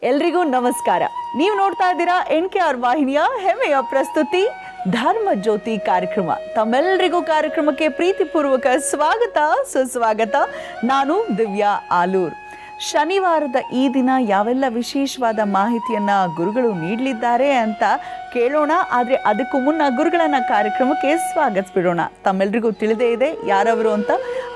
ಎಲ್ರಿಗೂ ನಮಸ್ಕಾರ. ನೀವು ನೋಡ್ತಾ ಇದ್ದೀರಾ NKR ವಾಹಿನಿಯ ಹೆಮ್ಮೆಯ ಪ್ರಸ್ತುತಿ ಧರ್ಮ ಜ್ಯೋತಿ ಕಾರ್ಯಕ್ರಮ. ತಮ್ಮೆಲ್ಲರಿಗೂ ಕಾರ್ಯಕ್ರಮಕ್ಕೆ ಪ್ರೀತಿಪೂರ್ವಕ ಸ್ವಾಗತ ಸುಸ್ವಾಗತ. ನಾನು ದಿವ್ಯಾ ಆಲೂರ್. ಶನಿವಾರದ ಈ ದಿನ ಯಾವೆಲ್ಲ ವಿಶೇಷವಾದ ಮಾಹಿತಿಯನ್ನು ಗುರುಗಳು ನೀಡಲಿದ್ದಾರೆ ಅಂತ ಕೇಳೋಣ. ಆದರೆ ಅದಕ್ಕೂ ಮುನ್ನ ಗುರುಗಳನ್ನ ಕಾರ್ಯಕ್ರಮಕ್ಕೆ ಸ್ವಾಗತಿಸ್ಬಿಡೋಣ. ತಮ್ಮೆಲ್ಲರಿಗೂ ತಿಳಿದೇ ಇದೆ ಯಾರವರು ಅಂತ.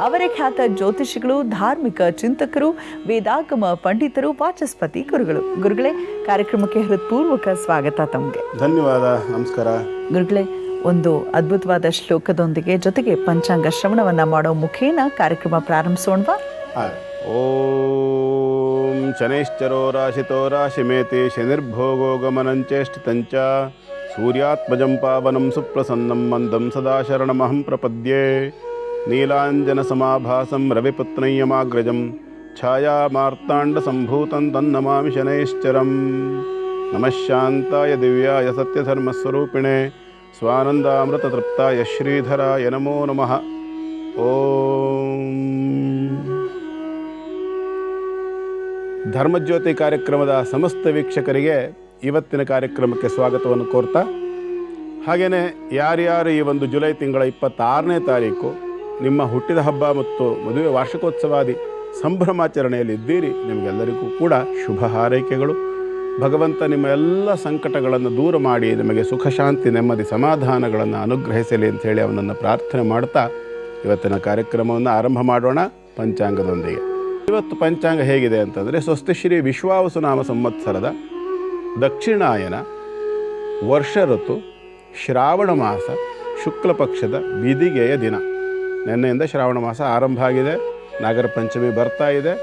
ಅವರೇ ಖ್ಯಾತ ಜ್ಯೋತಿಷಿಗಳು, ಧಾರ್ಮಿಕ ಚಿಂತಕರು, ವೇದಾಗಮ ಪಂಡಿತರು, ವಾಚಸ್ಪತಿ ಗುರುಗಳು. ಗುರುಗಳೇ, ಕಾರ್ಯಕ್ರಮಕ್ಕೆ ಹೃತ್ಪೂರ್ವಕ ಸ್ವಾಗತ ತಮಗೆ. ಧನ್ಯವಾದ. ನಮಸ್ಕಾರ ಗುರುಗಳೇ. ಒಂದು ಅದ್ಭುತವಾದ ಶ್ಲೋಕದೊಂದಿಗೆ ಜೊತೆಗೆ ಪಂಚಾಂಗ ಶ್ರವಣವನ್ನ ಮಾಡೋ ಮುಖೇನ ಕಾರ್ಯಕ್ರಮ ಪ್ರಾರಂಭಿಸೋಣವಾ? ಓಂ ಶನೈಶ್ಚರೋ ರಾಶಿತೋ ರಾಶಿಮೇತಿ ಶನಿರ್ಭೋಗೋ ಗಮನಂಚೇಷ್ಟಿತಂಚ ಸೂರ್ಯಾತ್ಮಜಂ ಪಾವನಂ ಸುಪ್ರಸನ್ನಂ ಮಂದಂ ಸದಾ ಶರಣಮಹಂ ಪ್ರಪದ್ಯೆ ನೀಲಾಂಜನ ಸಮಾಭಾಸಂ ರವಿಪುತ್ರಯ್ಯಮಾಗ್ರಜಂ ಛಾಯಾ ಮಾರ್ತಾಂಡ ಸಂಭೂತಂ ತನ್ನಮಾಮಿ ಶನೈಶ್ಚರಂ. ನಮಃ ಶಾಂತಾಯ ದಿವ್ಯಾಯ ಸತ್ಯಧರ್ಮಸ್ವರೂಪಿಣೆ ಸ್ವಾನಂದಾಮೃತ ತೃಪ್ತಾಯ ಶ್ರೀಧರಾಯ ನಮೋ ನಮಃ. ಓಂ ಧರ್ಮಜ್ಯೋತಿ ಕಾರ್ಯಕ್ರಮದ ಸಮಸ್ತ ವೀಕ್ಷಕರಿಗೆ ಇವತ್ತಿನ ಕಾರ್ಯಕ್ರಮಕ್ಕೆ ಸ್ವಾಗತವನ್ನು ಕೋರ್ತಾ, ಹಾಗೆಯೇ ಯಾರ್ಯಾರು ಈ ಒಂದು ಜುಲೈ ತಿಂಗಳ 26ನೇ ತಾರೀಕು ನಿಮ್ಮ ಹುಟ್ಟಿದ ಹಬ್ಬ ಮತ್ತು ಮದುವೆ ವಾರ್ಷಿಕೋತ್ಸವಾದಿ ಸಂಭ್ರಮಾಚರಣೆಯಲ್ಲಿ ಇದ್ದೀರಿ, ನಿಮಗೆಲ್ಲರಿಗೂ ಕೂಡ ಶುಭ ಹಾರೈಕೆಗಳು. ಭಗವಂತ ನಿಮ್ಮ ಎಲ್ಲ ಸಂಕಟಗಳನ್ನು ದೂರ ಮಾಡಿ ನಿಮಗೆ ಸುಖ ಶಾಂತಿ ನೆಮ್ಮದಿ ಸಮಾಧಾನಗಳನ್ನು ಅನುಗ್ರಹಿಸಲಿ ಅಂಥೇಳಿ ಅವನನ್ನು ಪ್ರಾರ್ಥನೆ ಮಾಡ್ತಾ ಇವತ್ತಿನ ಕಾರ್ಯಕ್ರಮವನ್ನು ಆರಂಭ ಮಾಡೋಣ ಪಂಚಾಂಗದೊಂದಿಗೆ. ಇವತ್ತು ಪಂಚಾಂಗ ಹೇಗಿದೆ ಅಂತಂದರೆ, ಸ್ವಸ್ತಿಶ್ರೀ ವಿಶ್ವಾವಸುನಾಮ ಸಂವತ್ಸರದ ದಕ್ಷಿಣಾಯನ ವರ್ಷ ಋತು ಶ್ರಾವಣ ಮಾಸ ಶುಕ್ಲ ಪಕ್ಷದ ಬಿದಿಗೆಯ ದಿನ. ನಿನ್ನೆಯಿಂದ ಶ್ರಾವಣ ಮಾಸ ಆರಂಭ ಆಗಿದೆ, ನಾಗರ ಪಂಚಮಿ ಬರ್ತಾ ಇದೆ.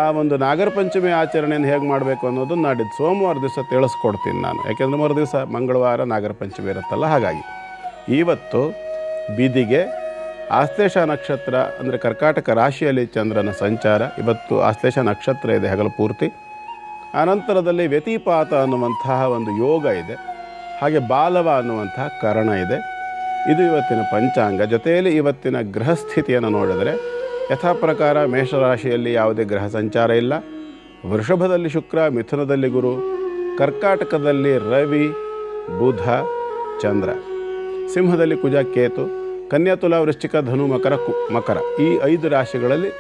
ಆ ಒಂದು ನಾಗರ ಪಂಚಮಿ ಆಚರಣೆಯನ್ನು ಹೇಗೆ ಮಾಡಬೇಕು ಅನ್ನೋದನ್ನು ನಾಡಿದ್ದು ಸೋಮವಾರ ದಿವಸ ತಿಳಿಸ್ಕೊಡ್ತೀನಿ ನಾನು. ಯಾಕೆಂದರೆ ಮರು ದಿವಸ ಮಂಗಳವಾರ ನಾಗರ ಪಂಚಮಿ ಇರುತ್ತಲ್ಲ, ಹಾಗಾಗಿ ಇವತ್ತು ಬಿದಿಗೆ ಆಶ್ಲೇಷ ನಕ್ಷತ್ರ ಅಂದರೆ ಕರ್ಕಾಟಕ ರಾಶಿಯಲ್ಲಿ ಚಂದ್ರನ ಸಂಚಾರ. ಇವತ್ತು ಆಶ್ಲೇಷ ನಕ್ಷತ್ರ ಇದೆ ಹಗಲು ಪೂರ್ತಿ. ಆನಂತರದಲ್ಲಿ ವ್ಯತಿಪಾತ ಅನ್ನುವಂತಹ ಒಂದು ಯೋಗ ಇದೆ, ಹಾಗೆ ಬಾಲವ ಅನ್ನುವಂತಹ ಕರಣ ಇದೆ. ಇದು ಇವತ್ತಿನ ಪಂಚಾಂಗ. ಜೊತೆಯಲ್ಲಿ ಇವತ್ತಿನ ಗ್ರಹ ಸ್ಥಿತಿಯನ್ನು ನೋಡಿದರೆ ಯಥಾ ಪ್ರಕಾರ ಮೇಷರಾಶಿಯಲ್ಲಿ ಯಾವುದೇ ಗ್ರಹ ಸಂಚಾರ ಇಲ್ಲ. ವೃಷಭದಲ್ಲಿ ಶುಕ್ರ, ಮಿಥುನದಲ್ಲಿ ಗುರು, ಕರ್ಕಾಟಕದಲ್ಲಿ ರವಿ, ಬುಧ, ಚಂದ್ರ, ಸಿಂಹದಲ್ಲಿ ಕುಜ, ಕೇತು, ಕನ್ಯಾ, ತುಲಾ, ವೃಶ್ಚಿಕ, ಧನು, ಮಕರ ಈ 5 ರಾಶಿಗಳಲ್ಲಿ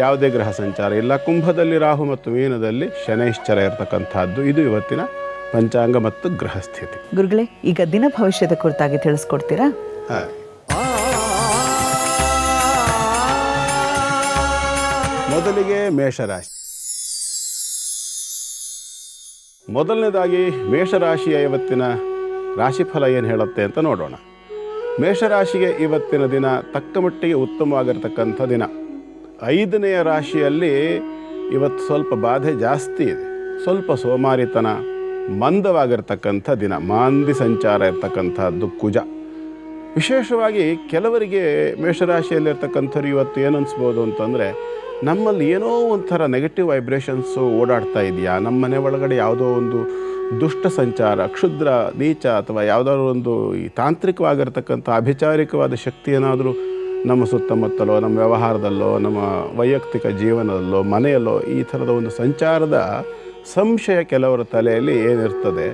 ಯಾವುದೇ ಗ್ರಹ ಸಂಚಾರ ಇಲ್ಲ. ಕುಂಭದಲ್ಲಿ ರಾಹು ಮತ್ತು ಮೀನದಲ್ಲಿ ಶನೈಶ್ಚರ ಇರತಕ್ಕಂಥದ್ದು. ಇದು ಇವತ್ತಿನ ಪಂಚಾಂಗ ಮತ್ತು ಗ್ರಹ ಸ್ಥಿತಿ. ಗುರುಗಳೇ, ಈಗ ದಿನ ಭವಿಷ್ಯದ ಕುರಿತಾಗಿ ತಿಳಿಸ್ಕೊಡ್ತೀರಾ? ಮೊದಲಿಗೆ ಮೇಷರಾಶಿ. ಮೊದಲನೇದಾಗಿ ಮೇಷರಾಶಿಯ ಇವತ್ತಿನ ರಾಶಿಫಲ ಏನು ಹೇಳುತ್ತೆ ಅಂತ ನೋಡೋಣ. ಮೇಷರಾಶಿಗೆ ಇವತ್ತಿನ ದಿನ ತಕ್ಕ ಮಟ್ಟಿಗೆ ಉತ್ತಮವಾಗಿರ್ತಕ್ಕಂಥ ದಿನ. 5ನೆಯ ರಾಶಿಯಲ್ಲಿ ಇವತ್ತು ಸ್ವಲ್ಪ ಬಾಧೆ ಜಾಸ್ತಿ ಇದೆ, ಸ್ವಲ್ಪ ಸೋಮಾರಿತನ, ಮಂದವಾಗಿರ್ತಕ್ಕಂಥ ದಿನ, ಮಾಂದಿ ಸಂಚಾರ ಇರ್ತಕ್ಕಂಥದ್ದು ಕುಜ. ವಿಶೇಷವಾಗಿ ಕೆಲವರಿಗೆ ಮೇಷರಾಶಿಯಲ್ಲಿರ್ತಕ್ಕಂಥವ್ರು ಇವತ್ತು ಏನು ಅನಿಸ್ಬೋದು ಅಂತಂದರೆ, ನಮ್ಮಲ್ಲಿ ಏನೋ ಒಂಥರ ನೆಗೆಟಿವ್ ವೈಬ್ರೇಷನ್ಸು ಓಡಾಡ್ತಾ ಇದೆಯಾ, ನಮ್ಮ ಮನೆ ಒಳಗಡೆ ಯಾವುದೋ ಒಂದು ದುಷ್ಟ ಸಂಚಾರ, ಕ್ಷುದ್ರ, ನೀಚ ಅಥವಾ ಯಾವುದಾದ್ರು ಒಂದು ಈ ತಾಂತ್ರಿಕವಾಗಿರ್ತಕ್ಕಂಥ ಅಭಿಚಾರಿಕವಾದ ಶಕ್ತಿ ಏನಾದರೂ ನಮ್ಮ ಸುತ್ತಮುತ್ತಲೋ, ನಮ್ಮ ವ್ಯವಹಾರದಲ್ಲೋ, ನಮ್ಮ ವೈಯಕ್ತಿಕ ಜೀವನದಲ್ಲೋ, ಮನೆಯಲ್ಲೋ ಈ ಥರದ ಒಂದು ಸಂಚಾರದ ಸಂಶಯ ಕೆಲವರ ತಲೆಯಲ್ಲಿ ಏನಿರ್ತದೆ,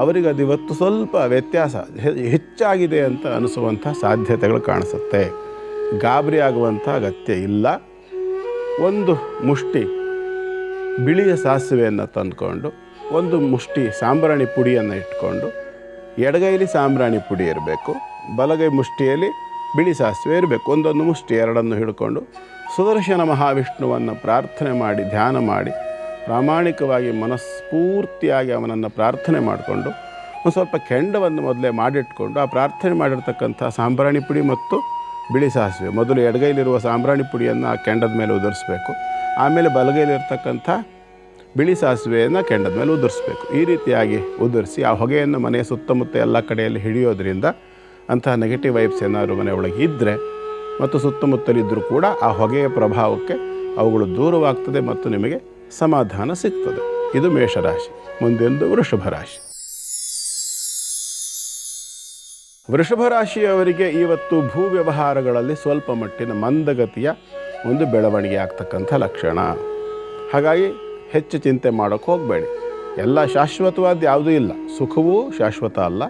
ಅವರಿಗೆ ಅದು ಇವತ್ತು ಸ್ವಲ್ಪ ವ್ಯತ್ಯಾಸ ಹೆಚ್ಚಾಗಿದೆ ಅಂತ ಅನಿಸುವಂಥ ಸಾಧ್ಯತೆಗಳು ಕಾಣಿಸುತ್ತೆ. ಗಾಬರಿ ಆಗುವಂಥ ಅಗತ್ಯ ಇಲ್ಲ. ಒಂದು ಮುಷ್ಟಿ ಬಿಳಿಯ ಸಾಸಿವೆಯನ್ನು ತಂದುಕೊಂಡು, ಒಂದು ಮುಷ್ಟಿ ಸಾಂಬ್ರಾಣಿ ಪುಡಿಯನ್ನು ಇಟ್ಕೊಂಡು, ಎಡಗೈಲಿ ಸಾಂಬ್ರಾಣಿ ಪುಡಿ ಇರಬೇಕು, ಬಲಗೈ ಮುಷ್ಟಿಯಲ್ಲಿ ಬಿಳಿ ಸಾಸಿವೆ ಇರಬೇಕು. ಒಂದೊಂದು ಮುಷ್ಟಿ ಎರಡನ್ನು ಹಿಡ್ಕೊಂಡು ಸುದರ್ಶನ ಮಹಾವಿಷ್ಣುವನ್ನು ಪ್ರಾರ್ಥನೆ ಮಾಡಿ, ಧ್ಯಾನ ಮಾಡಿ, ಪ್ರಾಮಾಣಿಕವಾಗಿ ಮನಸ್ಫೂರ್ತಿಯಾಗಿ ಅವನನ್ನು ಪ್ರಾರ್ಥನೆ ಮಾಡಿಕೊಂಡು, ಒಂದು ಸ್ವಲ್ಪ ಕೆಂಡವನ್ನು ಮೊದಲೇ ಮಾಡಿಟ್ಕೊಂಡು ಆ ಪ್ರಾರ್ಥನೆ ಮಾಡಿರ್ತಕ್ಕಂಥ ಸಾಂಬ್ರಾಣಿ ಪುಡಿ ಮತ್ತು ಬಿಳಿ ಸಾಸಿವೆ, ಮೊದಲು ಎಡಗೈಲಿರುವ ಸಾಂಬ್ರಾಣಿ ಪುಡಿಯನ್ನು ಆ ಕೆಂಡದ ಮೇಲೆ ಉದುರಿಸ್ಬೇಕು. ಆಮೇಲೆ ಬಲಗೈಲಿರ್ತಕ್ಕಂಥ ಬಿಳಿ ಸಾಸಿವೆಯನ್ನು ಕೆಂಡದ ಮೇಲೆ ಉದುರಿಸ್ಬೇಕು. ಈ ರೀತಿಯಾಗಿ ಉದುರಿಸಿ ಆ ಹೊಗೆಯನ್ನು ಮನೆಯ ಸುತ್ತಮುತ್ತ ಎಲ್ಲ ಕಡೆಯಲ್ಲಿ ಹಿಡಿಯೋದ್ರಿಂದ ಅಂತಹ ನೆಗೆಟಿವ್ ವೈಬ್ಸ್ ಏನಾದರೂ ಮನೆ ಒಳಗೆ ಇದ್ದರೆ ಮತ್ತು ಸುತ್ತಮುತ್ತಲಿದ್ದರೂ ಕೂಡ ಆ ಹೊಗೆಯ ಪ್ರಭಾವಕ್ಕೆ ಅವುಗಳು ದೂರವಾಗ್ತದೆ ಮತ್ತು ನಿಮಗೆ ಸಮಾಧಾನ ಸಿಗ್ತದೆ. ಇದು ಮೇಷರಾಶಿ. ಮುಂದೆಂದು ವೃಷಭ ರಾಶಿ. ವೃಷಭ ರಾಶಿಯವರಿಗೆ ಇವತ್ತು ಭೂ ವ್ಯವಹಾರಗಳಲ್ಲಿ ಸ್ವಲ್ಪ ಮಟ್ಟಿನ ಮಂದಗತಿಯ ಒಂದು ಬೆಳವಣಿಗೆ ಆಗ್ತಕ್ಕಂಥ ಲಕ್ಷಣ. ಹಾಗಾಗಿ ಹೆಚ್ಚು ಚಿಂತೆ ಮಾಡೋಕ್ಕೆ ಹೋಗಬೇಡಿ. ಎಲ್ಲ ಶಾಶ್ವತವಾದ ಯಾವುದೂ ಇಲ್ಲ. ಸುಖವೂ ಶಾಶ್ವತ ಅಲ್ಲ,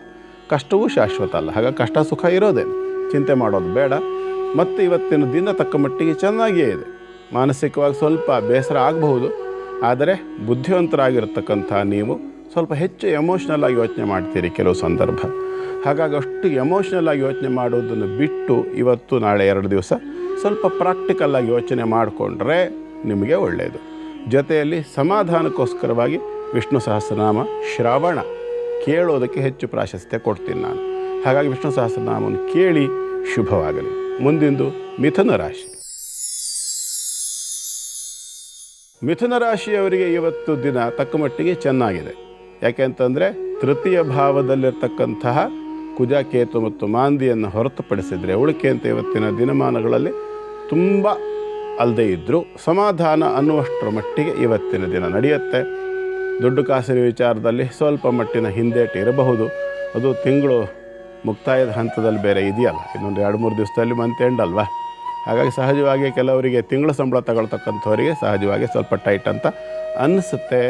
ಕಷ್ಟವೂ ಶಾಶ್ವತ ಅಲ್ಲ. ಹಾಗಾಗಿ ಕಷ್ಟ ಸುಖ ಇರೋದೇನು, ಚಿಂತೆ ಮಾಡೋದು ಬೇಡ. ಮತ್ತು ಇವತ್ತಿನ ದಿನ ತಕ್ಕ ಮಟ್ಟಿಗೆ ಚೆನ್ನಾಗಿಯೇ ಇದೆ. ಮಾನಸಿಕವಾಗಿ ಸ್ವಲ್ಪ ಬೇಸರ ಆಗಬಹುದು, ಆದರೆ ಬುದ್ಧಿವಂತರಾಗಿರ್ತಕ್ಕಂಥ ನೀವು ಸ್ವಲ್ಪ ಹೆಚ್ಚು ಎಮೋಷ್ನಲ್ ಆಗಿ ಯೋಚನೆ ಮಾಡ್ತೀರಿ ಕೆಲವು ಸಂದರ್ಭ. ಹಾಗಾಗಿ ಅಷ್ಟು ಎಮೋಷ್ನಲ್ ಆಗಿ ಯೋಚನೆ ಮಾಡೋದನ್ನು ಬಿಟ್ಟು ಇವತ್ತು ನಾಳೆ 2 ದಿವಸ ಸ್ವಲ್ಪ ಪ್ರಾಕ್ಟಿಕಲ್ಲಾಗಿ ಯೋಚನೆ ಮಾಡಿಕೊಂಡ್ರೆ ನಿಮಗೆ ಒಳ್ಳೆಯದು. ಜೊತೆಯಲ್ಲಿ ಸಮಾಧಾನಕ್ಕೋಸ್ಕರವಾಗಿ ವಿಷ್ಣು ಸಹಸ್ರನಾಮ ಶ್ರವಣ ಕೇಳೋದಕ್ಕೆ ಹೆಚ್ಚು ಪ್ರಾಶಸ್ತ್ಯ ಕೊಡ್ತೀನಿ ನಾನು. ಹಾಗಾಗಿ ವಿಷ್ಣು ಸಹಸ್ರನಾಮವನ್ನು ಕೇಳಿ ಶುಭವಾಗಲಿ. ಮುಂದಿಂದು ಮಿಥುನ ರಾಶಿ. ಮಿಥುನ ರಾಶಿಯವರಿಗೆ ಇವತ್ತು ದಿನ ತಕ್ಕ ಮಟ್ಟಿಗೆ ಚೆನ್ನಾಗಿದೆ. ಯಾಕೆಂತಂದರೆ ತೃತೀಯ ಭಾವದಲ್ಲಿರ್ತಕ್ಕಂತಹ ಕುಜ, ಕೇತು ಮತ್ತು ಮಾಂದಿಯನ್ನು ಹೊರತುಪಡಿಸಿದರೆ ಉಳಿಕೆಯಂತೆ ಇವತ್ತಿನ ದಿನಮಾನಗಳಲ್ಲಿ ತುಂಬ ಅಲ್ಲದೇ ಇದ್ದರೂ ಸಮಾಧಾನ ಅನ್ನುವಷ್ಟರ ಮಟ್ಟಿಗೆ ಇವತ್ತಿನ ದಿನ ನಡೆಯುತ್ತೆ. ದುಡ್ಡು ಕಾಸಿನ ವಿಚಾರದಲ್ಲಿ ಸ್ವಲ್ಪ ಮಟ್ಟಿನ ಹಿಂದೇಟು ಇರಬಹುದು. ಅದು ತಿಂಗಳು ಮುಕ್ತಾಯದ ಹಂತದಲ್ಲಿ ಬೇರೆ ಇದೆಯಲ್ಲ, ಇನ್ನೊಂದು 2-3 ದಿವಸದಲ್ಲಿ ಮಂತ್ ಎಂಡ್ ಅಲ್ವಾ. ಹಾಗಾಗಿ ಸಹಜವಾಗಿ ಕೆಲವರಿಗೆ ತಿಂಗಳ ಸಂಬಳ ತಗೊಳ್ತಕ್ಕಂಥವರಿಗೆ ಸಹಜವಾಗಿ ಸ್ವಲ್ಪ ಟೈಟ್ ಅಂತ ಅನ್ನಿಸುತ್ತೆ.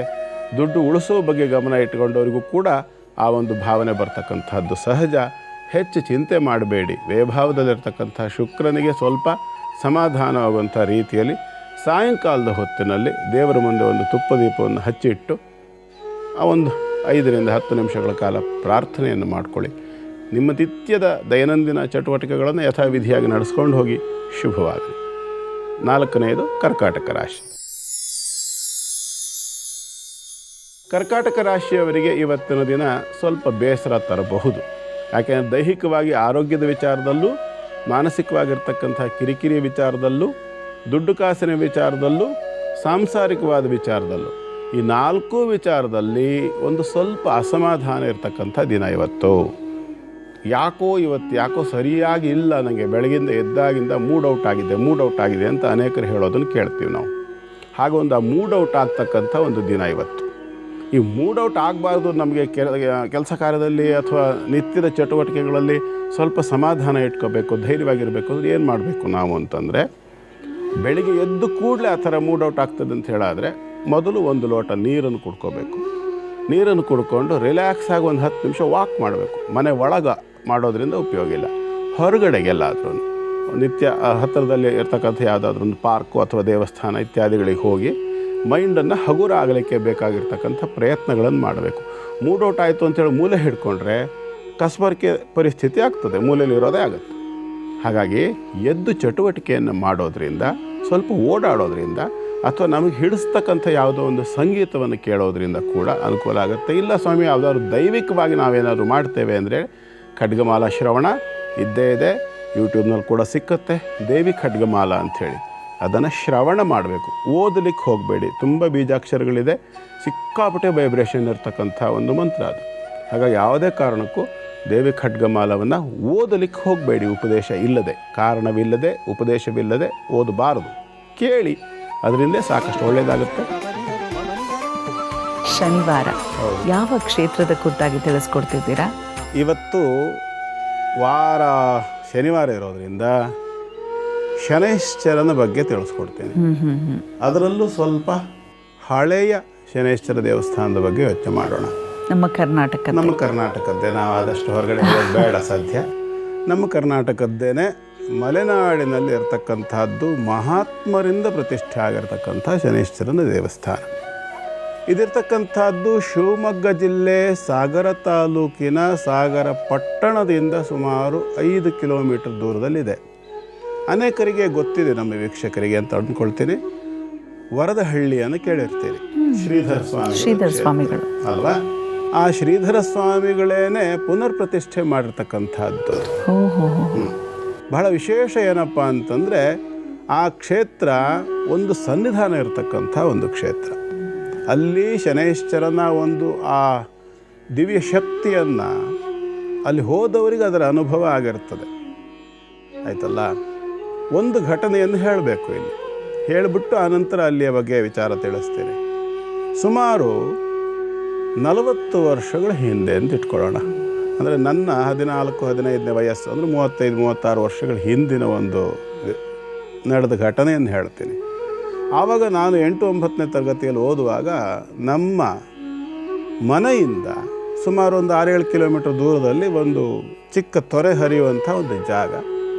ದುಡ್ಡು ಉಳಿಸೋ ಬಗ್ಗೆ ಗಮನ ಇಟ್ಕೊಂಡವರಿಗೂ ಕೂಡ ಆ ಒಂದು ಭಾವನೆ ಬರ್ತಕ್ಕಂಥದ್ದು ಸಹಜ. ಹೆಚ್ಚು ಚಿಂತೆ ಮಾಡಬೇಡಿ. ವ್ಯಯಭಾವದಲ್ಲಿರ್ತಕ್ಕಂಥ ಶುಕ್ರನಿಗೆ ಸ್ವಲ್ಪ ಸಮಾಧಾನವಾಗುವಂಥ ರೀತಿಯಲ್ಲಿ ಸಾಯಂಕಾಲದ ಹೊತ್ತಿನಲ್ಲಿ ದೇವರ ಮುಂದೆ ಒಂದು ತುಪ್ಪ ದೀಪವನ್ನು ಹಚ್ಚಿಟ್ಟು ಆ ಒಂದು 5-10 ನಿಮಿಷಗಳ ಕಾಲ ಪ್ರಾರ್ಥನೆಯನ್ನು ಮಾಡಿಕೊಳ್ಳಿ. ನಿಮ್ಮ ನಿತ್ಯದ ದೈನಂದಿನ ಚಟುವಟಿಕೆಗಳನ್ನು ಯಥಾವಿಧಿಯಾಗಿ ನಡೆಸ್ಕೊಂಡು ಹೋಗಿ. ಶುಭವಾಗಲಿ. 4ನೇದು ಕರ್ಕಾಟಕ ರಾಶಿ. ಕರ್ಕಾಟಕ ರಾಶಿಯವರಿಗೆ ಇವತ್ತಿನ ದಿನ ಸ್ವಲ್ಪ ಬೇಸರ ತರಬಹುದು. ಯಾಕೆಂದರೆ ದೈಹಿಕವಾಗಿ ಆರೋಗ್ಯದ ವಿಚಾರದಲ್ಲೂ, ಮಾನಸಿಕವಾಗಿರ್ತಕ್ಕಂಥ ಕಿರಿಕಿರಿಯ ವಿಚಾರದಲ್ಲೂ, ದುಡ್ಡು ಕಾಸಿನ ವಿಚಾರದಲ್ಲೂ, ಸಾಂಸಾರಿಕವಾದ ವಿಚಾರದಲ್ಲೂ, ಈ 4 ವಿಚಾರದಲ್ಲಿ ಒಂದು ಸ್ವಲ್ಪ ಅಸಮಾಧಾನ ಇರತಕ್ಕಂಥ ದಿನ ಇವತ್ತು. ಯಾಕೋ ಸರಿಯಾಗಿ ಇಲ್ಲ, ನನಗೆ ಬೆಳಗಿಂದ ಎದ್ದಾಗಿಂದ ಮೂಡ್ ಔಟ್ ಆಗಿದೆ ಅಂತ ಅನೇಕರು ಹೇಳೋದನ್ನು ಕೇಳ್ತೀವಿ ನಾವು. ಹಾಗೆ ಒಂದು ಆ ಮೂಡ್ ಔಟ್ ಆಗ್ತಕ್ಕಂಥ ಒಂದು ದಿನ ಇವತ್ತು. ಈ ಮೂಡ್ ಔಟ್ ಆಗಬಾರ್ದು. ನಮಗೆ ಕೆಲಸ ಕಾರ್ಯದಲ್ಲಿ ಅಥವಾ ನಿತ್ಯದ ಚಟುವಟಿಕೆಗಳಲ್ಲಿ ಸ್ವಲ್ಪ ಸಮಾಧಾನ ಇಟ್ಕೋಬೇಕು, ಧೈರ್ಯವಾಗಿರಬೇಕು. ಅಂದರೆ ಏನು ಮಾಡಬೇಕು ನಾವು ಅಂತಂದರೆ, ಬೆಳಿಗ್ಗೆ ಎದ್ದು ಕೂಡಲೇ ಆ ಥರ ಮೂಡ್ ಔಟ್ ಆಗ್ತದೆ ಅಂತ ಹೇಳಾದರೆ ಮೊದಲು 1 ಲೋಟ ನೀರನ್ನು ಕುಡ್ಕೋಬೇಕು. ನೀರನ್ನು ಕುಡ್ಕೊಂಡು ರಿಲ್ಯಾಕ್ಸ್ ಆಗಿ ಒಂದು 10 ನಿಮಿಷ ವಾಕ್ ಮಾಡಬೇಕು. ಮನೆ ಒಳಗೆ ಮಾಡೋದ್ರಿಂದ ಉಪಯೋಗ ಇಲ್ಲ. ಹೊರಗಡೆಗೆಲ್ಲಾದ್ರೂ ನಿತ್ಯ ಹತ್ತಿರದಲ್ಲಿ ಇರ್ತಕ್ಕಂಥ ಯಾವುದಾದ್ರೂ ಒಂದು ಪಾರ್ಕು ಅಥವಾ ದೇವಸ್ಥಾನ ಇತ್ಯಾದಿಗಳಿಗೆ ಹೋಗಿ ಮೈಂಡನ್ನು ಹಗುರ ಆಗಲಿಕ್ಕೆ ಬೇಕಾಗಿರ್ತಕ್ಕಂಥ ಪ್ರಯತ್ನಗಳನ್ನು ಮಾಡಬೇಕು. ಮೂಡ್ ಔಟ್ ಆಯಿತು ಅಂತೇಳಿ ಮೂಲೆ ಹಿಡ್ಕೊಂಡ್ರೆ ಕಸಬರಿಕೆ ಪರಿಸ್ಥಿತಿ ಆಗ್ತದೆ, ಮೂಲೆಯಲ್ಲಿರೋದೇ ಆಗುತ್ತೆ. ಹಾಗಾಗಿ ಎದ್ದು ಚಟುವಟಿಕೆಯನ್ನು ಮಾಡೋದ್ರಿಂದ, ಸ್ವಲ್ಪ ಓಡಾಡೋದ್ರಿಂದ ಅಥವಾ ನಮಗೆ ಹಿಡಿಸ್ತಕ್ಕಂಥ ಯಾವುದೋ ಒಂದು ಸಂಗೀತವನ್ನು ಕೇಳೋದ್ರಿಂದ ಕೂಡ ಅನುಕೂಲ ಆಗುತ್ತೆ. ಇಲ್ಲ ಸ್ವಾಮಿ, ಯಾವುದಾದ್ರು ದೈವಿಕವಾಗಿ ನಾವೇನಾದರೂ ಮಾಡ್ತೇವೆ ಅಂದರೆ ಖಡ್ಗಮಾಲ ಶ್ರವಣ ಇದ್ದೇ ಇದೆ. ಯೂಟ್ಯೂಬ್ನಲ್ಲಿ ಕೂಡ ಸಿಕ್ಕತ್ತೆ, ದೇವಿ ಖಡ್ಗಮಾಲ ಅಂಥೇಳಿ. ಅದನ್ನು ಶ್ರವಣ ಮಾಡಬೇಕು, ಓದಲಿಕ್ಕೆ ಹೋಗಬೇಡಿ. ತುಂಬ ಬೀಜಾಕ್ಷರಗಳಿದೆ, ಸಿಕ್ಕಾಪಟ್ಟೆ ವೈಬ್ರೇಷನ್ ಇರ್ತಕ್ಕಂಥ ಒಂದು ಮಂತ್ರ ಅದು. ಹಾಗಾಗಿ ಯಾವುದೇ ಕಾರಣಕ್ಕೂ ದೇವಿ ಖಡ್ಗಮಾಲವನ್ನು ಓದಲಿಕ್ಕೆ ಹೋಗಬೇಡಿ. ಉಪದೇಶ ಇಲ್ಲದೆ, ಕಾರಣವಿಲ್ಲದೆ, ಉಪದೇಶವಿಲ್ಲದೆ ಓದಬಾರದು. ಕೇಳಿ, ಅದರಿಂದ ಸಾಕಷ್ಟು ಒಳ್ಳೆಯದಾಗುತ್ತೆ. ಶನಿವಾರ ಯಾವ ಕ್ಷೇತ್ರದ ಕುರಿತಾಗಿ ತಿಳಿಸ್ಕೊಡ್ತಿದ್ದೀರಾ? ಇವತ್ತು ವಾರ ಶನಿವಾರ ಇರೋದ್ರಿಂದ ಶನೈಶ್ಚರನ ಬಗ್ಗೆ ತಿಳಿಸ್ಕೊಡ್ತೇನೆ. ಅದರಲ್ಲೂ ಸ್ವಲ್ಪ ಹಳೆಯ ಶನೈಶ್ಚರ ದೇವಸ್ಥಾನದ ಬಗ್ಗೆ ಯೋಚನೆ ಮಾಡೋಣ. ನಮ್ಮ ಕರ್ನಾಟಕದ್ದೇ. ನಾವು ಆದಷ್ಟು ಹೊರಗಡೆ ಹೋಗೋದು ಬೇಡ ಸದ್ಯ. ನಮ್ಮ ಕರ್ನಾಟಕದ್ದೇನೆ ಮಲೆನಾಡಿನಲ್ಲಿ ಇರತಕ್ಕಂಥದ್ದು ಮಹಾತ್ಮರಿಂದ ಪ್ರತಿಷ್ಠೆ ಆಗಿರ್ತಕ್ಕಂಥ ಶನೈಶ್ಚರನ ದೇವಸ್ಥಾನ. ಇದಿರ್ತಕ್ಕಂಥದ್ದು ಶಿವಮೊಗ್ಗ ಜಿಲ್ಲೆ ಸಾಗರ ತಾಲೂಕಿನ ಸಾಗರ ಪಟ್ಟಣದಿಂದ ಸುಮಾರು 5 ಕಿಲೋಮೀಟರ್ ದೂರದಲ್ಲಿದೆ. ಅನೇಕರಿಗೆ ಗೊತ್ತಿದೆ, ನಮ್ಮ ವೀಕ್ಷಕರಿಗೆ ಅಂತ ಅಂದ್ಕೊಳ್ತೀನಿ. ವರದಹಳ್ಳಿಯನ್ನು ಕೇಳಿರ್ತೀರಿ, ಶ್ರೀಧರ ಸ್ವಾಮಿಗಳು ಅಲ್ವಾ? ಆ ಶ್ರೀಧರ ಸ್ವಾಮಿಗಳೇನೆ ಪುನರ್ ಪ್ರತಿಷ್ಠೆ ಮಾಡಿರ್ತಕ್ಕಂಥದ್ದು. ಬಹಳ ವಿಶೇಷ ಏನಪ್ಪ ಅಂತಂದರೆ, ಆ ಕ್ಷೇತ್ರ ಒಂದು ಸನ್ನಿಧಾನ ಇರತಕ್ಕಂಥ ಒಂದು ಕ್ಷೇತ್ರ. ಅಲ್ಲಿ ಶನೈಶ್ಚರನ ಒಂದು ಆ ದಿವ್ಯ ಶಕ್ತಿಯನ್ನು ಅಲ್ಲಿ ಹೋದವರಿಗೆ ಅದರ ಅನುಭವ ಆಗಿರ್ತದೆ. ಆಯ್ತಲ್ಲ? ಒಂದು ಘಟನೆಯನ್ನು ಹೇಳಬೇಕು ಇಲ್ಲಿ, ಹೇಳಿಬಿಟ್ಟು ಆನಂತರ ಅಲ್ಲಿಯ ಬಗ್ಗೆ ವಿಚಾರ ತಿಳಿಸ್ತೀನಿ. ಸುಮಾರು 40 ವರ್ಷಗಳ ಹಿಂದೆ ಅಂತ ಇಟ್ಕೊಳ್ಳೋಣ. ಅಂದರೆ ನನ್ನ 14-15ನೇ ವಯಸ್ಸು, ಅಂದರೆ 35-36 ವರ್ಷಗಳ ಹಿಂದಿನ ಒಂದು ನಡೆದ ಘಟನೆಯನ್ನು ಹೇಳ್ತೀನಿ. ಆವಾಗ ನಾನು 8-9ನೇ ತರಗತಿಯಲ್ಲಿ ಓದುವಾಗ ನಮ್ಮ ಮನೆಯಿಂದ ಸುಮಾರು ಒಂದು 6-7 ಕಿಲೋಮೀಟರ್ ದೂರದಲ್ಲಿ ಒಂದು ಚಿಕ್ಕ ತೊರೆ ಹರಿಯುವಂಥ ಒಂದು ಜಾಗ,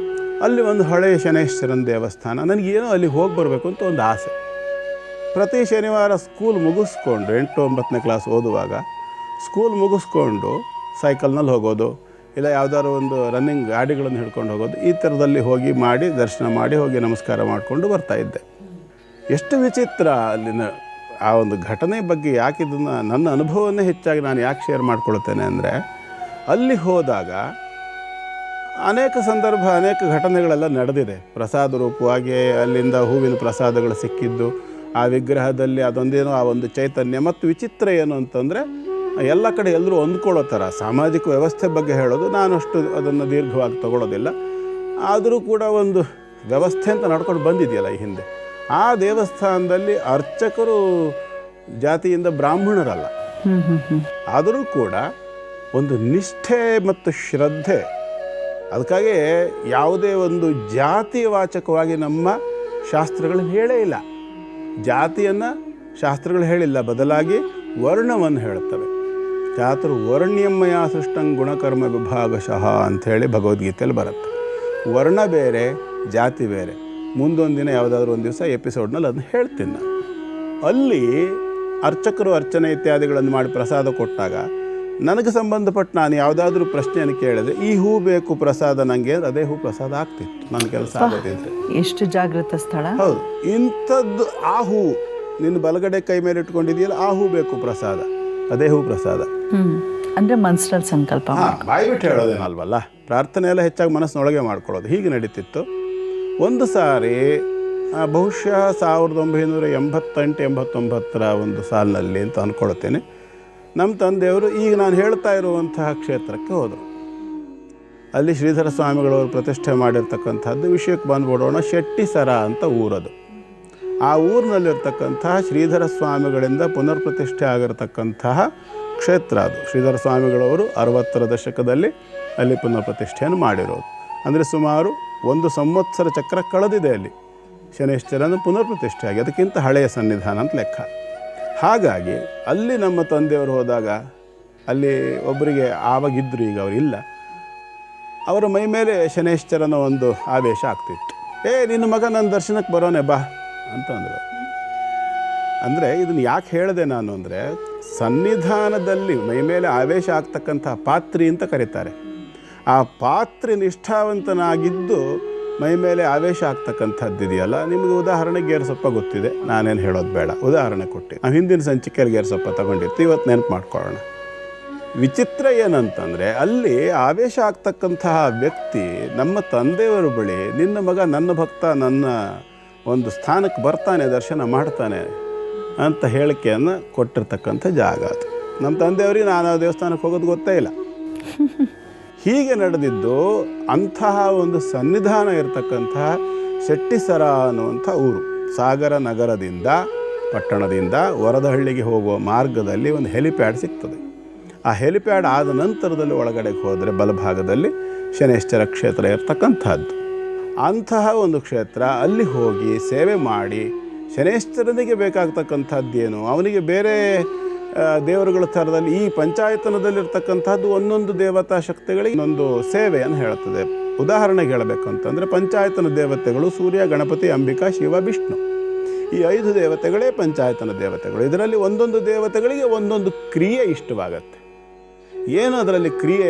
ಅಲ್ಲಿ ಒಂದು ಹಳೆಯ ಶನೈಶ್ವರನ ದೇವಸ್ಥಾನ. ನನಗೇನೋ ಅಲ್ಲಿ ಹೋಗಿ ಬರಬೇಕು ಅಂತ ಒಂದು ಆಸೆ. ಪ್ರತಿ ಶನಿವಾರ ಸ್ಕೂಲ್ ಮುಗಿಸ್ಕೊಂಡು 8-9ನೇ ಕ್ಲಾಸ್ ಓದುವಾಗ ಸ್ಕೂಲ್ ಮುಗಿಸ್ಕೊಂಡು ಸೈಕಲ್ನಲ್ಲಿ ಹೋಗೋದು, ಇಲ್ಲ ಯಾವುದಾದ್ರು ಒಂದು ರನ್ನಿಂಗ್ ಗಾಡಿಗಳನ್ನು ಹಿಡ್ಕೊಂಡು ಹೋಗೋದು, ಈ ಥರದಲ್ಲಿ ಹೋಗಿ ಮಾಡಿ ದರ್ಶನ ಮಾಡಿ ಹೋಗಿ ನಮಸ್ಕಾರ ಮಾಡಿಕೊಂಡು ಬರ್ತಾಯಿದ್ದೆ. ಎಷ್ಟು ವಿಚಿತ್ರ ಅಲ್ಲಿನ ಆ ಒಂದು ಘಟನೆ ಬಗ್ಗೆ. ಯಾಕೆ ಇದನ್ನು ನನ್ನ ಅನುಭವವನ್ನೇ ಹೆಚ್ಚಾಗಿ ನಾನು ಯಾಕೆ ಶೇರ್ ಮಾಡ್ಕೊಳ್ತೇನೆ ಅಂದರೆ, ಅಲ್ಲಿ ಹೋದಾಗ ಅನೇಕ ಸಂದರ್ಭ ಅನೇಕ ಘಟನೆಗಳೆಲ್ಲ ನಡೆದಿದೆ. ಪ್ರಸಾದ ರೂಪವಾಗಿ ಅಲ್ಲಿಂದ ಹೂವಿನ ಪ್ರಸಾದಗಳು ಸಿಕ್ಕಿದ್ದು, ಆ ವಿಗ್ರಹದಲ್ಲಿ ಅದೊಂದೇನೋ ಆ ಒಂದು ಚೈತನ್ಯ. ಮತ್ತು ವಿಚಿತ್ರ ಏನು ಅಂತಂದರೆ, ಎಲ್ಲ ಕಡೆ ಎಲ್ಲರೂ ಹೊಂದ್ಕೊಳ್ಳೋ ಥರ ಸಾಮಾಜಿಕ ವ್ಯವಸ್ಥೆ ಬಗ್ಗೆ ಹೇಳೋದು ನಾನಷ್ಟು ಅದನ್ನು ದೀರ್ಘವಾಗಿ ತಗೊಳ್ಳೋದಿಲ್ಲ. ಆದರೂ ಕೂಡ ಒಂದು ವ್ಯವಸ್ಥೆ ಅಂತ ನಡ್ಕೊಂಡು ಬಂದಿದೆಯಲ್ಲ ಈ ಹಿಂದೆ. ಆ ದೇವಸ್ಥಾನದಲ್ಲಿ ಅರ್ಚಕರು ಜಾತಿಯಿಂದ ಬ್ರಾಹ್ಮಣರಲ್ಲ, ಆದರೂ ಕೂಡ ಒಂದು ನಿಷ್ಠೆ ಮತ್ತು ಶ್ರದ್ಧೆ. ಅದಕ್ಕಾಗಿ ಯಾವುದೇ ಒಂದು ಜಾತಿವಾಚಕವಾಗಿ ನಮ್ಮ ಶಾಸ್ತ್ರಗಳು ಹೇಳೇ ಇಲ್ಲ. ಜಾತಿಯನ್ನು ಶಾಸ್ತ್ರಗಳು ಹೇಳಿಲ್ಲ, ಬದಲಾಗಿ ವರ್ಣವನ್ನು ಹೇಳುತ್ತವೆ. ಚಾತುರ್ವರ್ಣ್ಯಮಯ ಸೃಷ್ಟಂ ಗುಣಕರ್ಮ ವಿಭಾಗಶಃ ಅಂಥೇಳಿ ಭಗವದ್ಗೀತೆಯಲ್ಲಿ ಬರುತ್ತೆ. ವರ್ಣ ಬೇರೆ, ಜಾತಿ ಬೇರೆ. ಮುಂದೊಂದು ದಿನ ಯಾವುದಾದ್ರೂ ಒಂದು ದಿವಸ ಎಪಿಸೋಡ್ನಲ್ಲಿ ಅದನ್ನು ಹೇಳ್ತೀನಿ ನಾನು. ಅಲ್ಲಿ ಅರ್ಚಕರು ಅರ್ಚನೆ ಇತ್ಯಾದಿಗಳನ್ನು ಮಾಡಿ ಪ್ರಸಾದ ಕೊಟ್ಟಾಗ ನನಗೆ ಸಂಬಂಧಪಟ್ಟ ನಾನು ಯಾವುದಾದ್ರೂ ಪ್ರಶ್ನೆಯನ್ನು ಕೇಳಿದೆ, ಈ ಹೂ ಬೇಕು ಪ್ರಸಾದ ನನಗೆ, ಅದೇ ಹೂ ಪ್ರಸಾದ ಆಗ್ತಿತ್ತು ನನ್ನ ಕೆಲಸ ಆಗೋದಿದ್ರೆ. ಎಷ್ಟು ಜಾಗೃತ ಸ್ಥಳ. ಹೌದು, ಇಂಥದ್ದು ಆ ಹೂ ನಿನ್ನ ಬಲಗಡೆ ಕೈ ಮೇಲೆ ಇಟ್ಕೊಂಡಿದೆಯಲ್ಲ, ಆ ಹೂ ಬೇಕು ಪ್ರಸಾದ, ಅದೇ ಹೂ ಪ್ರಸಾದ. ಅಂದರೆ ಮನಸ್ಸಲ್ಲಿ ಸಂಕಲ್ಪ, ಬಾಯಿ ಬಿಟ್ಟು ಹೇಳೋದೇನಲ್ವಲ್ಲ. ಪ್ರಾರ್ಥನೆ ಎಲ್ಲ ಹೆಚ್ಚಾಗಿ ಮನಸ್ಸಿನೊಳಗೆ ಮಾಡ್ಕೊಳ್ಳೋದು. ಹೀಗೆ ನಡೀತಿತ್ತು. ಒಂದು ಸಾರಿ ಬಹುಶಃ 1988-89 ಒಂದು ಸಾಲಿನಲ್ಲಿ ಅಂತ ಅಂದ್ಕೊಳ್ತೇನೆ, ನಮ್ಮ ತಂದೆಯವರು ಈಗ ನಾನು ಹೇಳ್ತಾ ಇರುವಂತಹ ಕ್ಷೇತ್ರಕ್ಕೆ ಹೋದರು. ಅಲ್ಲಿ ಶ್ರೀಧರ ಸ್ವಾಮಿಗಳವರು ಪ್ರತಿಷ್ಠೆ ಮಾಡಿರ್ತಕ್ಕಂಥದ್ದು. ವಿಷಯಕ್ಕೆ ಬಂದುಬಿಡೋಣ, ಶೆಟ್ಟಿಸರ ಅಂತ ಊರದು. ಆ ಊರಿನಲ್ಲಿರ್ತಕ್ಕಂತಹ ಶ್ರೀಧರ ಸ್ವಾಮಿಗಳಿಂದ ಪುನರ್ ಪ್ರತಿಷ್ಠೆ ಆಗಿರತಕ್ಕಂತಹ ಕ್ಷೇತ್ರ ಅದು. ಶ್ರೀಧರ ಸ್ವಾಮಿಗಳವರು 60ರ ದಶಕದಲ್ಲಿ ಅಲ್ಲಿ ಪುನರ್ ಪ್ರತಿಷ್ಠೆಯನ್ನು ಮಾಡಿರೋದು. ಅಂದರೆ ಸುಮಾರು 1 ಸಂವತ್ಸರ ಚಕ್ರ ಕಳೆದಿದೆ ಅಲ್ಲಿ ಶನೈಶ್ಚರನ ಪುನರ್ ಪ್ರತಿಷ್ಠೆ ಆಗಿ. ಅದಕ್ಕಿಂತ ಹಳೆಯ ಸನ್ನಿಧಾನ ಅಂತ ಲೆಕ್ಕ. ಹಾಗಾಗಿ ಅಲ್ಲಿ ನಮ್ಮ ತಂದೆಯವರು ಹೋದಾಗ ಅಲ್ಲಿ ಒಬ್ಬರಿಗೆ ಆವಾಗಿದ್ದರು, ಈಗ ಅವರಿಲ್ಲ, ಅವರ ಮೈ ಮೇಲೆ ಶನೈಶ್ಚರನ ಒಂದು ಆವೇಶ ಆಗ್ತಿತ್ತು. ನಿನ್ನ ಮಗ ನನ್ನ ದರ್ಶನಕ್ಕೆ ಬರೋನೆ ಬಾ ಅಂತಂದರು. ಅಂದರೆ ಇದನ್ನು ಯಾಕೆ ಹೇಳಿದೆ ನಾನು ಅಂದರೆ, ಸನ್ನಿಧಾನದಲ್ಲಿ ಮೈ ಮೇಲೆ ಆವೇಶ ಆಗ್ತಕ್ಕಂಥ ಪಾತ್ರಿ ಅಂತ ಕರೀತಾರೆ. ಆ ಪಾತ್ರಿ ನಿಷ್ಠಾವಂತನಾಗಿದ್ದು ಮೈ ಮೇಲೆ ಆವೇಶ ಆಗ್ತಕ್ಕಂಥದ್ದು ಇದೆಯಲ್ಲ. ನಿಮಗೆ ಉದಾಹರಣೆ ಗೇರುಸೊಪ್ಪ ಗೊತ್ತಿದೆ, ನಾನೇನು ಹೇಳೋದು ಬೇಡ, ಉದಾಹರಣೆ ಕೊಟ್ಟು. ನಾವು ಹಿಂದಿನ ಸಂಚಿಕೆಯಲ್ಲಿ ಗೇರುಸೊಪ್ಪ ತಗೊಂಡಿರ್ತೀವಿ, ಇವತ್ತು ನೆನಪು ಮಾಡ್ಕೊಳ್ಳೋಣ. ವಿಚಿತ್ರ ಏನಂತಂದರೆ, ಅಲ್ಲಿ ಆವೇಶ ಆಗ್ತಕ್ಕಂತಹ ವ್ಯಕ್ತಿ ನಮ್ಮ ತಂದೆಯವರ ಬಳಿ ನಿನ್ನ ಮಗ ನನ್ನ ಭಕ್ತ, ನನ್ನ ಒಂದು ಸ್ಥಾನಕ್ಕೆ ಬರ್ತಾನೆ, ದರ್ಶನ ಮಾಡ್ತಾನೆ ಅಂತ ಹೇಳಿಕೆಯನ್ನು ಕೊಟ್ಟಿರ್ತಕ್ಕಂಥ ಜಾಗ ಅದು. ನಮ್ಮ ತಂದೆಯವರಿಗೆ ನಾನು ಆ ದೇವಸ್ಥಾನಕ್ಕೆ ಹೋಗೋದು ಗೊತ್ತೇ ಇಲ್ಲ. ಹೀಗೆ ನಡೆದಿದ್ದು ಅಂತಹ ಒಂದು ಸನ್ನಿಧಾನ ಇರತಕ್ಕಂತಹ ಶೆಟ್ಟಿಸರ ಅನ್ನುವಂಥ ಊರು. ಸಾಗರ ನಗರದಿಂದ, ಪಟ್ಟಣದಿಂದ ವರದಹಳ್ಳಿಗೆ ಹೋಗುವ ಮಾರ್ಗದಲ್ಲಿ ಒಂದು ಹೆಲಿಪ್ಯಾಡ್ ಸಿಗ್ತದೆ. ಆ ಹೆಲಿಪ್ಯಾಡ್ ಆದ ನಂತರದಲ್ಲಿ ಒಳಗಡೆಗೆ ಹೋದರೆ ಬಲಭಾಗದಲ್ಲಿ ಶನೈಶ್ಚರ ಕ್ಷೇತ್ರ ಇರ್ತಕ್ಕಂಥದ್ದು. ಅಂತಹ ಒಂದು ಕ್ಷೇತ್ರ. ಅಲ್ಲಿ ಹೋಗಿ ಸೇವೆ ಮಾಡಿ ಶನೈಶ್ಚರನಿಗೆ ಬೇಕಾಗ್ತಕ್ಕಂಥದ್ದೇನು, ಅವನಿಗೆ ಬೇರೆ ದೇವರುಗಳ ಥರದಲ್ಲಿ ಈ ಪಂಚಾಯತನದಲ್ಲಿರ್ತಕ್ಕಂಥದ್ದು ಒಂದೊಂದು ದೇವತಾ ಶಕ್ತಿಗಳಿಗೆ ಇನ್ನೊಂದು ಸೇವೆಯನ್ನು ಹೇಳ್ತದೆ. ಉದಾಹರಣೆಗೆ ಹೇಳಬೇಕು ಅಂತಂದರೆ, ಪಂಚಾಯತನ ದೇವತೆಗಳು ಸೂರ್ಯ, ಗಣಪತಿ, ಅಂಬಿಕಾ, ಶಿವ, ವಿಷ್ಣು. ಈ 5 ದೇವತೆಗಳೇ ಪಂಚಾಯತನ ದೇವತೆಗಳು. ಇದರಲ್ಲಿ ಒಂದೊಂದು ದೇವತೆಗಳಿಗೆ ಒಂದೊಂದು ಕ್ರಿಯೆ ಇಷ್ಟವಾಗತ್ತೆ. ಏನು ಅದರಲ್ಲಿ ಕ್ರಿಯೆ,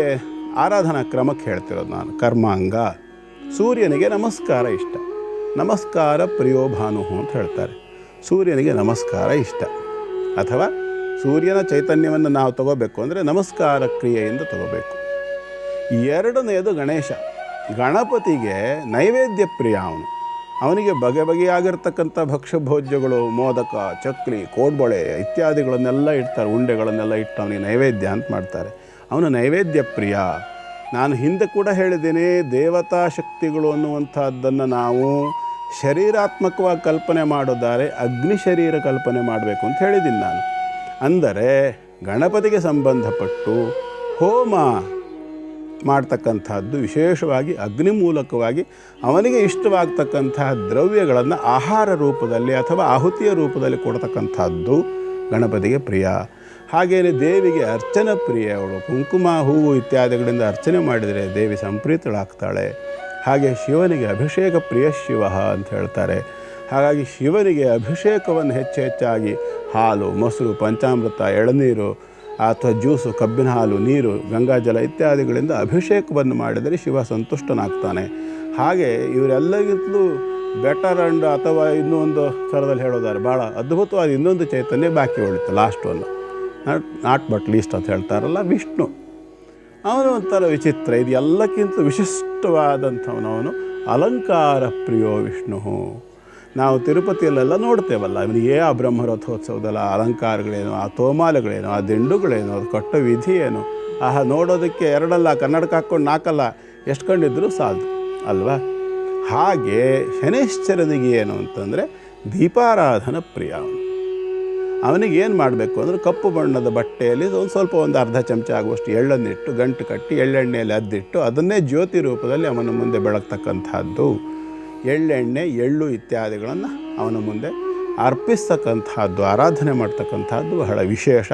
ಆರಾಧನಾ ಕ್ರಮಕ್ಕೆ ಹೇಳ್ತಿರೋದು ನಾನು. ಕರ್ಮಾಂಗ. ಸೂರ್ಯನಿಗೆ ನಮಸ್ಕಾರ ಇಷ್ಟ, ನಮಸ್ಕಾರ ಪ್ರಿಯೋ ಭಾನು ಅಂತ ಹೇಳ್ತಾರೆ. ಸೂರ್ಯನಿಗೆ ನಮಸ್ಕಾರ ಇಷ್ಟ. ಅಥವಾ ಸೂರ್ಯನ ಚೈತನ್ಯವನ್ನು ನಾವು ತಗೋಬೇಕು ಅಂದರೆ ನಮಸ್ಕಾರ ಕ್ರಿಯೆಯಿಂದ ತಗೋಬೇಕು. 2ನೇದು ಗಣೇಶ. ಗಣಪತಿಗೆ ನೈವೇದ್ಯ ಪ್ರಿಯ ಅವನು. ಅವನಿಗೆ ಬಗೆ ಬಗೆಯಾಗಿರ್ತಕ್ಕಂಥ ಭಕ್ಷ್ಯಭೋಜ್ಯಗಳು, ಮೋದಕ, ಚಕ್ಲಿ, ಕೋಡ್ಬಳೆ ಇತ್ಯಾದಿಗಳನ್ನೆಲ್ಲ ಇಡ್ತಾರೆ, ಉಂಡೆಗಳನ್ನೆಲ್ಲ ಇಟ್ಟು ಅವನಿಗೆ ನೈವೇದ್ಯ ಅಂತ ಮಾಡ್ತಾರೆ. ಅವನು ನೈವೇದ್ಯ ಪ್ರಿಯ. ನಾನು ಹಿಂದೆ ಕೂಡ ಹೇಳಿದ್ದೇನೆ, ದೇವತಾ ಶಕ್ತಿಗಳು ಅನ್ನುವಂಥದ್ದನ್ನು ನಾವು ಶರೀರಾತ್ಮಕವಾಗಿ ಕಲ್ಪನೆ ಮಾಡೋದಾರೆ ಅಗ್ನಿ ಶರೀರ ಕಲ್ಪನೆ ಮಾಡಬೇಕು ಅಂತ ಹೇಳಿದ್ದೀನಿ ನಾನು. ಅಂದರೆ ಗಣಪತಿಗೆ ಸಂಬಂಧಪಟ್ಟು ಹೋಮ, ಮಾಡ್ತಕ್ಕಂಥದ್ದು ವಿಶೇಷವಾಗಿ ಅಗ್ನಿ ಮೂಲಕವಾಗಿ ಅವನಿಗೆ ಇಷ್ಟವಾಗ್ತಕ್ಕಂತಹ ದ್ರವ್ಯಗಳನ್ನು ಆಹಾರ ರೂಪದಲ್ಲಿ ಅಥವಾ ಆಹುತಿಯ ರೂಪದಲ್ಲಿ ಕೊಡ್ತಕ್ಕಂಥದ್ದು ಗಣಪತಿಗೆ ಪ್ರಿಯ. ಹಾಗೆಯೇ ದೇವಿಗೆ ಅರ್ಚನ ಪ್ರಿಯ. ಅವಳು ಕುಂಕುಮ ಹೂವು ಇತ್ಯಾದಿಗಳಿಂದ ಅರ್ಚನೆ ಮಾಡಿದರೆ ದೇವಿ ಸಂಪ್ರೀತಳಾಗ್ತಾಳೆ. ಹಾಗೆ ಶಿವನಿಗೆ ಅಭಿಷೇಕ ಪ್ರಿಯ ಶಿವ ಅಂತ ಹೇಳ್ತಾರೆ. ಹಾಗಾಗಿ ಶಿವನಿಗೆ ಅಭಿಷೇಕವನ್ನು ಹೆಚ್ಚಾಗಿ ಹಾಲು, ಮೊಸರು, ಪಂಚಾಮೃತ, ಎಳನೀರು ಅಥವಾ ಜ್ಯೂಸು, ಕಬ್ಬಿನ ಹಾಲು, ನೀರು, ಗಂಗಾಜಲ ಇತ್ಯಾದಿಗಳಿಂದ ಅಭಿಷೇಕವನ್ನು ಮಾಡಿದರೆ ಶಿವ ಸಂತುಷ್ಟನಾಗ್ತಾನೆ. ಹಾಗೆ ಇವರೆಲ್ಲಗಿಂತಲೂ ಬೆಟರ್ ಅಂಡ್ ಅಥವಾ ಇನ್ನೊಂದು ಥರದಲ್ಲಿ ಹೇಳೋದಾದ್ರೆ ಭಾಳ ಅದ್ಭುತವಾದ ಇನ್ನೊಂದು ಚೈತನ್ಯ ಬಾಕಿ ಉಳಿತು, ಲಾಸ್ಟ್ ಒಂದು ನಾಟ್ ಬಟ್ ಲೀಸ್ಟ್ ಅಂತ ಹೇಳ್ತಾರಲ್ಲ, ವಿಷ್ಣು. ಅವನು ಒಂಥರ ವಿಚಿತ್ರ. ಇದು ಎಲ್ಲಕ್ಕಿಂತ ವಿಶಿಷ್ಟವಾದಂಥವನವನು ಅಲಂಕಾರ ಪ್ರಿಯೋ ವಿಷ್ಣು. ನಾವು ತಿರುಪತಿಯಲ್ಲೆಲ್ಲ ನೋಡ್ತೇವಲ್ಲ, ಅವನಿಗೆ ಆ ಬ್ರಹ್ಮರಥೋತ್ಸವದಲ್ಲ ಅಲಂಕಾರಗಳೇನು, ಆ ತೋಮಾಲೆಗಳೇನು, ಆ ದಿಂಡುಗಳೇನು, ಅದು ಕಟ್ಟೋ ವಿಧಿ ಏನು, ನೋಡೋದಕ್ಕೆ ಎರಡಲ್ಲ, ಕನ್ನಡಕ ಹಾಕ್ಕೊಂಡು ನಾಲ್ಕಲ್ಲ, ಎಷ್ಟು ಕಂಡಿದ್ದರೂ ಸಾಲದು ಅಲ್ವಾ. ಹಾಗೆ ಶನೈಶ್ಚರನಿಗೆ ಏನು ಅಂತಂದರೆ ದೀಪಾರಾಧನ ಪ್ರಿಯ. ಅವನಿಗೆ ಏನು ಮಾಡಬೇಕು ಅಂದರೆ ಕಪ್ಪು ಬಣ್ಣದ ಬಟ್ಟೆಯಲ್ಲಿ ಒಂದು ಅರ್ಧ ಚಮಚ ಆಗುವಷ್ಟು ಎಳ್ಳನ್ನಿಟ್ಟು ಗಂಟು ಕಟ್ಟಿ ಎಳ್ಳೆಣ್ಣೆಯಲ್ಲಿ ಅದ್ದಿಟ್ಟು ಅದನ್ನೇ ಜ್ಯೋತಿ ರೂಪದಲ್ಲಿ ಅವನ ಮುಂದೆ ಬೆಳಗ್ತಕ್ಕಂಥದ್ದು. ಎಳ್ಳೆಣ್ಣೆ, ಎಳ್ಳು ಇತ್ಯಾದಿಗಳನ್ನು ಅವನ ಮುಂದೆ ಅರ್ಪಿಸ್ತಕ್ಕಂಥದ್ದು, ಆರಾಧನೆ ಮಾಡ್ತಕ್ಕಂಥದ್ದು ಬಹಳ ವಿಶೇಷ.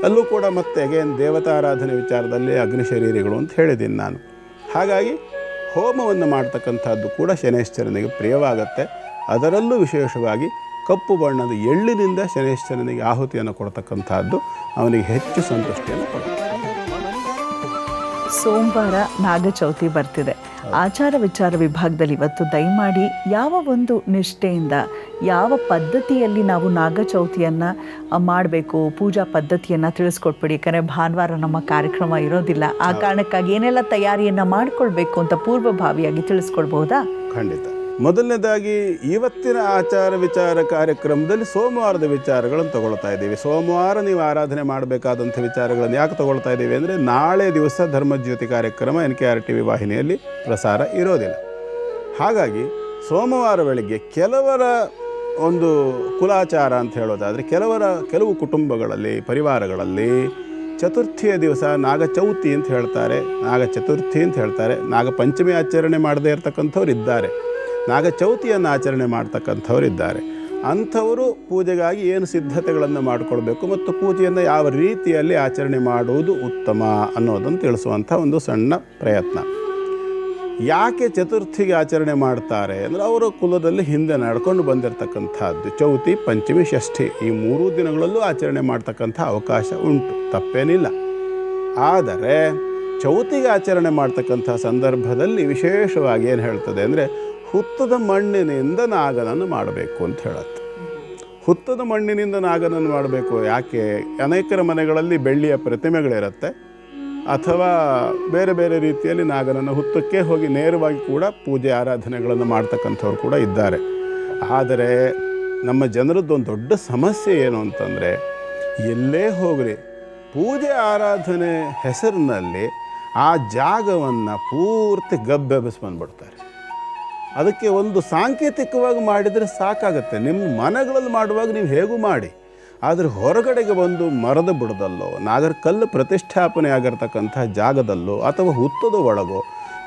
ಅಲ್ಲೂ ಕೂಡ ಮತ್ತೆ ಅಗೇನ್ ದೇವತಾರಾಧನೆ ವಿಚಾರದಲ್ಲಿ ಅಗ್ನಿ ಶರೀರಿಗಳು ಅಂತ ಹೇಳಿದ್ದೀನಿ ನಾನು. ಹಾಗಾಗಿ ಹೋಮವನ್ನು ಮಾಡ್ತಕ್ಕಂಥದ್ದು ಕೂಡ ಶನೈಶ್ಚರನಿಗೆ ಪ್ರಿಯವಾಗತ್ತೆ. ಅದರಲ್ಲೂ ವಿಶೇಷವಾಗಿ ಕಪ್ಪು ಬಣ್ಣದ ಎಳ್ಳಿನಿಂದ ಶನೈಶ್ಚರನಿಗೆ ಆಹುತಿಯನ್ನು ಕೊಡ್ತಕ್ಕಂಥದ್ದು ಅವನಿಗೆ ಹೆಚ್ಚು ಸಂತುಷ್ಟಿಯನ್ನು ಕೊಡುತ್ತೆ. ಸೋಮವಾರ ನಾಗಚೌತಿ ಬರ್ತಿದೆ. ಆಚಾರ ವಿಚಾರ ವಿಭಾಗದಲ್ಲಿ ಇವತ್ತು ದಯಮಾಡಿ ಯಾವ ಒಂದು ನಿಷ್ಠೆಯಿಂದ, ಯಾವ ಪದ್ಧತಿಯಲ್ಲಿ ನಾವು ನಾಗಚೌತಿಯನ್ನು ಮಾಡಬೇಕು, ಪೂಜಾ ಪದ್ಧತಿಯನ್ನು ತಿಳಿಸ್ಕೊಟ್ಬಿಡಿ. ಯಾಕಂದರೆ ಭಾನುವಾರ ನಮ್ಮ ಕಾರ್ಯಕ್ರಮ ಇರೋದಿಲ್ಲ. ಆ ಕಾರಣಕ್ಕಾಗಿ ಏನೆಲ್ಲ ತಯಾರಿಯನ್ನು ಮಾಡಿಕೊಳ್ಬೇಕು ಅಂತ ಪೂರ್ವಭಾವಿಯಾಗಿ ತಿಳಿಸ್ಕೊಡ್ಬೋದಾ? ಖಂಡಿತ. ಮೊದಲನೇದಾಗಿ ಇವತ್ತಿನ ಆಚಾರ ವಿಚಾರ ಕಾರ್ಯಕ್ರಮದಲ್ಲಿ ಸೋಮವಾರದ ವಿಚಾರಗಳನ್ನು ತಗೊಳ್ತಾ ಇದ್ದೀವಿ. ಸೋಮವಾರ ನೀವು ಆರಾಧನೆ ಮಾಡಬೇಕಾದಂಥ ವಿಚಾರಗಳನ್ನು ಯಾಕೆ ತಗೊಳ್ತಾ ಇದ್ದೀವಿ ಅಂದರೆ ನಾಳೆ ದಿವಸ ಧರ್ಮಜ್ಯೋತಿ ಕಾರ್ಯಕ್ರಮ NKR-TV ವಾಹಿನಿಯಲ್ಲಿ ಪ್ರಸಾರ ಇರೋದಿಲ್ಲ. ಹಾಗಾಗಿ ಸೋಮವಾರ ಬೆಳಗ್ಗೆ ಕೆಲವರ ಒಂದು ಕುಲಾಚಾರ ಅಂತ ಹೇಳೋದಾದರೆ ಕೆಲವು ಕುಟುಂಬಗಳಲ್ಲಿ, ಪರಿವಾರಗಳಲ್ಲಿ ಚತುರ್ಥಿಯ ದಿವಸ ನಾಗಚೌತಿ ಅಂತ ಹೇಳ್ತಾರೆ, ನಾಗ ಚತುರ್ಥಿ ಅಂತ ಹೇಳ್ತಾರೆ, ನಾಗಪಂಚಮಿ ಆಚರಣೆ ಮಾಡದೇ ಇರತಕ್ಕಂಥವ್ರು ಇದ್ದಾರೆ, ನಾಗಚೌತಿಯನ್ನು ಆಚರಣೆ ಮಾಡ್ತಕ್ಕಂಥವ್ರು ಇದ್ದಾರೆ. ಅಂಥವರು ಪೂಜೆಗಾಗಿ ಏನು ಸಿದ್ಧತೆಗಳನ್ನು ಮಾಡಿಕೊಳ್ಬೇಕು ಮತ್ತು ಪೂಜೆಯನ್ನು ಯಾವ ರೀತಿಯಲ್ಲಿ ಆಚರಣೆ ಮಾಡುವುದು ಉತ್ತಮ ಅನ್ನೋದನ್ನು ತಿಳಿಸುವಂಥ ಒಂದು ಸಣ್ಣ ಪ್ರಯತ್ನ. ಯಾಕೆ ಚತುರ್ಥಿಗೆ ಆಚರಣೆ ಮಾಡ್ತಾರೆ ಅಂದರೆ ಅವರ ಕುಲದಲ್ಲಿ ಹಿಂದೆ ನಡ್ಕೊಂಡು ಬಂದಿರತಕ್ಕಂಥದ್ದು ಚೌತಿ, ಪಂಚಮಿ, ಷಷ್ಠಿ ಈ 3 ದಿನಗಳಲ್ಲೂ ಆಚರಣೆ ಮಾಡ್ತಕ್ಕಂಥ ಅವಕಾಶ ಉಂಟು, ತಪ್ಪೇನಿಲ್ಲ. ಆದರೆ ಚೌತಿಗೆ ಆಚರಣೆ ಮಾಡ್ತಕ್ಕಂಥ ಸಂದರ್ಭದಲ್ಲಿ ವಿಶೇಷವಾಗಿ ಏನು ಹೇಳ್ತದೆ ಅಂದರೆ ಹುತ್ತದ ಮಣ್ಣಿನಿಂದ ನಾಗನನ್ನು ಮಾಡಬೇಕು ಅಂತ ಹೇಳುತ್ತೆ. ಹುತ್ತದ ಮಣ್ಣಿನಿಂದ ನಾಗನನ್ನು ಮಾಡಬೇಕು. ಯಾಕೆ? ಅನೇಕರ ಮನೆಗಳಲ್ಲಿ ಬೆಳ್ಳಿಯ ಪ್ರತಿಮೆಗಳಿರುತ್ತೆ ಅಥವಾ ಬೇರೆ ಬೇರೆ ರೀತಿಯಲ್ಲಿ ನಾಗನನ್ನು ಹುತ್ತಕ್ಕೆ ಹೋಗಿ ನೇರವಾಗಿ ಕೂಡ ಪೂಜೆ ಆರಾಧನೆಗಳನ್ನು ಮಾಡ್ತಕ್ಕಂಥವ್ರು ಕೂಡ ಇದ್ದಾರೆ. ಆದರೆ ನಮ್ಮ ಜನರದ್ದೊಂದು ದೊಡ್ಡ ಸಮಸ್ಯೆ ಏನು ಅಂತಂದರೆ ಎಲ್ಲೇ ಹೋಗಲಿ ಪೂಜೆ ಆರಾಧನೆ ಹೆಸರಿನಲ್ಲಿ ಆ ಜಾಗವನ್ನು ಪೂರ್ತಿ ಗಬ್ಬೆಬ್ಬಿಸಿ ಬಂದುಬಿಡ್ತಾರೆ. ಅದಕ್ಕೆ ಒಂದು ಸಾಂಕೇತಿಕವಾಗಿ ಮಾಡಿದರೆ ಸಾಕಾಗುತ್ತೆ. ನಿಮ್ಮ ಮನೆಗಳಲ್ಲಿ ಮಾಡುವಾಗ ನೀವು ಹೇಗೂ ಮಾಡಿ, ಆದರೆ ಹೊರಗಡೆಗೆ ಬಂದು ಮರದ ಬುಡದಲ್ಲೋ, ನಾಗರಕಲ್ಲು ಪ್ರತಿಷ್ಠಾಪನೆ ಆಗಿರ್ತಕ್ಕಂಥ ಜಾಗದಲ್ಲೋ ಅಥವಾ ಹುತ್ತದ ಒಳಗೋ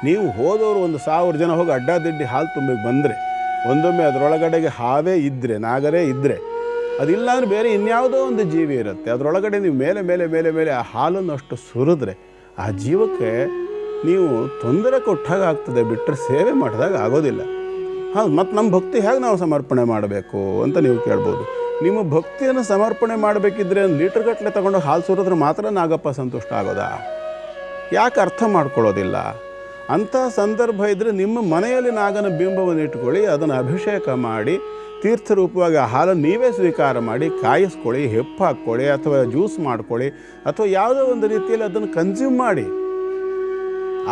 ನೀವು ಹೋದವರು 1,000 ಜನ ಹೋಗಿ ಅಡ್ಡಾದಿಡ್ಡಿ ಹಾಲು ತುಂಬಿಗೆ ಬಂದರೆ, ಒಂದೊಮ್ಮೆ ಅದರೊಳಗಡೆಗೆ ಹಾವೇ ಇದ್ದರೆ, ನಾಗರೇ ಇದ್ದರೆ, ಅದಿಲ್ಲ ಅಂದರೆ ಬೇರೆ ಇನ್ಯಾವುದೋ ಒಂದು ಜೀವಿ ಇರುತ್ತೆ, ಅದರೊಳಗಡೆ ನೀವು ಮೇಲೆ ಮೇಲೆ ಮೇಲೆ ಮೇಲೆ ಆ ಹಾಲನ್ನು ಅಷ್ಟು ಸುರಿದ್ರೆ ಆ ಜೀವಕ್ಕೆ ನೀವು ತೊಂದರೆ ಕೊಟ್ಟಾಗ ಆಗ್ತದೆ, ಬಿಟ್ಟರೆ ಸೇವೆ ಮಾಡಿದಾಗ ಆಗೋದಿಲ್ಲ. ಮತ್ತು ನಮ್ಮ ಭಕ್ತಿ ಹೇಗೆ ನಾವು ಸಮರ್ಪಣೆ ಮಾಡಬೇಕು ಅಂತ ನೀವು ಕೇಳ್ಬೋದು. ನಿಮ್ಮ ಭಕ್ತಿಯನ್ನು ಸಮರ್ಪಣೆ ಮಾಡಬೇಕಿದ್ರೆ 1 ಲೀಟರ್ ಗಟ್ಟಲೆ ತೊಗೊಂಡು ಹಾಲು ಸುರಿದ್ರೆ ಮಾತ್ರ ನಾಗಪ್ಪ ಸಂತುಷ್ಟ ಆಗೋದಾ? ಯಾಕೆ ಅರ್ಥ ಮಾಡ್ಕೊಳ್ಳೋದಿಲ್ಲ? ಅಂಥ ಸಂದರ್ಭ ಇದ್ದರೆ ನಿಮ್ಮ ಮನೆಯಲ್ಲಿ ನಾಗನ ಬಿಂಬವನ್ನು ಇಟ್ಕೊಳ್ಳಿ, ಅದನ್ನು ಅಭಿಷೇಕ ಮಾಡಿ ತೀರ್ಥರೂಪವಾಗಿ ಆ ಹಾಲನ್ನು ನೀವೇ ಸ್ವೀಕಾರ ಮಾಡಿ ಕಾಯಿಸ್ಕೊಳ್ಳಿ, ಹೆಪ್ಪು ಹಾಕ್ಕೊಳ್ಳಿ ಅಥವಾ ಜ್ಯೂಸ್ ಮಾಡ್ಕೊಳ್ಳಿ ಅಥವಾ ಯಾವುದೋ ಒಂದು ರೀತಿಯಲ್ಲಿ ಅದನ್ನು ಕನ್ಸ್ಯೂಮ್ ಮಾಡಿ,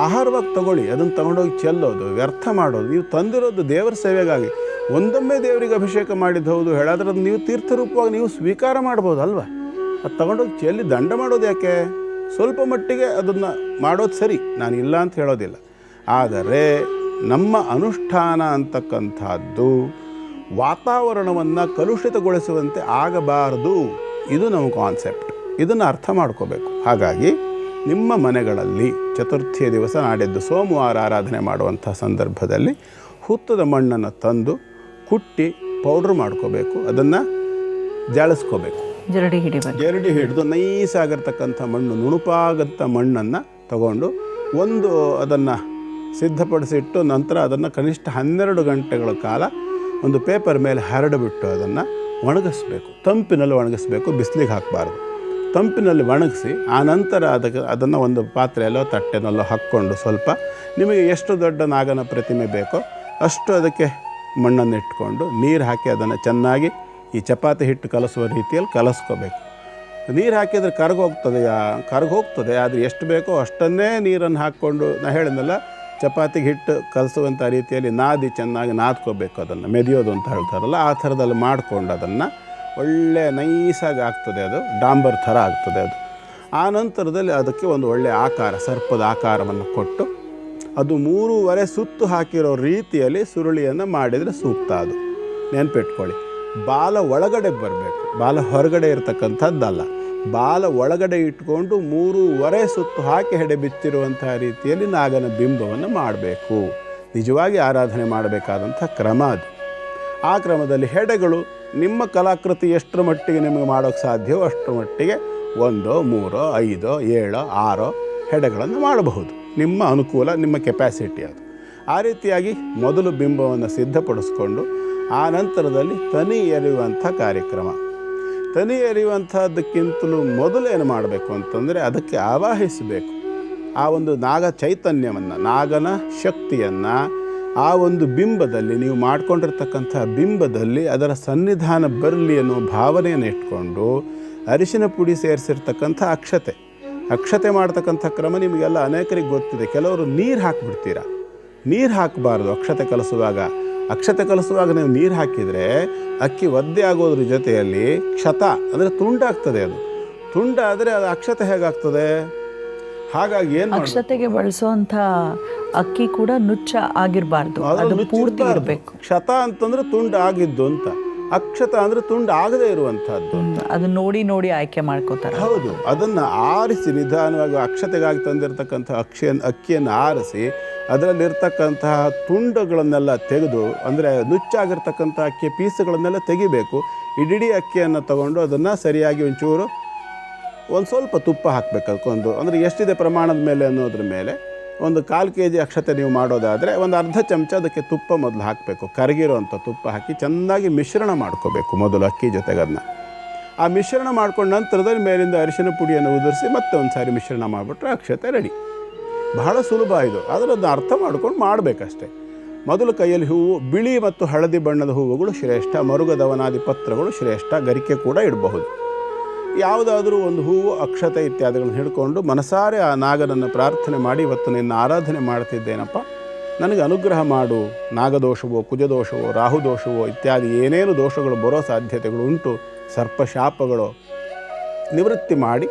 ಆಹಾರವಾಗಿ ತಗೊಳ್ಳಿ. ಅದನ್ನು ತಗೊಂಡೋಗಿ ಚೆಲ್ಲೋದು, ವ್ಯರ್ಥ ಮಾಡೋದು. ನೀವು ತಂದಿರೋದು ದೇವರ ಸೇವೆಗಾಗಿ. ಒಂದೊಮ್ಮೆ ದೇವರಿಗೆ ಅಭಿಷೇಕ ಮಾಡಿದ್ದು ಹೌದು, ಹೇಳಾದ್ರೆ ನೀವು ತೀರ್ಥರೂಪವಾಗಿ ನೀವು ಸ್ವೀಕಾರ ಮಾಡ್ಬೋದು ಅಲ್ವಾ? ಅದು ತಗೊಂಡೋಗಿ ಚೆಲ್ಲಿ ದಂಡ ಮಾಡೋದು ಯಾಕೆ? ಸ್ವಲ್ಪ ಮಟ್ಟಿಗೆ ಅದನ್ನು ಮಾಡೋದು ಸರಿ, ನಾನು ಇಲ್ಲ ಅಂತ ಹೇಳೋದಿಲ್ಲ. ಆದರೆ ನಮ್ಮ ಅನುಷ್ಠಾನ ಅಂತಕ್ಕಂಥದ್ದು ವಾತಾವರಣವನ್ನು ಕಲುಷಿತಗೊಳಿಸುವಂತೆ ಆಗಬಾರದು. ಇದು ನಮ್ಮ ಕಾನ್ಸೆಪ್ಟ್. ಇದನ್ನು ಅರ್ಥ ಮಾಡ್ಕೋಬೇಕು. ಹಾಗಾಗಿ ನಿಮ್ಮ ಮನೆಗಳಲ್ಲಿ ಚತುರ್ಥಿಯ ದಿವಸ ನಾಡಿದ್ದು ಸೋಮವಾರ ಆರಾಧನೆ ಮಾಡುವಂಥ ಸಂದರ್ಭದಲ್ಲಿ ಹುತ್ತದ ಮಣ್ಣನ್ನು ತಂದು ಕುಟ್ಟಿ ಪೌಡ್ರ್ ಮಾಡ್ಕೋಬೇಕು, ಅದನ್ನು ಜಾಳಿಸ್ಕೋಬೇಕು. ಜರಡಿ ಹಿಡಿದು ನೈಸಾಗಿರ್ತಕ್ಕಂಥ ಮಣ್ಣು, ನುಣುಪಾಗಂಥ ಮಣ್ಣನ್ನು ತಗೊಂಡು ಅದನ್ನು ಸಿದ್ಧಪಡಿಸಿಟ್ಟು ನಂತರ ಅದನ್ನು ಕನಿಷ್ಠ 12 ಗಂಟೆಗಳ ಕಾಲ ಒಂದು ಪೇಪರ್ ಮೇಲೆ ಹರಡಿಬಿಟ್ಟು ಅದನ್ನು ಒಣಗಿಸ್ಬೇಕು. ತಂಪಿನಲ್ಲಿ ಒಣಗಿಸ್ಬೇಕು, ಬಿಸಿಲಿಗೆ ಹಾಕಬಾರ್ದು. ತಂಪಿನಲ್ಲಿ ಒಣಗಿಸಿ ಆನಂತರ ಅದನ್ನು ಒಂದು ಪಾತ್ರೆಯಲ್ಲೋ ತಟ್ಟೆನಲ್ಲೋ ಹಾಕ್ಕೊಂಡು ಸ್ವಲ್ಪ ನಿಮಗೆ ಎಷ್ಟು ದೊಡ್ಡ ನಾಗನ ಪ್ರತಿಮೆ ಬೇಕೋ ಅಷ್ಟು ಅದಕ್ಕೆ ಮಣ್ಣನ್ನು ಇಟ್ಕೊಂಡು ನೀರು ಹಾಕಿ ಅದನ್ನು ಚೆನ್ನಾಗಿ ಈ ಚಪಾತಿ ಹಿಟ್ಟು ಕಲಸುವ ರೀತಿಯಲ್ಲಿ ಕಲಸ್ಕೋಬೇಕು. ನೀರು ಹಾಕಿದರೆ ಕರಗೋಗ್ತದೆ, ಆದರೆ ಎಷ್ಟು ಬೇಕೋ ಅಷ್ಟನ್ನೇ ನೀರನ್ನು ಹಾಕ್ಕೊಂಡು ಹೇಳಿದ್ನಲ್ಲ, ಚಪಾತಿಗೆ ಹಿಟ್ಟು ಕಲಸುವಂಥ ರೀತಿಯಲ್ಲಿ ಚೆನ್ನಾಗಿ ನಾದ್ಕೋಬೇಕು. ಅದನ್ನು ಮೆದಿಯೋದು ಅಂತ ಹೇಳ್ತಾರಲ್ಲ, ಆ ಥರದಲ್ಲಿ ಮಾಡಿಕೊಂಡು ಅದನ್ನು ಒಳ್ಳೆ ನೈಸಾಗಿ ಆಗ್ತದೆ, ಅದು ಡಾಂಬರ್ ಥರ ಆಗ್ತದೆ ಅದು. ಆ ನಂತರದಲ್ಲಿ ಅದಕ್ಕೆ ಒಂದು ಒಳ್ಳೆಯ ಆಕಾರ, ಸರ್ಪದ ಆಕಾರವನ್ನು ಕೊಟ್ಟು ಅದು 3.5 ಸುತ್ತು ಹಾಕಿರೋ ರೀತಿಯಲ್ಲಿ ಸುರುಳಿಯನ್ನು ಮಾಡಿದರೆ ಸೂಕ್ತ. ಅದು ನೆನಪಿಟ್ಕೊಳ್ಳಿ. ಬಾಲ ಒಳಗಡೆ ಬರಬೇಕು, ಬಾಲ ಹೊರಗಡೆ ಇರತಕ್ಕಂಥದ್ದಲ್ಲ. ಬಾಲ ಒಳಗಡೆ ಇಟ್ಕೊಂಡು 3.5 ಸುತ್ತು ಹಾಕಿ ಹೆಡೆ ಬಿಚ್ಚಿರುವಂಥ ರೀತಿಯಲ್ಲಿ ನಾಗನ ಬಿಂಬವನ್ನು ಮಾಡಬೇಕು. ನಿಜವಾಗಿ ಆರಾಧನೆ ಮಾಡಬೇಕಾದಂಥ ಕ್ರಮ ಅದು. ಆ ಕ್ರಮದಲ್ಲಿ ಹೆಡೆಗಳು ನಿಮ್ಮ ಕಲಾಕೃತಿ ಎಷ್ಟರ ಮಟ್ಟಿಗೆ ನಿಮಗೆ ಮಾಡೋಕ್ಕೆ ಸಾಧ್ಯವೋ ಅಷ್ಟರ ಮಟ್ಟಿಗೆ 1, 3, 5, 7, 6 ಹೆಡೆಗಳನ್ನು ಮಾಡಬಹುದು. ನಿಮ್ಮ ಅನುಕೂಲ, ನಿಮ್ಮ ಕೆಪ್ಯಾಸಿಟಿ ಅದು. ಆ ರೀತಿಯಾಗಿ ಮೊದಲು ಬಿಂಬವನ್ನು ಸಿದ್ಧಪಡಿಸ್ಕೊಂಡು ಆ ನಂತರದಲ್ಲಿ ತನಿ ಎರೆಯುವಂಥ ಕಾರ್ಯಕ್ರಮ. ತನಿ ಎರೆಯುವಂಥದ್ದಕ್ಕಿಂತಲೂ ಮೊದಲು ಏನು ಮಾಡಬೇಕು ಅಂತಂದರೆ ಅದಕ್ಕೆ ಆವಾಹಿಸಬೇಕು. ಆ ಒಂದು ನಾಗ ಚೈತನ್ಯವನ್ನು, ನಾಗನ ಶಕ್ತಿಯನ್ನು ಆ ಒಂದು ಬಿಂಬದಲ್ಲಿ, ನೀವು ಮಾಡಿಕೊಂಡಿರ್ತಕ್ಕಂಥ ಬಿಂಬದಲ್ಲಿ ಅದರ ಸನ್ನಿಧಾನ ಬರಲಿ ಅನ್ನೋ ಭಾವನೆಯನ್ನು ಇಟ್ಕೊಂಡು ಅರಿಶಿನ ಪುಡಿ ಸೇರಿಸಿರ್ತಕ್ಕಂಥ ಅಕ್ಷತೆ ಮಾಡ್ತಕ್ಕಂಥ ಕ್ರಮ ನಿಮಗೆಲ್ಲ ಅನೇಕರಿಗೆ ಗೊತ್ತಿದೆ. ಕೆಲವರು ನೀರು ಹಾಕಿಬಿಡ್ತೀರ. ನೀರು ಹಾಕಬಾರ್ದು. ಅಕ್ಷತೆ ಕಲಿಸುವಾಗ ನೀವು ನೀರು ಹಾಕಿದರೆ ಅಕ್ಕಿ ಒದ್ದೆ ಆಗೋದ್ರ ಜೊತೆಯಲ್ಲಿ ಕ್ಷತ ಅಂದರೆ ತುಂಡಾಗ್ತದೆ. ಅದು ತುಂಡಾದರೆ ಅದು ಅಕ್ಷತೆ ಹೇಗಾಗ್ತದೆ? ಹಾಗಾಗಿ ಏನು, ಅಕ್ಷತೆಗೆ ಬಳಸುವಂಥ ಅಕ್ಕಿ ಕೂಡ ನುಚ್ಚ ಆಗಿರಬಾರ್ದು, ಅದು ಪೂರ್ತಿ ಇರಬೇಕು. ಕ್ಷತ ಅಂತಂದ್ರೆ ತುಂಡು ಆಗಿದ್ದು ಅಂತ, ಅಕ್ಷತ ಅಂದರೆ ತುಂಡು ಆಗದೇ ಇರುವಂಥದ್ದು. ಅದನ್ನ ನೋಡಿ ಆಯ್ಕೆ ಮಾಡ್ಕೋತಾರೆ. ಹೌದು. ಅದನ್ನು ಆರಿಸಿ ನಿಧಾನವಾಗಿ ಅಕ್ಷತೆಗಾಗಿ ತಂದಿರತಕ್ಕಂಥ ಅಕ್ಕಿಯನ್ನು ಆರಿಸಿ ಅದರಲ್ಲಿರ್ತಕ್ಕಂತಹ ತುಂಡುಗಳನ್ನೆಲ್ಲ ತೆಗೆದು, ಅಂದರೆ ನುಚ್ಚಾಗಿರ್ತಕ್ಕಂಥ ಅಕ್ಕಿಯ ಪೀಸುಗಳನ್ನೆಲ್ಲ ತೆಗಿಬೇಕು. ಇಡೀ ಅಕ್ಕಿಯನ್ನು ತಗೊಂಡು ಅದನ್ನು ಸರಿಯಾಗಿ ಒಂಚೂರು ಒಂದು ಸ್ವಲ್ಪ ತುಪ್ಪ ಹಾಕಬೇಕು. ಅದಕ್ಕೊಂದು ಅಂದರೆ ಎಷ್ಟಿದೆ ಪ್ರಮಾಣದ ಮೇಲೆ ಅನ್ನೋದ್ರ ಮೇಲೆ ಒಂದು 1/4 kg ಅಕ್ಷತೆ ನೀವು ಮಾಡೋದಾದರೆ ಒಂದು ಅರ್ಧ ಚಮಚ ಅದಕ್ಕೆ ತುಪ್ಪ ಮೊದಲು ಹಾಕಬೇಕು. ಕರಗಿರೋವಂಥ ತುಪ್ಪ ಹಾಕಿ ಚೆನ್ನಾಗಿ ಮಿಶ್ರಣ ಮಾಡ್ಕೋಬೇಕು ಮೊದಲು ಅಕ್ಕಿ ಜೊತೆಗೆ. ಅದನ್ನ ಆ ಮಿಶ್ರಣ ಮಾಡ್ಕೊಂಡು ನಂತರದಲ್ಲಿ ಮೇಲಿಂದ ಅರಿಶಿನ ಪುಡಿಯನ್ನು ಉದುರಿಸಿ ಮತ್ತೆ ಒಂದು ಸಾರಿ ಮಿಶ್ರಣ ಮಾಡಿಬಿಟ್ರೆ ಅಕ್ಷತೆ ರೆಡಿ. ಬಹಳ ಸುಲಭ ಇದು. ಆದರೆ ಅದನ್ನ ಅರ್ಥ ಮಾಡ್ಕೊಂಡು ಮಾಡಬೇಕಷ್ಟೆ. ಮೊದಲು ಕೈಯಲ್ಲಿ ಹೂವು, ಬಿಳಿ ಮತ್ತು ಹಳದಿ ಬಣ್ಣದ ಹೂವುಗಳು ಶ್ರೇಷ್ಠ, ಮರುಗದವನಾದಿ ಪತ್ರಗಳು ಶ್ರೇಷ್ಠ, ಗರಿಕೆ ಕೂಡ ಇಡಬಹುದು. ಯಾವುದಾದ್ರೂ ಒಂದು ಹೂವು, ಅಕ್ಷತೆ ಇತ್ಯಾದಿಗಳನ್ನು ಹಿಡ್ಕೊಂಡು ಮನಸಾರೆ ಆ ನಾಗನನ್ನು ಪ್ರಾರ್ಥನೆ ಮಾಡಿ, ಇವತ್ತು ನಿನ್ನ ಆರಾಧನೆ ಮಾಡ್ತಿದ್ದೇನಪ್ಪ, ನನಗೆ ಅನುಗ್ರಹ ಮಾಡು. ನಾಗದೋಷವೋ, ಕುಜದೋಷವೋ, ರಾಹುದೋಷವೋ ಇತ್ಯಾದಿ ಏನೇನು ದೋಷಗಳು ಬರೋ ಸಾಧ್ಯತೆಗಳು ಉಂಟು, ಸರ್ಪಶಾಪಗಳು ನಿವೃತ್ತಿ ಮಾಡಿ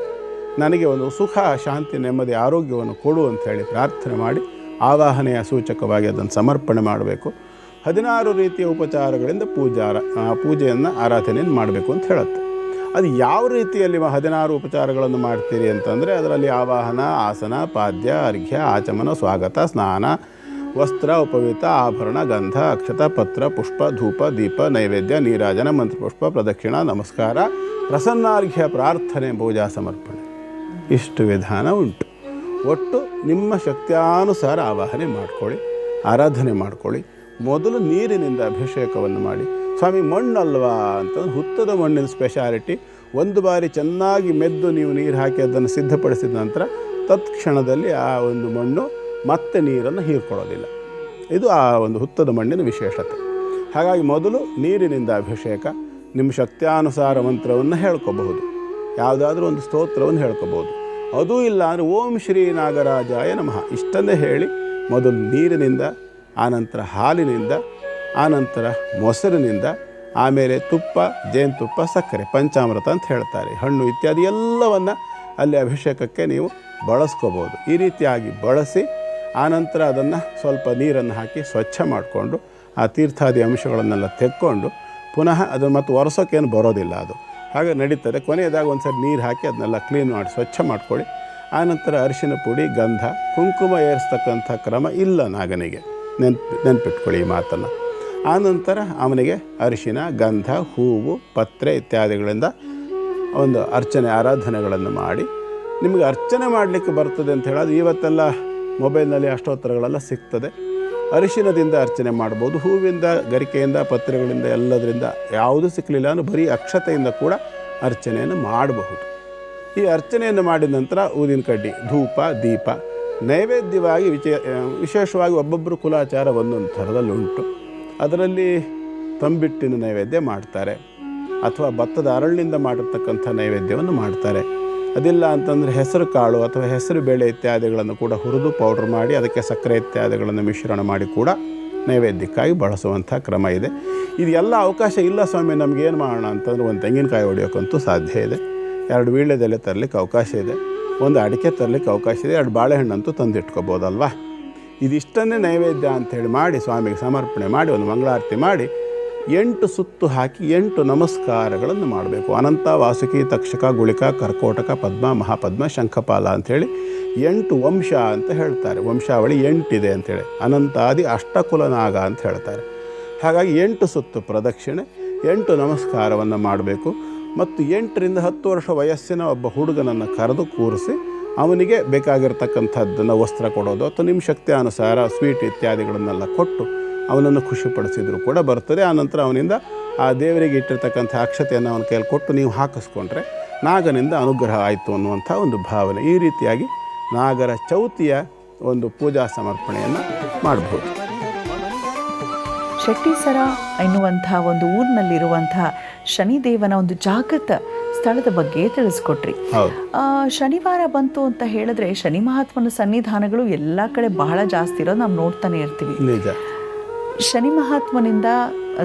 ನನಗೆ ಒಂದು ಸುಖ, ಶಾಂತಿ, ನೆಮ್ಮದಿ, ಆರೋಗ್ಯವನ್ನು ಕೊಡು ಅಂಥೇಳಿ ಪ್ರಾರ್ಥನೆ ಮಾಡಿ ಆವಾಹನೆಯ ಸೂಚಕವಾಗಿ ಅದನ್ನು ಸಮರ್ಪಣೆ ಮಾಡಬೇಕು. 16 ರೀತಿಯ ಉಪಚಾರಗಳಿಂದ ಪೂಜೆಯನ್ನು, ಆರಾಧನೆಯನ್ನು ಮಾಡಬೇಕು ಅಂತ ಹೇಳುತ್ತೆ. ಅದು ಯಾವ ರೀತಿಯಲ್ಲಿ 16 ಉಪಚಾರಗಳನ್ನು ಮಾಡ್ತೀರಿ ಅಂತಂದರೆ ಅದರಲ್ಲಿ ಆವಾಹನ, ಆಸನ, ಪಾದ್ಯ, ಅರ್ಘ್ಯ, ಆಚಮನ, ಸ್ವಾಗತ, ಸ್ನಾನ, ವಸ್ತ್ರ, ಉಪವೀತ, ಆಭರಣ, ಗಂಧ, ಅಕ್ಷತ, ಪತ್ರ, ಪುಷ್ಪ, ಧೂಪ, ದೀಪ, ನೈವೇದ್ಯ, ನೀರಾಜನ, ಮಂತ್ರಪುಷ್ಪ, ಪ್ರದಕ್ಷಿಣ, ನಮಸ್ಕಾರ, ಪ್ರಸನ್ನಾರ್ಘ್ಯ, ಪ್ರಾರ್ಥನೆ, ಪೂಜಾ ಸಮರ್ಪಣೆ, ಇಷ್ಟು ವಿಧಾನ ಉಂಟು. ಒಟ್ಟು ನಿಮ್ಮ ಶಕ್ತ್ಯಾನುಸಾರ ಆವಾಹನೆ ಮಾಡ್ಕೊಳ್ಳಿ, ಆರಾಧನೆ ಮಾಡ್ಕೊಳ್ಳಿ. ಮೊದಲು ನೀರಿನಿಂದ ಅಭಿಷೇಕವನ್ನು ಮಾಡಿ. ಸ್ವಾಮಿ ಮಣ್ಣಲ್ವಾ ಅಂತಂದ್ರೆ ಹುತ್ತದ ಮಣ್ಣಿನ ಸ್ಪೆಷಾಲಿಟಿ. ಒಂದು ಬಾರಿ ಚೆನ್ನಾಗಿ ಮೆದ್ದು ನೀವು ನೀರು ಹಾಕಿ ಅದನ್ನು ಸಿದ್ಧಪಡಿಸಿದ ನಂತರ ತತ್ಕ್ಷಣದಲ್ಲಿ ಆ ಒಂದು ಮಣ್ಣು ಮತ್ತೆ ನೀರನ್ನು ಹೀರ್ಕೊಳ್ಳೋದಿಲ್ಲ. ಇದು ಆ ಒಂದು ಹುತ್ತದ ಮಣ್ಣಿನ ವಿಶೇಷತೆ. ಹಾಗಾಗಿ ಮೊದಲು ನೀರಿನಿಂದ ಅಭಿಷೇಕ. ನಿಮ್ಮ ಶಕ್ತ್ಯಾನುಸಾರ ಮಂತ್ರವನ್ನು ಹೇಳ್ಕೋಬಹುದು, ಯಾವುದಾದ್ರೂ ಒಂದು ಸ್ತೋತ್ರವನ್ನು ಹೇಳ್ಕೋಬಹುದು. ಅದೂ ಇಲ್ಲ ಅಂದರೆ ಓಂ ಶ್ರೀ ನಾಗರಾಜಾಯ ನಮಃ ಇಷ್ಟನ್ನೇ ಹೇಳಿ ಮೊದಲು ನೀರಿನಿಂದ, ಆನಂತರ ಹಾಲಿನಿಂದ, ಆನಂತರ ಮೊಸರಿನಿಂದ, ಆಮೇಲೆ ತುಪ್ಪ, ಜೇನುತುಪ್ಪ, ಸಕ್ಕರೆ, ಪಂಚಾಮೃತ ಅಂತ ಹೇಳ್ತಾರೆ, ಹಣ್ಣು ಇತ್ಯಾದಿ ಎಲ್ಲವನ್ನು ಅಲ್ಲಿ ಅಭಿಷೇಕಕ್ಕೆ ನೀವು ಬಳಸ್ಕೋಬೋದು. ಈ ರೀತಿಯಾಗಿ ಬಳಸಿ ಆನಂತರ ಅದನ್ನು ಸ್ವಲ್ಪ ನೀರನ್ನು ಹಾಕಿ ಸ್ವಚ್ಛ ಮಾಡಿಕೊಂಡು ಆ ತೀರ್ಥಾದಿ ಅಂಶಗಳನ್ನೆಲ್ಲ ತೆಕ್ಕೊಂಡು ಪುನಃ ಅದನ್ನು ಮತ್ತು ಒರೆಸೋಕ್ಕೇನು ಬರೋದಿಲ್ಲ, ಅದು ಹಾಗೆ ನಡೀತದೆ. ಕೊನೆಯದಾಗ ಒಂದು ಸರಿ ನೀರು ಹಾಕಿ ಅದನ್ನೆಲ್ಲ ಕ್ಲೀನ್ ಮಾಡಿ ಸ್ವಚ್ಛ ಮಾಡ್ಕೊಳ್ಳಿ. ಆನಂತರ ಅರಿಶಿನ ಪುಡಿ, ಗಂಧ, ಕುಂಕುಮ ಏರಿಸ್ತಕ್ಕಂಥ ಕ್ರಮ ಇಲ್ಲ ನಾಗನಿಗೆ. ನೆನ್ಪಿಟ್ಕೊಳ್ಳಿ ಈ ಮಾತನ್ನು. ಆನಂತರ ಅವನಿಗೆ ಅರಿಶಿನ, ಗಂಧ, ಹೂವು, ಪತ್ರೆ ಇತ್ಯಾದಿಗಳಿಂದ ಒಂದು ಅರ್ಚನೆ ಆರಾಧನೆಗಳನ್ನು ಮಾಡಿ, ನಿಮಗೆ ಅರ್ಚನೆ ಮಾಡಲಿಕ್ಕೆ ಬರ್ತದೆ ಅಂತ ಹೇಳೋದು ಇವತ್ತೆಲ್ಲ ಮೊಬೈಲ್ನಲ್ಲಿ ಅಷ್ಟೋತ್ತರಗಳೆಲ್ಲ ಸಿಗ್ತದೆ. ಅರಿಶಿನದಿಂದ ಅರ್ಚನೆ ಮಾಡ್ಬೋದು, ಹೂವಿಂದ, ಗರಿಕೆಯಿಂದ, ಪತ್ರೆಗಳಿಂದ, ಎಲ್ಲದರಿಂದ ಯಾವುದೂ ಸಿಕ್ಕಲಿಲ್ಲ ಅಂದರೆ ಬರೀ ಅಕ್ಷತೆಯಿಂದ ಕೂಡ ಅರ್ಚನೆಯನ್ನು ಮಾಡಬಹುದು. ಈ ಅರ್ಚನೆಯನ್ನು ಮಾಡಿದ ನಂತರ ಊದಿನ ಕಡ್ಡಿ, ಧೂಪ, ದೀಪ, ನೈವೇದ್ಯವಾಗಿ ವಿಶೇಷವಾಗಿ ಒಬ್ಬೊಬ್ಬರು ಕುಲಾಚಾರ ಒಂದೊಂದು ಥರದಲ್ಲಿ ಉಂಟು. ಅದರಲ್ಲಿ ತಂಬಿಟ್ಟಿನ ನೈವೇದ್ಯ ಮಾಡ್ತಾರೆ, ಅಥವಾ ಭತ್ತದ ಅರಳಿನಿಂದ ಮಾಡಿರ್ತಕ್ಕಂಥ ನೈವೇದ್ಯವನ್ನು ಮಾಡ್ತಾರೆ. ಅದಿಲ್ಲ ಅಂತಂದರೆ ಹೆಸರು ಕಾಳು ಅಥವಾ ಹೆಸರು ಬೇಳೆ ಇತ್ಯಾದಿಗಳನ್ನು ಕೂಡ ಹುರಿದು ಪೌಡ್ರ್ ಮಾಡಿ ಅದಕ್ಕೆ ಸಕ್ಕರೆ ಇತ್ಯಾದಿಗಳನ್ನು ಮಿಶ್ರಣ ಮಾಡಿ ಕೂಡ ನೈವೇದ್ಯಕ್ಕಾಗಿ ಬಳಸುವಂಥ ಕ್ರಮ ಇದೆ. ಇದು ಎಲ್ಲ ಅವಕಾಶ ಇಲ್ಲ ಸ್ವಾಮಿ, ನಮಗೇನು ಮಾಡೋಣ ಅಂತಂದರೆ ಒಂದು ತೆಂಗಿನಕಾಯಿ ಹೊಡೆಯೋಕ್ಕಂತೂ ಸಾಧ್ಯ ಇದೆ, 2 ವೀಳ್ಯದೆಲೆ ತರಲಿಕ್ಕೆ ಅವಕಾಶ ಇದೆ, 1 ಅಡಿಕೆ ತರಲಿಕ್ಕೆ ಅವಕಾಶ ಇದೆ, 2 ಬಾಳೆಹಣ್ಣಂತೂ ತಂದಿಟ್ಕೋಬೋದಲ್ವಾ. ಇದಿಷ್ಟನ್ನೇ ನೈವೇದ್ಯ ಅಂಥೇಳಿ ಮಾಡಿ ಸ್ವಾಮಿಗೆ ಸಮರ್ಪಣೆ ಮಾಡಿ ಒಂದು ಮಂಗಳಾರತಿ ಮಾಡಿ 8 ಸುತ್ತು ಹಾಕಿ 8 ನಮಸ್ಕಾರಗಳನ್ನು ಮಾಡಬೇಕು. ಅನಂತ, ವಾಸುಕಿ, ತಕ್ಷಕ, ಗುಳಿಕ, ಕರ್ಕೋಟಕ, ಪದ್ಮ, ಮಹಾಪದ್ಮ, ಶಂಖಪಾಲ ಅಂಥೇಳಿ 8 ವಂಶ ಅಂತ ಹೇಳ್ತಾರೆ. ವಂಶಾವಳಿ 8 ಇದೆ ಅಂಥೇಳಿ, ಅನಂತಾದಿ ಅಷ್ಟಕುಲನಾಗ ಅಂತ ಹೇಳ್ತಾರೆ. ಹಾಗಾಗಿ 8 ಸುತ್ತು ಪ್ರದಕ್ಷಿಣೆ, 8 ನಮಸ್ಕಾರವನ್ನು ಮಾಡಬೇಕು. ಮತ್ತು 8 ರಿಂದ 10 ವರ್ಷ ವಯಸ್ಸಿನ ಒಬ್ಬ ಹುಡುಗನನ್ನು ಕರೆದು ಕೂರಿಸಿ ಅವನಿಗೆ ಬೇಕಾಗಿರ್ತಕ್ಕಂಥದ್ದನ್ನು ವಸ್ತ್ರ ಕೊಡೋದು ಅಥವಾ ನಿಮ್ಮ ಶಕ್ತಿ ಅನುಸಾರ ಸ್ವೀಟ್ ಇತ್ಯಾದಿಗಳನ್ನೆಲ್ಲ ಕೊಟ್ಟು ಅವನನ್ನು ಖುಷಿಪಡಿಸಿದ್ರು ಕೂಡ ಬರ್ತದೆ. ಆನಂತರ ಅವನಿಂದ ಆ ದೇವರಿಗೆ ಇಟ್ಟಿರ್ತಕ್ಕಂಥ ಅಕ್ಷತೆಯನ್ನು ಅವನ ಕೈಯಲ್ಲಿ ಕೊಟ್ಟು ನೀವು ಹಾಕಿಸ್ಕೊಂಡ್ರೆ ನಾಗನಿಂದ ಅನುಗ್ರಹ ಆಯಿತು ಅನ್ನುವಂಥ ಒಂದು ಭಾವನೆ. ಈ ರೀತಿಯಾಗಿ ನಾಗರ ಚೌತಿಯ ಒಂದು ಪೂಜಾ ಸಮರ್ಪಣೆಯನ್ನು ಮಾಡಬಹುದು. ಶೆಟ್ಟಿಸರ ಎನ್ನುವಂಥ ಒಂದು ಊರಿನಲ್ಲಿರುವಂಥ ಶನಿದೇವನ ಒಂದು ಜಾಗೃತ ಸ್ಥಳದ ಬಗ್ಗೆ ತಿಳಿಸ್ಕೊಟ್ರಿ. ಶನಿವಾರ ಬಂತು ಅಂತ ಹೇಳಿದ್ರೆ ಶನಿ ಮಹಾತ್ಮನ ಸನ್ನಿಧಾನಗಳು ಎಲ್ಲ ಕಡೆ ಬಹಳ ಜಾಸ್ತಿ ಇರೋದು ನಾವು ನೋಡ್ತಾನೆ ಇರ್ತೀವಿ. ಶನಿ ಮಹಾತ್ಮನಿಂದ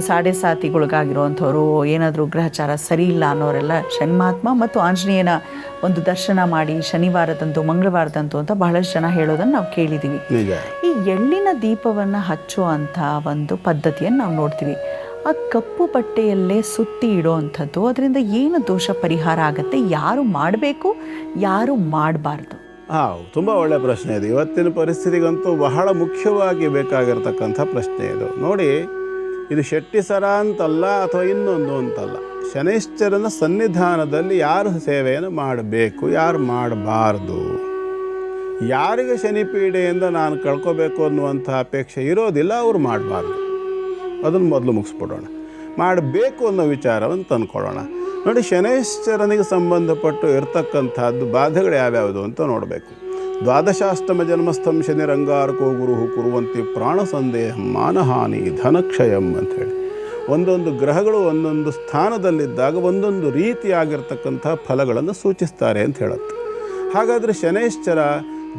ಸಾಡೆಸಾತಿಗೊಳಗಾಗಿರುವಂಥವ್ರು, ಏನಾದರೂ ಗ್ರಹಚಾರ ಸರಿ ಇಲ್ಲ ಅನ್ನೋರೆಲ್ಲ ಶನಿ ಮಹಾತ್ಮ ಮತ್ತು ಆಂಜನೇಯನ ಒಂದು ದರ್ಶನ ಮಾಡಿ ಶನಿವಾರದಂದು, ಮಂಗಳವಾರದಂತು ಅಂತ ಬಹಳಷ್ಟು ಜನ ಹೇಳೋದನ್ನು ನಾವು ಕೇಳಿದ್ದೀವಿ. ಈ ಎಳ್ಳಿನ ದೀಪವನ್ನು ಹಚ್ಚುವಂಥ ಒಂದು ಪದ್ಧತಿಯನ್ನು ನಾವು ನೋಡ್ತೀವಿ. ಆ ಕಪ್ಪು ಬಟ್ಟೆಯಲ್ಲೇ ಸುತ್ತಿ ಇಡೋವಂಥದ್ದು, ಅದರಿಂದ ಏನು ದೋಷ ಪರಿಹಾರ ಆಗುತ್ತೆ, ಯಾರು ಮಾಡಬೇಕು, ಯಾರು ಮಾಡಬಾರ್ದು? ತುಂಬ ಒಳ್ಳೆಯ ಪ್ರಶ್ನೆ ಇದು. ಇವತ್ತಿನ ಪರಿಸ್ಥಿತಿಗಂತೂ ಬಹಳ ಮುಖ್ಯವಾಗಿ ಬೇಕಾಗಿರ್ತಕ್ಕಂಥ ಪ್ರಶ್ನೆ ಇದು. ನೋಡಿ, ಇದು ಶೆಟ್ಟಿಸರ ಅಂತಲ್ಲ ಅಥವಾ ಇನ್ನೊಂದು ಅಂತಲ್ಲ. ಶನೈಶ್ಚರನ ಸನ್ನಿಧಾನದಲ್ಲಿ ಯಾರು ಸೇವೆಯನ್ನು ಮಾಡಬೇಕು, ಯಾರು ಮಾಡಬಾರ್ದು, ಯಾರಿಗೆ ಶನಿಪೀಡೆಯಿಂದ ನಾನು ಕಳ್ಕೋಬೇಕು ಅನ್ನುವಂಥ ಅಪೇಕ್ಷೆ ಇರೋದಿಲ್ಲ ಅವರು ಮಾಡಬಾರ್ದು. ಅದನ್ನು ಮೊದಲು ಮುಗಿಸ್ಬಿಡೋಣ. ಮಾಡಬೇಕು ಅನ್ನೋ ವಿಚಾರವನ್ನು ತಂದ್ಕೊಳ್ಳೋಣ. ನೋಡಿ, ಶನೈಶ್ಚರನಿಗೆ ಸಂಬಂಧಪಟ್ಟು ಇರತಕ್ಕಂಥದ್ದು ಬಾಧೆಗಳು ಯಾವ್ಯಾವುದು ಅಂತ ನೋಡಬೇಕು. ದ್ವಾದಶಾಷ್ಟಮ ಜನ್ಮಸ್ಥಂ ಶನಿರಂಗಾರಕೋ ಗುರು ಕುರುವಂತಿ ಪ್ರಾಣ ಸಂದೇಹ ಮಾನಹಾನಿ ಧನಕ್ಷಯಂ ಅಂಥೇಳಿ ಒಂದೊಂದು ಗ್ರಹಗಳು ಒಂದೊಂದು ಸ್ಥಾನದಲ್ಲಿದ್ದಾಗ ಒಂದೊಂದು ರೀತಿಯಾಗಿರ್ತಕ್ಕಂಥ ಫಲಗಳನ್ನು ಸೂಚಿಸ್ತಾರೆ ಅಂತ ಹೇಳುತ್ತೆ. ಹಾಗಾದರೆ ಶನೈಶ್ಚರ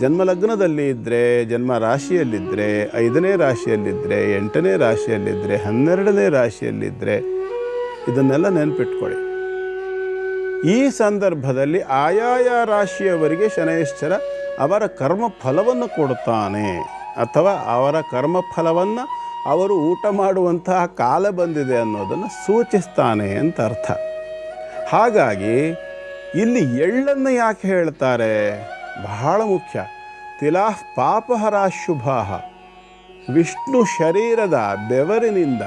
ಜನ್ಮಲಗ್ನದಲ್ಲಿ ಇದ್ದರೆ, ಜನ್ಮ ರಾಶಿಯಲ್ಲಿದ್ದರೆ, 5ನೇ ರಾಶಿಯಲ್ಲಿದ್ದರೆ, 8ನೇ ರಾಶಿಯಲ್ಲಿದ್ದರೆ, 12ನೇ ರಾಶಿಯಲ್ಲಿದ್ದರೆ, ಇದನ್ನೆಲ್ಲ ನೆನಪಿಟ್ಕೊಳ್ಳಿ. ಈ ಸಂದರ್ಭದಲ್ಲಿ ಆಯಾಯ ರಾಶಿಯವರಿಗೆ ಶನೈಶ್ಚರ ಅವರ ಕರ್ಮಫಲವನ್ನು ಕೊಡುತ್ತಾನೆ, ಅಥವಾ ಅವರ ಕರ್ಮಫಲವನ್ನು ಅವರು ಊಟ ಮಾಡುವಂತಹ ಕಾಲ ಬಂದಿದೆ ಅನ್ನೋದನ್ನು ಸೂಚಿಸ್ತಾನೆ ಅಂತ ಅರ್ಥ. ಹಾಗಾಗಿ ಇಲ್ಲಿ ಎಳ್ಳನ್ನು ಯಾಕೆ ಹೇಳ್ತಾರೆ? ಬಹಳ ಮುಖ್ಯ. ತಿಲಾಃ ಪಾಪಹರ ಶುಭಾಃ, ವಿಷ್ಣು ಶರೀರದ ಬೆವರಿನಿಂದ,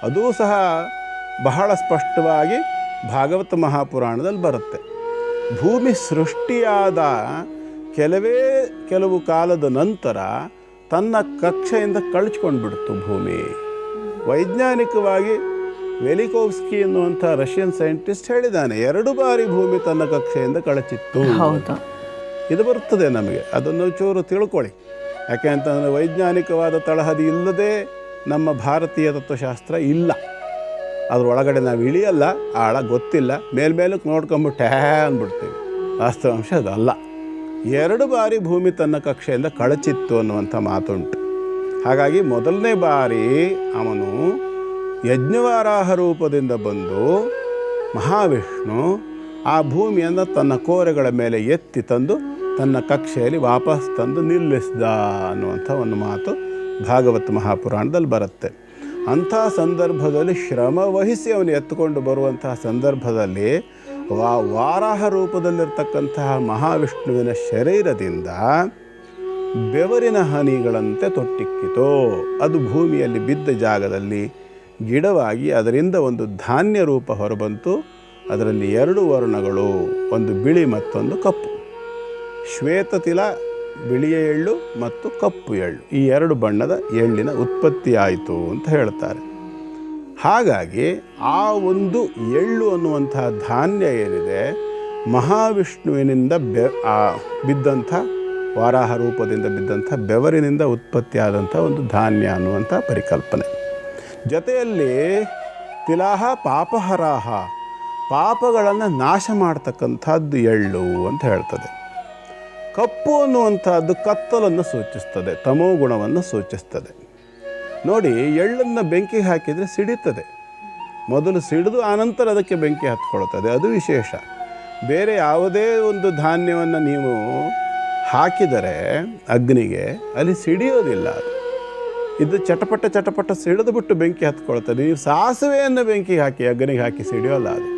ಅದೂ ಸಹ ಬಹಳ ಸ್ಪಷ್ಟವಾಗಿ ಭಾಗವತ ಮಹಾಪುರಾಣದಲ್ಲಿ ಬರುತ್ತೆ. ಭೂಮಿ ಸೃಷ್ಟಿಯಾದ ಕೆಲವು ಕಾಲದ ನಂತರ ತನ್ನ ಕಕ್ಷೆಯಿಂದ ಕಳಚ್ಕೊಂಡು ಬಿಡ್ತು ಭೂಮಿ. ವೈಜ್ಞಾನಿಕವಾಗಿ ವೆಲಿಕೋವ್ಸ್ಕಿ ಎನ್ನುವಂಥ ರಷ್ಯನ್ ಸೈಂಟಿಸ್ಟ್ ಹೇಳಿದ್ದಾನೆ, 2 ಬಾರಿ ಭೂಮಿ ತನ್ನ ಕಕ್ಷೆಯಿಂದ ಕಳಚಿತ್ತು. ಇದು ಬರ್ತದೆ ನಮಗೆ, ಅದನ್ನು ಚೂರು ತಿಳ್ಕೊಳ್ಳಿ. ಯಾಕೆ ಅಂತಂದರೆ ವೈಜ್ಞಾನಿಕವಾದ ತಳಹದಿ ಇಲ್ಲದೆ ನಮ್ಮ ಭಾರತೀಯ ತತ್ವಶಾಸ್ತ್ರ ಇಲ್ಲ. ಅದರೊಳಗಡೆ ನಾವು ಇಳಿಯಲ್ಲ, ಆಳ ಗೊತ್ತಿಲ್ಲ, ಮೇಲ್ಮೇಲಕ್ಕೆ ನೋಡ್ಕೊಂಬಿಟ್ಟು ಅಂದ್ಬಿಡ್ತೀವಿ. ವಾಸ್ತವಾಂಶ ಅದಲ್ಲ. 2 ಬಾರಿ ಭೂಮಿ ತನ್ನ ಕಕ್ಷೆಯಿಂದ ಕಳಚಿತ್ತು ಅನ್ನುವಂಥ ಮಾತುಂಟು. ಹಾಗಾಗಿ ಮೊದಲನೇ ಬಾರಿ ಅವನು ಯಜ್ಞವಾರಾಹ ರೂಪದಿಂದ ಬಂದು ಮಹಾವಿಷ್ಣು ಆ ಭೂಮಿಯನ್ನು ತನ್ನ ಕೋರೆಗಳ ಮೇಲೆ ಎತ್ತಿ ತಂದು ತನ್ನ ಕಕ್ಷೆಯಲ್ಲಿ ವಾಪಸ್ ತಂದು ನಿಲ್ಲಿಸಿದ ಅನ್ನುವಂಥ ಒಂದು ಮಾತು ಭಾಗವತ ಮಹಾಪುರಾಣದಲ್ಲಿ ಬರುತ್ತೆ. ಅಂಥ ಸಂದರ್ಭದಲ್ಲಿ ಶ್ರಮ ವಹಿಸಿ ಅವನು ಎತ್ತುಕೊಂಡು ಬರುವಂತಹ ಸಂದರ್ಭದಲ್ಲಿ ವಾರಾಹ ರೂಪದಲ್ಲಿರ್ತಕ್ಕಂತಹ ಮಹಾವಿಷ್ಣುವಿನ ಶರೀರದಿಂದ ಬೆವರಿನ ಹನಿಗಳಂತೆ ತೊಟ್ಟಿಕ್ಕಿತೋ. ಅದು ಭೂಮಿಯಲ್ಲಿ ಬಿದ್ದ ಜಾಗದಲ್ಲಿ ಗಿಡವಾಗಿ ಅದರಿಂದ ಒಂದು ಧಾನ್ಯ ರೂಪ ಹೊರಬಂತು. ಅದರಲ್ಲಿ 2 ವರ್ಣಗಳು, ಒಂದು ಬಿಳಿ ಮತ್ತೊಂದು ಕಪ್ಪು. ಶ್ವೇತತಿಲ ಬಿಳಿಯ ಎಳ್ಳು ಮತ್ತು ಕಪ್ಪು ಎಳ್ಳು, ಈ 2 ಬಣ್ಣದ ಎಳ್ಳಿನ ಉತ್ಪತ್ತಿ ಆಯಿತು ಅಂತ ಹೇಳ್ತಾರೆ. ಹಾಗಾಗಿ ಆ ಒಂದು ಎಳ್ಳು ಅನ್ನುವಂತಹ ಧಾನ್ಯ ಏನಿದೆ, ಮಹಾವಿಷ್ಣುವಿನಿಂದ ಬಿದ್ದಂಥ ವಾರಾಹ ರೂಪದಿಂದ ಬಿದ್ದಂಥ ಬೆವರಿನಿಂದ ಉತ್ಪತ್ತಿಯಾದಂಥ ಒಂದು ಧಾನ್ಯ ಅನ್ನುವಂಥ ಪರಿಕಲ್ಪನೆ. ಜೊತೆಯಲ್ಲಿ ತಿಲಾಹ ಪಾಪಹರಾಹ, ಪಾಪಗಳನ್ನು ನಾಶ ಮಾಡ್ತಕ್ಕಂಥದ್ದು ಎಳ್ಳು ಅಂತ ಹೇಳ್ತದೆ. ಕಪ್ಪು ಅನ್ನುವಂಥದ್ದು ಕತ್ತಲನ್ನು ಸೂಚಿಸ್ತದೆ, ತಮೋ ಗುಣವನ್ನು ಸೂಚಿಸ್ತದೆ. ನೋಡಿ, ಎಳ್ಳನ್ನು ಬೆಂಕಿಗೆ ಹಾಕಿದರೆ ಸಿಡಿತದೆ. ಮೊದಲು ಸಿಡಿದು ಆನಂತರ ಅದಕ್ಕೆ ಬೆಂಕಿ ಹತ್ಕೊಳ್ತದೆ, ಅದು ವಿಶೇಷ. ಬೇರೆ ಯಾವುದೇ ಒಂದು ಧಾನ್ಯವನ್ನು ನೀವು ಹಾಕಿದರೆ ಅಗ್ನಿಗೆ ಅಲ್ಲಿ ಸಿಡಿಯೋದಿಲ್ಲ. ಅದು ಇದು ಚಟಪಟ ಚಟಪಟ ಸಿಡಿದು ಬಿಟ್ಟು ಬೆಂಕಿ ಹತ್ಕೊಳ್ತದೆ. ನೀವು ಸಾಸಿವೆಯನ್ನು ಬೆಂಕಿಗೆ ಹಾಕಿ ಅಗ್ನಿಗೆ ಹಾಕಿ ಸಿಡಿಯೋಲ್ಲ ಅದು.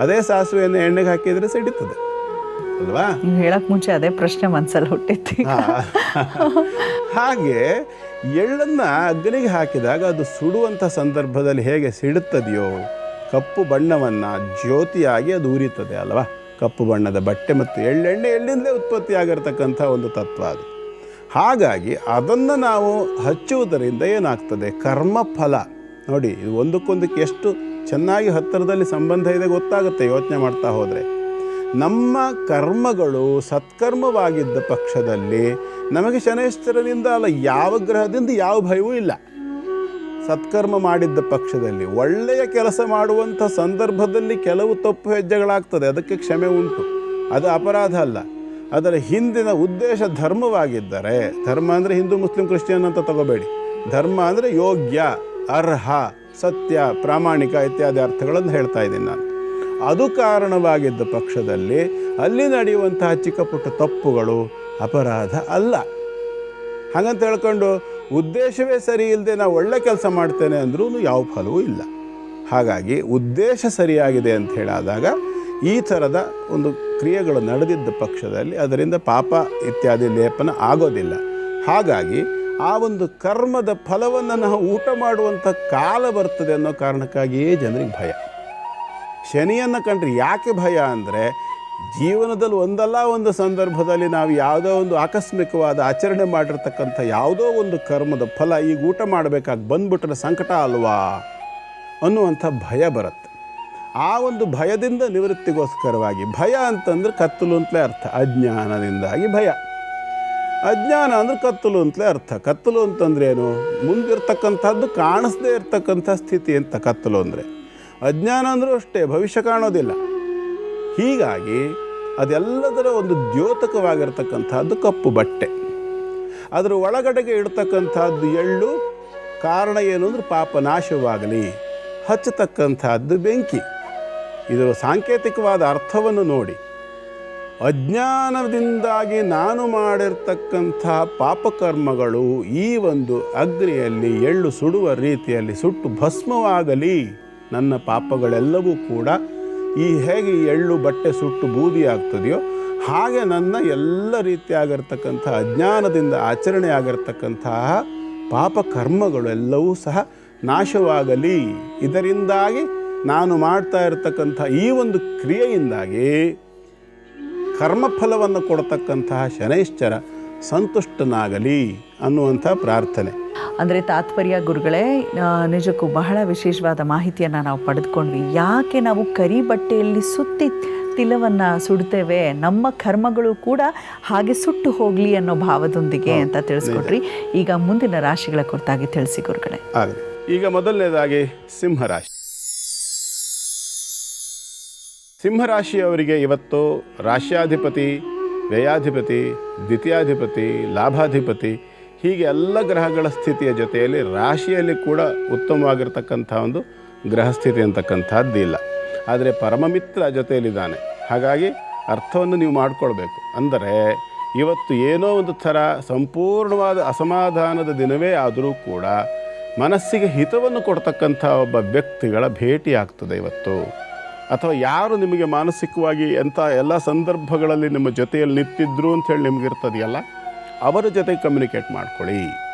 ಅದೇ ಸಾಸಿವೆಯನ್ನು ಎಣ್ಣೆಗೆ ಹಾಕಿದರೆ ಸಿಡಿತದೆ ಅಲ್ವಾ? ನೀವು ಹೇಳಕ್ಕೆ ಮುಂಚೆ ಅದೇ ಪ್ರಶ್ನೆ ಮನಸ್ಸಲ್ಲಿ ಹುಟ್ಟಿತ್ತು. ಹಾಗೆ ಎಳ್ಳನ್ನು ಅಗ್ನಿಗೆ ಹಾಕಿದಾಗ ಅದು ಸುಡುವಂಥ ಸಂದರ್ಭದಲ್ಲಿ ಹೇಗೆ ಸಿಡುತ್ತದೆಯೋ, ಕಪ್ಪು ಬಣ್ಣವನ್ನು ಜ್ಯೋತಿಯಾಗಿ ಅದು ಉರಿತದೆ ಅಲ್ವಾ? ಕಪ್ಪು ಬಣ್ಣದ ಬಟ್ಟೆ ಮತ್ತು ಎಳ್ಳೆಣ್ಣೆ ಎಳ್ಳಿಂದಲೇ ಉತ್ಪತ್ತಿಯಾಗಿರ್ತಕ್ಕಂಥ ಒಂದು ತತ್ವ ಅದು. ಹಾಗಾಗಿ ಅದನ್ನು ನಾವು ಹಚ್ಚುವುದರಿಂದ ಏನಾಗ್ತದೆ, ಕರ್ಮಫಲ. ನೋಡಿ, ಇದು ಒಂದಕ್ಕೊಂದಕ್ಕೆ ಎಷ್ಟು ಚೆನ್ನಾಗಿ ಹತ್ತಿರದಲ್ಲಿ ಸಂಬಂಧ ಇದೆ ಗೊತ್ತಾಗುತ್ತೆ ಯೋಚನೆ ಮಾಡ್ತಾ ಹೋದರೆ. ನಮ್ಮ ಕರ್ಮಗಳು ಸತ್ಕರ್ಮವಾಗಿದ್ದ ಪಕ್ಷದಲ್ಲಿ ನಮಗೆ ಶನೈಶ್ಚರನಿಂದ ಅಲ್ಲ, ಯಾವ ಗ್ರಹದಿಂದ ಯಾವ ಭಯವೂ ಇಲ್ಲ. ಸತ್ಕರ್ಮ ಮಾಡಿದ್ದ ಪಕ್ಷದಲ್ಲಿ ಒಳ್ಳೆಯ ಕೆಲಸ ಮಾಡುವಂಥ ಸಂದರ್ಭದಲ್ಲಿ ಕೆಲವು ತಪ್ಪು ಹೆಜ್ಜೆಗಳಾಗ್ತದೆ, ಅದಕ್ಕೆ ಕ್ಷಮೆ ಉಂಟು, ಅದು ಅಪರಾಧ ಅಲ್ಲ. ಅದರ ಹಿಂದಿನ ಉದ್ದೇಶ ಧರ್ಮವಾಗಿದ್ದರೆ, ಧರ್ಮ ಅಂದರೆ ಹಿಂದೂ ಮುಸ್ಲಿಂ ಕ್ರಿಶ್ಚಿಯನ್ ಅಂತ ತಗೋಬೇಡಿ, ಧರ್ಮ ಅಂದರೆ ಯೋಗ್ಯ, ಅರ್ಹ, ಸತ್ಯ, ಪ್ರಾಮಾಣಿಕ ಇತ್ಯಾದಿ ಅರ್ಥಗಳನ್ನು ಹೇಳ್ತಾ ಇದ್ದೀನಿ ನಾನು. ಅದು ಕಾರಣವಾಗಿದ್ದ ಪಕ್ಷದಲ್ಲಿ ಅಲ್ಲಿ ನಡೆಯುವಂತಹ ಚಿಕ್ಕ ಪುಟ್ಟ ತಪ್ಪುಗಳು ಅಪರಾಧ ಅಲ್ಲ. ಹಾಗಂತ ಹೇಳ್ಕೊಂಡು ಉದ್ದೇಶವೇ ಸರಿ ಇಲ್ಲದೆ ನಾವು ಒಳ್ಳೆ ಕೆಲಸ ಮಾಡ್ತೇನೆ ಅಂದ್ರೂ ಯಾವ ಫಲವೂ ಇಲ್ಲ. ಹಾಗಾಗಿ ಉದ್ದೇಶ ಸರಿಯಾಗಿದೆ ಅಂತ ಹೇಳಾದಾಗ ಈ ಥರದ ಒಂದು ಕ್ರಿಯೆಗಳು ನಡೆದಿದ್ದ ಪಕ್ಷದಲ್ಲಿ ಅದರಿಂದ ಪಾಪ ಇತ್ಯಾದಿ ಲೇಪನ ಆಗೋದಿಲ್ಲ. ಹಾಗಾಗಿ ಆ ಒಂದು ಕರ್ಮದ ಫಲವನ್ನು ನಾವು ಊಟ ಮಾಡುವಂಥ ಕಾಲ ಬರ್ತದೆ ಅನ್ನೋ ಕಾರಣಕ್ಕಾಗಿಯೇ ಜನರಿಗೆ ಭಯ. ಶನಿಯನ್ನು ಕಂಡ್ರೆ ಯಾಕೆ ಭಯ ಅಂದರೆ, ಜೀವನದಲ್ಲಿ ಒಂದಲ್ಲ ಒಂದು ಸಂದರ್ಭದಲ್ಲಿ ನಾವು ಯಾವುದೋ ಒಂದು ಆಕಸ್ಮಿಕವಾದ ಆಚರಣೆ ಮಾಡಿರ್ತಕ್ಕಂಥ ಯಾವುದೋ ಒಂದು ಕರ್ಮದ ಫಲ ಈಗ ಊಟ ಮಾಡಬೇಕಾಗಿ ಬಂದ್ಬಿಟ್ರೆ ಸಂಕಟ ಅಲ್ವಾ ಅನ್ನುವಂಥ ಭಯ ಬರುತ್ತೆ. ಆ ಒಂದು ಭಯದಿಂದ ನಿವೃತ್ತಿಗೋಸ್ಕರವಾಗಿ, ಭಯ ಅಂತಂದ್ರೆ ಕತ್ತಲು ಅಂತಲೇ ಅರ್ಥ, ಅಜ್ಞಾನದಿಂದಾಗಿ ಭಯ. ಅಜ್ಞಾನ ಅಂದರೆ ಕತ್ತಲು ಅಂತಲೇ ಅರ್ಥ. ಕತ್ತಲು ಅಂತಂದ್ರೆ ಏನು, ಮುಂದಿರ್ತಕ್ಕಂಥದ್ದು ಕಾಣಿಸದೇ ಇರ್ತಕ್ಕಂಥ ಸ್ಥಿತಿ ಅಂತ ಕತ್ತಲು ಅಂದರೆ. ಅಜ್ಞಾನ ಅಂದರೂ ಅಷ್ಟೇ, ಭವಿಷ್ಯ ಕಾಣೋದಿಲ್ಲ. ಹೀಗಾಗಿ ಅದೆಲ್ಲದರ ಒಂದು ದ್ಯೋತಕವಾಗಿರ್ತಕ್ಕಂಥದ್ದು ಕಪ್ಪು ಬಟ್ಟೆ. ಅದರ ಒಳಗಡೆಗೆ ಇಡ್ತಕ್ಕಂಥದ್ದು ಎಳ್ಳು. ಕಾರಣ ಏನು ಅಂದರೆ ಪಾಪ ನಾಶವಾಗಲಿ. ಹಚ್ಚತಕ್ಕಂಥದ್ದು ಬೆಂಕಿ. ಇದರ ಸಾಂಕೇತಿಕವಾದ ಅರ್ಥವನ್ನು ನೋಡಿ. ಅಜ್ಞಾನದಿಂದಾಗಿ ನಾನು ಮಾಡಿರ್ತಕ್ಕಂಥ ಪಾಪಕರ್ಮಗಳು ಈ ಒಂದು ಅಗ್ನಿಯಲ್ಲಿ ಎಳ್ಳು ಸುಡುವ ರೀತಿಯಲ್ಲಿ ಸುಟ್ಟು ಭಸ್ಮವಾಗಲಿ. ನನ್ನ ಪಾಪಗಳೆಲ್ಲವೂ ಕೂಡ ಹೇಗೆ ಎಳ್ಳು ಬಟ್ಟೆ ಸುಟ್ಟು ಬೂದಿ ಆಗ್ತದೆಯೋ ಹಾಗೆ ನನ್ನ ಎಲ್ಲ ರೀತಿಯಾಗಿರ್ತಕ್ಕಂಥ ಅಜ್ಞಾನದಿಂದ ಆಚರಣೆ ಆಗಿರ್ತಕ್ಕಂತಹ ಪಾಪಕರ್ಮಗಳು ಎಲ್ಲವೂ ಸಹ ನಾಶವಾಗಲಿ. ಇದರಿಂದಾಗಿ ನಾನು ಮಾಡ್ತಾ ಇರತಕ್ಕಂಥ ಈ ಒಂದು ಕ್ರಿಯೆಯಿಂದಾಗಿ ಕರ್ಮಫಲವನ್ನು ಕೊಡ್ತಕ್ಕಂತಹ ಶನೈಶ್ಚರ ಸಂತುಷ್ಟನಾಗಲಿ ಅನ್ನುವಂಥ ಪ್ರಾರ್ಥನೆ. ಅಂದರೆ ತಾತ್ಪರ್ಯ ಗುರುಗಳೇ, ನಿಜಕ್ಕೂ ಬಹಳ ವಿಶೇಷವಾದ ಮಾಹಿತಿಯನ್ನು ನಾವು ಪಡೆದುಕೊಂಡ್ವಿ. ಯಾಕೆ ನಾವು ಕರಿ ಬಟ್ಟೆಯಲ್ಲಿ ಸುತ್ತಿ ತಿಲವನ್ನು ಸುಡ್ತೇವೆ, ನಮ್ಮ ಕರ್ಮಗಳು ಕೂಡ ಹಾಗೆ ಸುಟ್ಟು ಹೋಗಲಿ ಅನ್ನೋ ಭಾವದೊಂದಿಗೆ ಅಂತ ತಿಳಿಸ್ಕೊಟ್ರಿ. ಈಗ ಮುಂದಿನ ರಾಶಿಗಳ ಕುರಿತಾಗಿ ತಿಳಿಸಿ ಗುರುಗಳೇ. ಆಗಲಿ. ಈಗ ಮೊದಲನೇದಾಗಿ ಸಿಂಹರಾಶಿ. ಸಿಂಹರಾಶಿಯವರಿಗೆ ಇವತ್ತು ರಾಶ್ಯಾಧಿಪತಿ, ವ್ಯಯಾಧಿಪತಿ, ದ್ವಿತೀಯಾಧಿಪತಿ, ಲಾಭಾಧಿಪತಿ ಹೀಗೆ ಎಲ್ಲ ಗ್ರಹಗಳ ಸ್ಥಿತಿಯ ಜೊತೆಯಲ್ಲಿ ರಾಶಿಯಲ್ಲಿ ಕೂಡ ಉತ್ತಮವಾಗಿರ್ತಕ್ಕಂಥ ಒಂದು ಗ್ರಹಸ್ಥಿತಿ ಅಂತಕ್ಕಂಥದ್ದು ಇಲ್ಲ. ಆದರೆ ಪರಮಮಿತ್ರ ಜೊತೆಯಲ್ಲಿದ್ದಾನೆ. ಹಾಗಾಗಿ ಅರ್ಥವನ್ನು ನೀವು ಮಾಡಿಕೊಳ್ಬೇಕು. ಅಂದರೆ ಇವತ್ತು ಏನೋ ಒಂದು ಥರ ಸಂಪೂರ್ಣವಾದ ಅಸಮಾಧಾನದ ದಿನವೇ ಆದರೂ ಕೂಡ ಮನಸ್ಸಿಗೆ ಹಿತವನ್ನು ಕೊಡ್ತಕ್ಕಂಥ ಒಬ್ಬ ವ್ಯಕ್ತಿಗಳ ಭೇಟಿ ಆಗ್ತದೆ ಇವತ್ತು. ಅಥವಾ ಯಾರು ನಿಮಗೆ ಮಾನಸಿಕವಾಗಿ ಎಂಥ ಎಲ್ಲ ಸಂದರ್ಭಗಳಲ್ಲಿ ನಿಮ್ಮ ಜೊತೆಯಲ್ಲಿ ನಿಂತಿದ್ರು ಅಂಥೇಳಿ ನಿಮ್ಗೆ ಇರ್ತದೆಯಲ್ಲ, ಅವರ ಜೊತೆ ಕಮ್ಯುನಿಕೇಟ್ ಮಾಡ್ಕೊಳ್ಳಿ.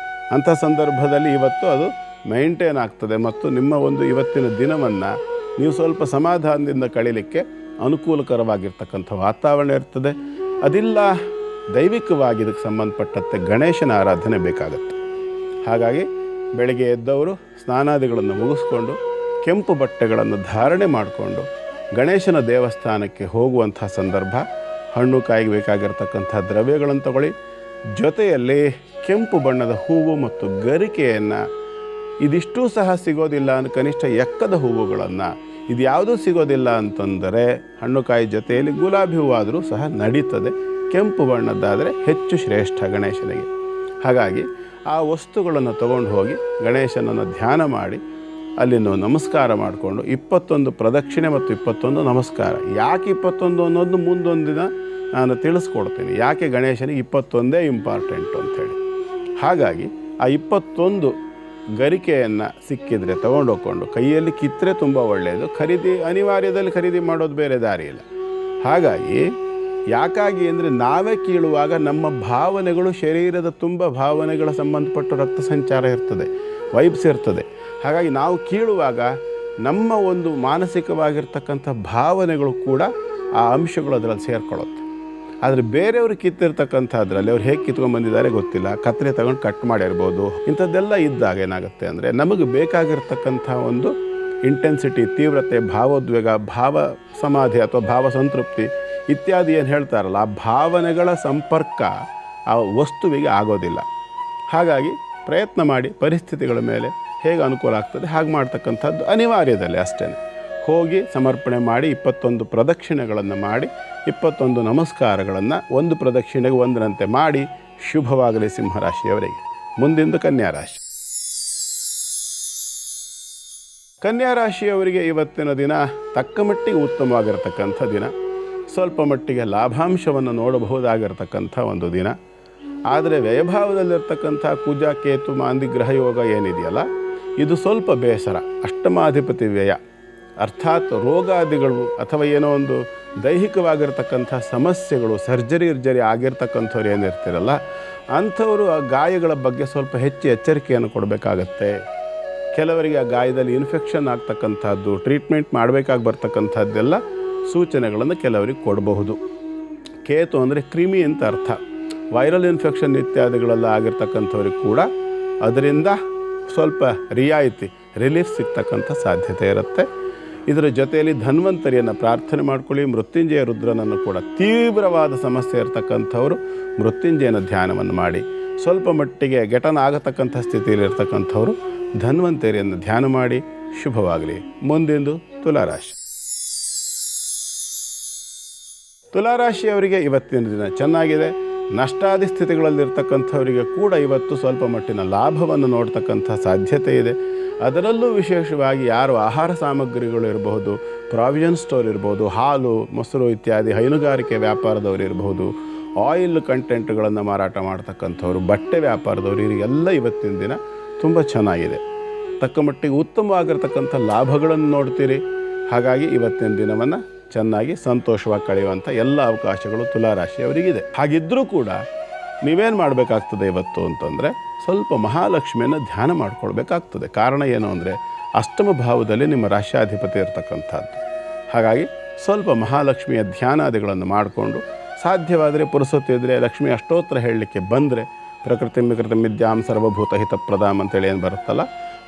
ಅಂಥ ಸಂದರ್ಭದಲ್ಲಿ ಇವತ್ತು ಅದು ಮೈಂಟೈನ್ ಆಗ್ತದೆ ಮತ್ತು ನಿಮ್ಮ ಒಂದು ಇವತ್ತಿನ ದಿನವನ್ನು ನೀವು ಸ್ವಲ್ಪ ಸಮಾಧಾನದಿಂದ ಕಳೀಲಿಕ್ಕೆ ಅನುಕೂಲಕರವಾಗಿರ್ತಕ್ಕಂಥ ವಾತಾವರಣ ಇರ್ತದೆ. ಅದಿಲ್ಲ ದೈವಿಕವಾಗಿ ಇದಕ್ಕೆ ಸಂಬಂಧಪಟ್ಟಂತೆ ಗಣೇಶನ ಆರಾಧನೆ ಬೇಕಾಗುತ್ತೆ. ಹಾಗಾಗಿ ಬೆಳಗ್ಗೆ ಎದ್ದವರು ಸ್ನಾನಾದಿಗಳನ್ನು ಮುಗಿಸ್ಕೊಂಡು ಕೆಂಪು ಬಟ್ಟೆಗಳನ್ನು ಧಾರಣೆ ಮಾಡಿಕೊಂಡು ಗಣೇಶನ ದೇವಸ್ಥಾನಕ್ಕೆ ಹೋಗುವಂಥ ಸಂದರ್ಭ, ಹಣ್ಣು ಕಾಯಿಗೆ ಬೇಕಾಗಿರ್ತಕ್ಕಂಥ ದ್ರವ್ಯಗಳನ್ನು ತಗೊಳ್ಳಿ. ಜೊತೆಯಲ್ಲಿ ಕೆಂಪು ಬಣ್ಣದ ಹೂವು ಮತ್ತು ಗರಿಕೆಯನ್ನು, ಇದಿಷ್ಟೂ ಸಹ ಸಿಗೋದಿಲ್ಲ ಅಂದ್ರೆ ಕನಿಷ್ಠ ಎಕ್ಕದ ಹೂವುಗಳನ್ನು, ಇದು ಯಾವುದೂ ಸಿಗೋದಿಲ್ಲ ಅಂತಂದರೆ ಹಣ್ಣು ಕಾಯಿ ಜೊತೆಯಲ್ಲಿ ಗುಲಾಬಿ ಹೂವಾದರೂ ಸಹ ನಡೀತದೆ. ಕೆಂಪು ಬಣ್ಣದ್ದಾದರೆ ಹೆಚ್ಚು ಶ್ರೇಷ್ಠ ಗಣೇಶನಿಗೆ. ಹಾಗಾಗಿ ಆ ವಸ್ತುಗಳನ್ನು ತಗೊಂಡು ಹೋಗಿ ಗಣೇಶನನ್ನು ಧ್ಯಾನ ಮಾಡಿ ಅಲ್ಲಿಂದ ನಮಸ್ಕಾರ ಮಾಡಿಕೊಂಡು 21 ಪ್ರದಕ್ಷಿಣೆ ಮತ್ತು 21 ನಮಸ್ಕಾರ. ಯಾಕೆ 21 ಅನ್ನೋದು ಮುಂದೊಂದು ದಿನ ನಾನು ತಿಳಿಸ್ಕೊಡ್ತೀನಿ, ಯಾಕೆ ಗಣೇಶನಿಗೆ 21 ಇಂಪಾರ್ಟೆಂಟು ಅಂಥೇಳಿ. ಹಾಗಾಗಿ ಆ 21 ಗರಿಕೆಯನ್ನು ಸಿಕ್ಕಿದರೆ ತೊಗೊಂಡೋಗ್ಕೊಂಡು ಕೈಯಲ್ಲಿ ಕಿತ್ತರೆ ತುಂಬ ಒಳ್ಳೆಯದು. ಅನಿವಾರ್ಯದಲ್ಲಿ ಖರೀದಿ ಮಾಡೋದು ಬೇರೆ ದಾರಿ ಇಲ್ಲ. ಹಾಗಾಗಿ ಯಾಕಾಗಿ ಅಂದರೆ ನಾವೇ ಕೀಳುವಾಗ ನಮ್ಮ ಭಾವನೆಗಳು, ಶರೀರದ ತುಂಬ ಭಾವನೆಗಳ ಸಂಬಂಧಪಟ್ಟು ರಕ್ತ ಸಂಚಾರ ಇರ್ತದೆ, ವೈಬ್ಸ್ ಇರ್ತದೆ. ಹಾಗಾಗಿ ನಾವು ಕೀಳುವಾಗ ನಮ್ಮ ಒಂದು ಮಾನಸಿಕವಾಗಿರ್ತಕ್ಕಂಥ ಭಾವನೆಗಳು ಕೂಡ ಆ ಅಂಶಗಳು ಅದರಲ್ಲಿ ಸೇರ್ಕೊಳ್ಳುತ್ತೆ. ಆದರೆ ಬೇರೆಯವರು ಕಿತ್ತಿರ್ತಕ್ಕಂಥದ್ರಲ್ಲಿ ಅವ್ರು ಹೇಗೆ ಕಿತ್ಕೊಂಡ್ಬಂದಿದ್ದಾರೆ ಗೊತ್ತಿಲ್ಲ, ಕತ್ತರಿ ತಗೊಂಡು ಕಟ್ ಮಾಡಿರ್ಬೋದು. ಇಂಥದ್ದೆಲ್ಲ ಇದ್ದಾಗ ಏನಾಗುತ್ತೆ ಅಂದರೆ ನಮಗೆ ಬೇಕಾಗಿರ್ತಕ್ಕಂಥ ಒಂದು ಇಂಟೆನ್ಸಿಟಿ, ತೀವ್ರತೆ, ಭಾವೋದ್ವೇಗ, ಭಾವ ಸಮಾಧಿ ಅಥವಾ ಭಾವ ಸಂತೃಪ್ತಿ ಇತ್ಯಾದಿ ಏನು ಹೇಳ್ತಾರಲ್ಲ, ಆ ಭಾವನೆಗಳ ಸಂಪರ್ಕ ಆ ವಸ್ತುವಿಗೆ ಆಗೋದಿಲ್ಲ. ಹಾಗಾಗಿ ಪ್ರಯತ್ನ ಮಾಡಿ ಪರಿಸ್ಥಿತಿಗಳ ಮೇಲೆ ಹೇಗೆ ಅನುಕೂಲ ಆಗ್ತದೆ ಹಾಗೆ ಮಾಡ್ತಕ್ಕಂಥದ್ದು ಅನಿವಾರ್ಯದಲ್ಲಿ ಅಷ್ಟೇ. ಹೋಗಿ ಸಮರ್ಪಣೆ ಮಾಡಿ 21 ಪ್ರದಕ್ಷಿಣೆಗಳನ್ನು ಮಾಡಿ 21 ನಮಸ್ಕಾರಗಳನ್ನು ಒಂದು ಪ್ರದಕ್ಷಿಣೆಗೆ ಒಂದರಂತೆ ಮಾಡಿ ಶುಭವಾಗಲಿ ಸಿಂಹರಾಶಿಯವರಿಗೆ. ಮುಂದಿಂದು ಕನ್ಯಾ ರಾಶಿ. ಕನ್ಯಾ ರಾಶಿಯವರಿಗೆ ಇವತ್ತಿನ ದಿನ ತಕ್ಕ ಮಟ್ಟಿಗೆ ಉತ್ತಮವಾಗಿರ್ತಕ್ಕಂಥ ದಿನ. ಸ್ವಲ್ಪ ಮಟ್ಟಿಗೆ ಲಾಭಾಂಶವನ್ನು ನೋಡಬಹುದಾಗಿರ್ತಕ್ಕಂಥ ಒಂದು ದಿನ. ಆದರೆ ವ್ಯಯಭಾವದಲ್ಲಿರ್ತಕ್ಕಂಥ ಕುಜ, ಕೇತು, ಮಾಂದಿ ಗ್ರಹ ಯೋಗ ಏನಿದೆಯಲ್ಲ, ಇದು ಸ್ವಲ್ಪ ಬೇಸರ. ಅಷ್ಟಮಾಧಿಪತಿ ವ್ಯಯ, ಅರ್ಥಾತ್ ರೋಗಾದಿಗಳು ಅಥವಾ ಏನೋ ಒಂದು ದೈಹಿಕವಾಗಿರ್ತಕ್ಕಂಥ ಸಮಸ್ಯೆಗಳು, ಸರ್ಜರಿ ಆಗಿರ್ತಕ್ಕಂಥವ್ರು ಏನಿರ್ತಿರಲ್ಲ, ಅಂಥವರು ಆ ಗಾಯಗಳ ಬಗ್ಗೆ ಸ್ವಲ್ಪ ಹೆಚ್ಚು ಎಚ್ಚರಿಕೆಯನ್ನು ಕೊಡಬೇಕಾಗತ್ತೆ. ಕೆಲವರಿಗೆ ಆ ಗಾಯದಲ್ಲಿ ಇನ್ಫೆಕ್ಷನ್ ಆಗ್ತಕ್ಕಂಥದ್ದು, ಟ್ರೀಟ್ಮೆಂಟ್ ಮಾಡಬೇಕಾಗಿ ಬರ್ತಕ್ಕಂಥದ್ದೆಲ್ಲ ಸೂಚನೆಗಳನ್ನು ಕೆಲವರಿಗೆ ಕೊಡಬಹುದು. ಕೇತು ಅಂದರೆ ಕ್ರಿಮಿ ಅಂತ ಅರ್ಥ. ವೈರಲ್ ಇನ್ಫೆಕ್ಷನ್ ಇತ್ಯಾದಿಗಳೆಲ್ಲ ಆಗಿರ್ತಕ್ಕಂಥವ್ರಿಗೆ ಕೂಡ ಅದರಿಂದ ಸ್ವಲ್ಪ ರಿಲೀಫ್ ಸಿಗ್ತಕ್ಕಂಥ ಸಾಧ್ಯತೆ ಇರುತ್ತೆ. ಇದರ ಜೊತೆಯಲ್ಲಿ ಧನ್ವಂತರಿಯನ್ನು ಪ್ರಾರ್ಥನೆ ಮಾಡ್ಕೊಳ್ಳಿ. ಮೃತ್ಯುಂಜಯ ರುದ್ರನನ್ನು ಕೂಡ, ತೀವ್ರವಾದ ಸಮಸ್ಯೆ ಇರತಕ್ಕಂಥವರು ಮೃತ್ಯುಂಜಯನ ಧ್ಯಾನವನ್ನು ಮಾಡಿ. ಸ್ವಲ್ಪ ಮಟ್ಟಿಗೆ ಘಟನ ಆಗತಕ್ಕಂಥ ಸ್ಥಿತಿಯಲ್ಲಿ ಇರ್ತಕ್ಕಂಥವರು ಧನ್ವಂತರಿಯನ್ನು ಧ್ಯಾನ ಮಾಡಿ. ಶುಭವಾಗಲಿ. ಮುಂದಿಂದು ತುಲಾರಾಶಿ. ತುಲಾರಾಶಿಯವರಿಗೆ ಇವತ್ತಿನ ದಿನ ಚೆನ್ನಾಗಿದೆ. ನಷ್ಟಾದಿ ಸ್ಥಿತಿಗಳಲ್ಲಿರ್ತಕ್ಕಂಥವರಿಗೆ ಕೂಡ ಇವತ್ತು ಸ್ವಲ್ಪ ಮಟ್ಟಿನ ಲಾಭವನ್ನು ನೋಡ್ತಕ್ಕಂಥ ಸಾಧ್ಯತೆ ಇದೆ. ಅದರಲ್ಲೂ ವಿಶೇಷವಾಗಿ ಯಾರು ಆಹಾರ ಸಾಮಗ್ರಿಗಳು ಇರಬಹುದು, ಪ್ರಾವಿಷನ್ ಸ್ಟೋರ್ ಇರ್ಬೋದು, ಹಾಲು, ಮೊಸರು ಇತ್ಯಾದಿ ಹೈನುಗಾರಿಕೆ ವ್ಯಾಪಾರದವರು ಇರಬಹುದು, ಆಯಿಲ್ ಕಂಟೆಂಟ್ಗಳನ್ನು ಮಾರಾಟ ಮಾಡ್ತಕ್ಕಂಥವ್ರು, ಬಟ್ಟೆ ವ್ಯಾಪಾರದವರು, ಇವರಿಗೆಲ್ಲ ಇವತ್ತಿನ ದಿನ ತುಂಬ ಚೆನ್ನಾಗಿದೆ. ತಕ್ಕ ಮಟ್ಟಿಗೆ ಉತ್ತಮವಾಗಿರ್ತಕ್ಕಂಥ ಲಾಭಗಳನ್ನು ನೋಡ್ತೀರಿ. ಹಾಗಾಗಿ ಇವತ್ತಿನ ದಿನವನ್ನು ಚೆನ್ನಾಗಿ ಸಂತೋಷವಾಗಿ ಕಳೆಯುವಂಥ ಎಲ್ಲ ಅವಕಾಶಗಳು ತುಲಾರಾಶಿಯವರಿಗಿದೆ. ಹಾಗಿದ್ದರೂ ಕೂಡ ನೀವೇನು ಮಾಡಬೇಕಾಗ್ತದೆ ಇವತ್ತು ಅಂತಂದರೆ ಸ್ವಲ್ಪ ಮಹಾಲಕ್ಷ್ಮಿಯನ್ನು ಧ್ಯಾನ ಮಾಡ್ಕೊಳ್ಬೇಕಾಗ್ತದೆ. ಕಾರಣ ಏನು ಅಂದರೆ ಅಷ್ಟಮ ಭಾವದಲ್ಲಿ ನಿಮ್ಮ ರಾಶ್ಯಾಧಿಪತಿ ಇರತಕ್ಕಂಥದ್ದು. ಹಾಗಾಗಿ ಸ್ವಲ್ಪ ಮಹಾಲಕ್ಷ್ಮಿಯ ಧ್ಯಾನಾದಿಗಳನ್ನು ಮಾಡಿಕೊಂಡು, ಸಾಧ್ಯವಾದರೆ ಪುರುಸೊತ್ತು ಇದ್ದರೆ ಲಕ್ಷ್ಮಿ ಅಷ್ಟೋತ್ತರ ಹೇಳಲಿಕ್ಕೆ ಬಂದರೆ, ಪ್ರಕೃತಿ ವಿಕೃತಿ ಮಿದ್ಯಾಂ ಸರ್ವಭೂತ ಹಿತಪ್ರದಾಮ್ ಅಂತೇಳಿ ಏನು ಬರುತ್ತಲ್ಲ,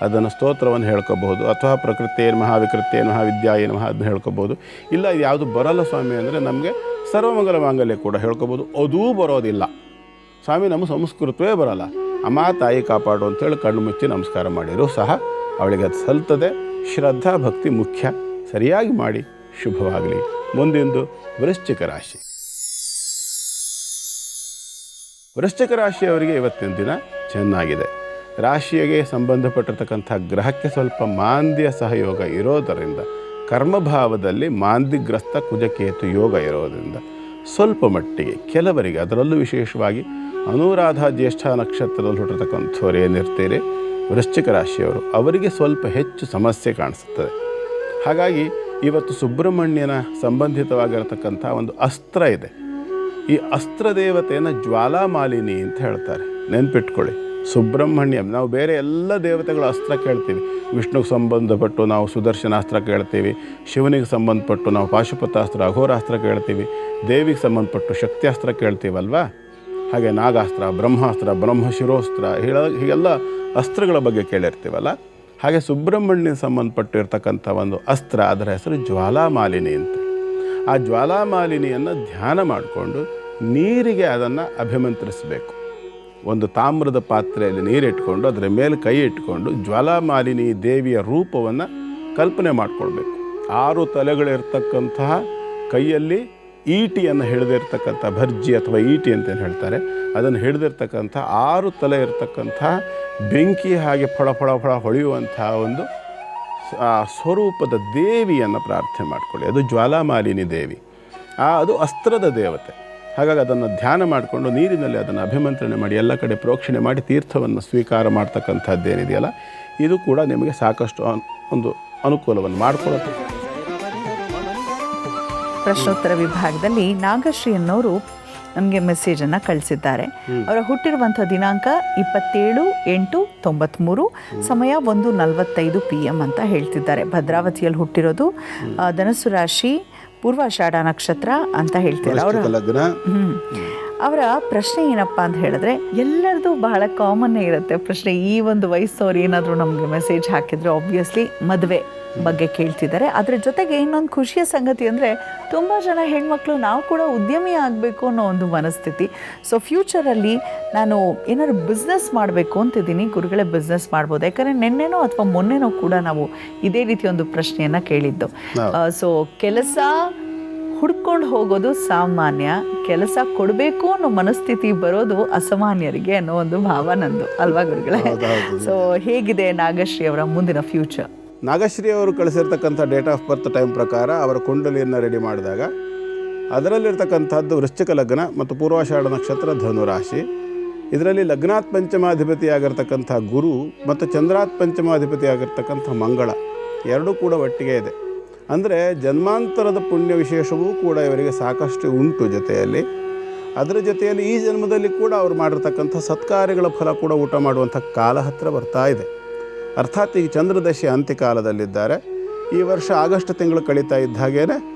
ಅದನ್ನು ಸ್ತೋತ್ರವನ್ನು ಹೇಳ್ಕೋಬಹುದು. ಅಥವಾ ಪ್ರಕೃತಿ ಮಹಾವಿಕೃತಿ ಮಹಾವಿದ್ಯಾ ಮಹಾ ಅದನ್ನು ಹೇಳ್ಕೋಬೋದು. ಇಲ್ಲ ಇದು ಯಾವುದು ಬರೋಲ್ಲ ಸ್ವಾಮಿ ಅಂದರೆ ನಮಗೆ ಸರ್ವಮಂಗಲ ಮಾಂಗಲ್ಯ ಕೂಡ ಹೇಳ್ಕೋಬೋದು. ಅದೂ ಬರೋದಿಲ್ಲ ಸ್ವಾಮಿ, ನಮ್ಮ ಸಂಸ್ಕೃತವೇ ಬರೋಲ್ಲ, ಅಮ್ಮ ತಾಯಿ ಕಾಪಾಡು ಅಂತೇಳಿ ಕಣ್ಣು ಮುಚ್ಚಿ ನಮಸ್ಕಾರ ಮಾಡಿದರೂ ಸಹ ಅವಳಿಗೆ ಅದು ಸಲ್ತದೆ. ಶ್ರದ್ಧಾ ಭಕ್ತಿ ಮುಖ್ಯ. ಸರಿಯಾಗಿ ಮಾಡಿ. ಶುಭವಾಗಲಿ. ಮುಂದಿಂದು ವೃಶ್ಚಿಕ ರಾಶಿ. ವೃಶ್ಚಿಕ ರಾಶಿಯವರಿಗೆ ಇವತ್ತಿನ ದಿನ ಚೆನ್ನಾಗಿದೆ. ರಾಶಿಗೆ ಸಂಬಂಧಪಟ್ಟಿರ್ತಕ್ಕಂಥ ಗ್ರಹಕ್ಕೆ ಸ್ವಲ್ಪ ಮಾಂದ್ಯ ಸಹಯೋಗ ಇರೋದರಿಂದ, ಕರ್ಮಭಾವದಲ್ಲಿ ಮಾಂದಿಗ್ರಸ್ತ ಕುಜಕೇತು ಯೋಗ ಇರೋದರಿಂದ ಸ್ವಲ್ಪ ಮಟ್ಟಿಗೆ ಕೆಲವರಿಗೆ, ಅದರಲ್ಲೂ ವಿಶೇಷವಾಗಿ ಅನುರಾಧ ಜ್ಯೇಷ್ಠ ನಕ್ಷತ್ರದಲ್ಲಿ ಹುಟ್ಟಿರ್ತಕ್ಕಂಥವ್ರು ಏನಿರ್ತೀರಿ ವೃಶ್ಚಿಕ ರಾಶಿಯವರು, ಅವರಿಗೆ ಸ್ವಲ್ಪ ಹೆಚ್ಚು ಸಮಸ್ಯೆ ಕಾಣಿಸುತ್ತದೆ. ಹಾಗಾಗಿ ಇವತ್ತು ಸುಬ್ರಹ್ಮಣ್ಯನ ಸಂಬಂಧಿತವಾಗಿರತಕ್ಕಂಥ ಒಂದು ಅಸ್ತ್ರ ಇದೆ. ಈ ಅಸ್ತ್ರ ದೇವತೆಯನ್ನು ಜ್ವಾಲಾಮಾಲಿನಿ ಅಂತ ಹೇಳ್ತಾರೆ. ನೆನ್ಪಿಟ್ಕೊಳ್ಳಿ, ಸುಬ್ರಹ್ಮಣ್ಯ, ನಾವು ಬೇರೆ ಎಲ್ಲ ದೇವತೆಗಳ ಅಸ್ತ್ರ ಕೇಳ್ತೀವಿ. ವಿಷ್ಣುಗೆ ಸಂಬಂಧಪಟ್ಟು ನಾವು ಸುದರ್ಶನಾಸ್ತ್ರ ಕೇಳ್ತೀವಿ, ಶಿವನಿಗೆ ಸಂಬಂಧಪಟ್ಟು ನಾವು ಪಾಶುಪತಾಸ್ತ್ರ ಅಘೋರಾಸ್ತ್ರ ಕೇಳ್ತೀವಿ, ದೇವಿಗೆ ಸಂಬಂಧಪಟ್ಟು ಶಕ್ತಿಯಾಸ್ತ್ರ ಕೇಳ್ತೀವಲ್ವಾ. ಹಾಗೆ ನಾಗಾಸ್ತ್ರ, ಬ್ರಹ್ಮಾಸ್ತ್ರ, ಬ್ರಹ್ಮಶಿರೋಸ್ತ್ರ, ಹೀಗೆಲ್ಲ ಅಸ್ತ್ರಗಳ ಬಗ್ಗೆ ಕೇಳಿರ್ತೀವಲ್ಲ. ಹಾಗೆ ಸುಬ್ರಹ್ಮಣ್ಯನಿಗೆ ಸಂಬಂಧಪಟ್ಟಿರ್ತಕ್ಕಂಥ ಒಂದು ಅಸ್ತ್ರ, ಅದರ ಹೆಸರು ಜ್ವಾಲಾಮಾಲಿನಿ ಅಂತ. ಆ ಜ್ವಾಲಾಮಾಲಿನಿಯನ್ನು ಧ್ಯಾನ ಮಾಡಿಕೊಂಡು ನೀರಿಗೆ ಅದನ್ನು ಅಭಿಮಂತ್ರಿಸಬೇಕು. ಒಂದು ತಾಮ್ರದ ಪಾತ್ರೆಯಲ್ಲಿ ನೀರಿಟ್ಕೊಂಡು ಅದರ ಮೇಲೆ ಕೈ ಇಟ್ಕೊಂಡು ಜ್ವಾಲಾಮಾಲಿನಿ ದೇವಿಯ ರೂಪವನ್ನು ಕಲ್ಪನೆ ಮಾಡಿಕೊಳ್ಬೇಕು. 6 ತಲೆಗಳಿರ್ತಕ್ಕಂತಹ ಕೈಯಲ್ಲಿ ಈಟಿಯನ್ನು ಹಿಡಿದಿರ್ತಕ್ಕಂಥ ಭರ್ಜಿ ಅಥವಾ ಈಟಿ ಅಂತೇನು ಹೇಳ್ತಾರೆ, ಅದನ್ನು ಹಿಡಿದಿರ್ತಕ್ಕಂಥ 6 ತಲೆ ಇರ್ತಕ್ಕಂಥ ಬೆಂಕಿ ಹಾಗೆ ಫಳ ಫಳ ಫಳ ಹೊಳೆಯುವಂತಹ ಒಂದು ಸ್ವರೂಪದ ದೇವಿಯನ್ನು ಪ್ರಾರ್ಥನೆ ಮಾಡಿಕೊಳ್ಳಿ. ಅದು ಜ್ವಾಲಾಮಾಲಿನಿ ದೇವಿ, ಅದು ಅಸ್ತ್ರದ ದೇವತೆ. ಹಾಗಾಗಿ ಅದನ್ನು ಧ್ಯಾನ ಮಾಡಿಕೊಂಡು ನೀರಿನಲ್ಲಿ ಅದನ್ನು ಅಭಿಮಂತ್ರಣೆ ಮಾಡಿ ಎಲ್ಲ ಕಡೆ ಪ್ರೋಕ್ಷಣೆ ಮಾಡಿ ತೀರ್ಥವನ್ನು ಸ್ವೀಕಾರ ಮಾಡ್ತಕ್ಕಂಥದ್ದೇನಿದೆಯಲ್ಲ, ಇದು ಕೂಡ ನಿಮಗೆ ಸಾಕಷ್ಟು ಒಂದು ಅನುಕೂಲವನ್ನು ಮಾಡಿಕೊಳ್ಳುತ್ತೆ. ಪ್ರಶ್ನೋತ್ತರ ವಿಭಾಗದಲ್ಲಿ ನಾಗಶ್ರೀ ಅನ್ನೋರು ನಮಗೆ ಮೆಸೇಜನ್ನು ಕಳಿಸಿದ್ದಾರೆ. ಅವರ ಹುಟ್ಟಿರುವಂಥ ದಿನಾಂಕ 27/8/93, ಸಮಯ 1:45 PM ಅಂತ ಹೇಳ್ತಿದ್ದಾರೆ. ಭದ್ರಾವತಿಯಲ್ಲಿ ಹುಟ್ಟಿರೋದು, ಧನಸ್ಸು ರಾಶಿ, ಪೂರ್ವಾಷಾಢ ನಕ್ಷತ್ರ ಅಂತ ಹೇಳ್ತಾರೆ. ಅವರ ಪ್ರಶ್ನೆ ಏನಪ್ಪ ಅಂತ ಹೇಳಿದ್ರೆ, ಎಲ್ಲರದು ಬಹಳ ಕಾಮನ್ನೇ ಇರುತ್ತೆ ಪ್ರಶ್ನೆ. ಈ ಒಂದು ವಯಸ್ಸವ್ರು ಏನಾದರೂ ನಮಗೆ ಮೆಸೇಜ್ ಹಾಕಿದರೆ ಆಬ್ವಿಯಸ್ಲಿ ಮದುವೆ ಬಗ್ಗೆ ಕೇಳ್ತಿದ್ದಾರೆ. ಅದರ ಜೊತೆಗೆ ಇನ್ನೊಂದು ಖುಷಿಯ ಸಂಗತಿ ಅಂದರೆ, ತುಂಬ ಜನ ಹೆಣ್ಮಕ್ಳು ನಾವು ಕೂಡ ಉದ್ಯಮಿ ಆಗಬೇಕು ಅನ್ನೋ ಒಂದು ಮನಸ್ಥಿತಿ. ಸೊ ಫ್ಯೂಚರಲ್ಲಿ ನಾನು ಏನಾದ್ರು ಬಿಸ್ನೆಸ್ ಮಾಡಬೇಕು ಅಂತಿದ್ದೀನಿ, ಗುರುಗಳೇ ಬಿಸ್ನೆಸ್ ಮಾಡ್ಬೋದು? ಯಾಕಂದರೆ ನಿನ್ನೆನೋ ಅಥವಾ ಮೊನ್ನೆನೋ ಕೂಡ ನಾವು ಇದೇ ರೀತಿ ಒಂದು ಪ್ರಶ್ನೆಯನ್ನು ಕೇಳಿದ್ದು. ಸೊ ಕೆಲಸ ಹುಡ್ಕೊಂಡು ಹೋಗೋದು ಸಾಮಾನ್ಯ, ಕೆಲಸ ಕೊಡಬೇಕು ಅನ್ನೋ ಮನಸ್ಥಿತಿ ಬರೋದು ಅಸಾಮಾನ್ಯರಿಗೆ ಅನ್ನೋ ಒಂದು ಭಾವ ನಂದು, ಅಲ್ವಾ ಗುರುಗಳೇ? ಸೊ ಹೇಗಿದೆ ನಾಗಶ್ರೀ ಅವರ ಮುಂದಿನ ಫ್ಯೂಚರ್? ನಾಗಶ್ರೀ ಅವರು ಕಳಿಸಿರ್ತಕ್ಕಂಥ ಡೇಟ್ ಆಫ್ ಬರ್ತ್ ಟೈಮ್ ಪ್ರಕಾರ ಅವರ ಕುಂಡಲಿಯನ್ನು ರೆಡಿ ಮಾಡಿದಾಗ ಅದರಲ್ಲಿರ್ತಕ್ಕಂಥದ್ದು ವೃಶ್ಚಿಕ ಲಗ್ನ ಮತ್ತು ಪೂರ್ವಾಷಾಢ ನಕ್ಷತ್ರ ಧನುರಾಶಿ. ಇದರಲ್ಲಿ ಲಗ್ನಾತ್ ಪಂಚಮಾಧಿಪತಿಯಾಗಿರ್ತಕ್ಕಂಥ ಗುರು ಮತ್ತು ಚಂದ್ರಾತ್ ಪಂಚಮಾಧಿಪತಿಯಾಗಿರ್ತಕ್ಕಂಥ ಮಂಗಳ ಎರಡೂ ಕೂಡ ಒಟ್ಟಿಗೆ ಇದೆ. ಅಂದರೆ ಜನ್ಮಾಂತರದ ಪುಣ್ಯ ವಿಶೇಷವೂ ಕೂಡ ಇವರಿಗೆ ಸಾಕಷ್ಟು ಉಂಟು. ಜೊತೆಯಲ್ಲಿ ಅದರ ಜೊತೆಯಲ್ಲಿ ಈ ಜನ್ಮದಲ್ಲಿ ಕೂಡ ಅವರು ಮಾಡಿರ್ತಕ್ಕಂಥ ಸತ್ಕಾರ್ಯಗಳ ಫಲ ಕೂಡ ಊಟ ಮಾಡುವಂಥ ಕಾಲ ಹತ್ತಿರ ಬರ್ತಾ ಇದೆ. ಅರ್ಥಾತ್ ಈಗ ಚಂದ್ರದಶೆ ಅಂತ್ಯಕಾಲದಲ್ಲಿದ್ದಾರೆ. ಈ ವರ್ಷ ಆಗಸ್ಟ್ ತಿಂಗಳು ಕಳೀತಾ ಇದ್ದ ಹಾಗೇ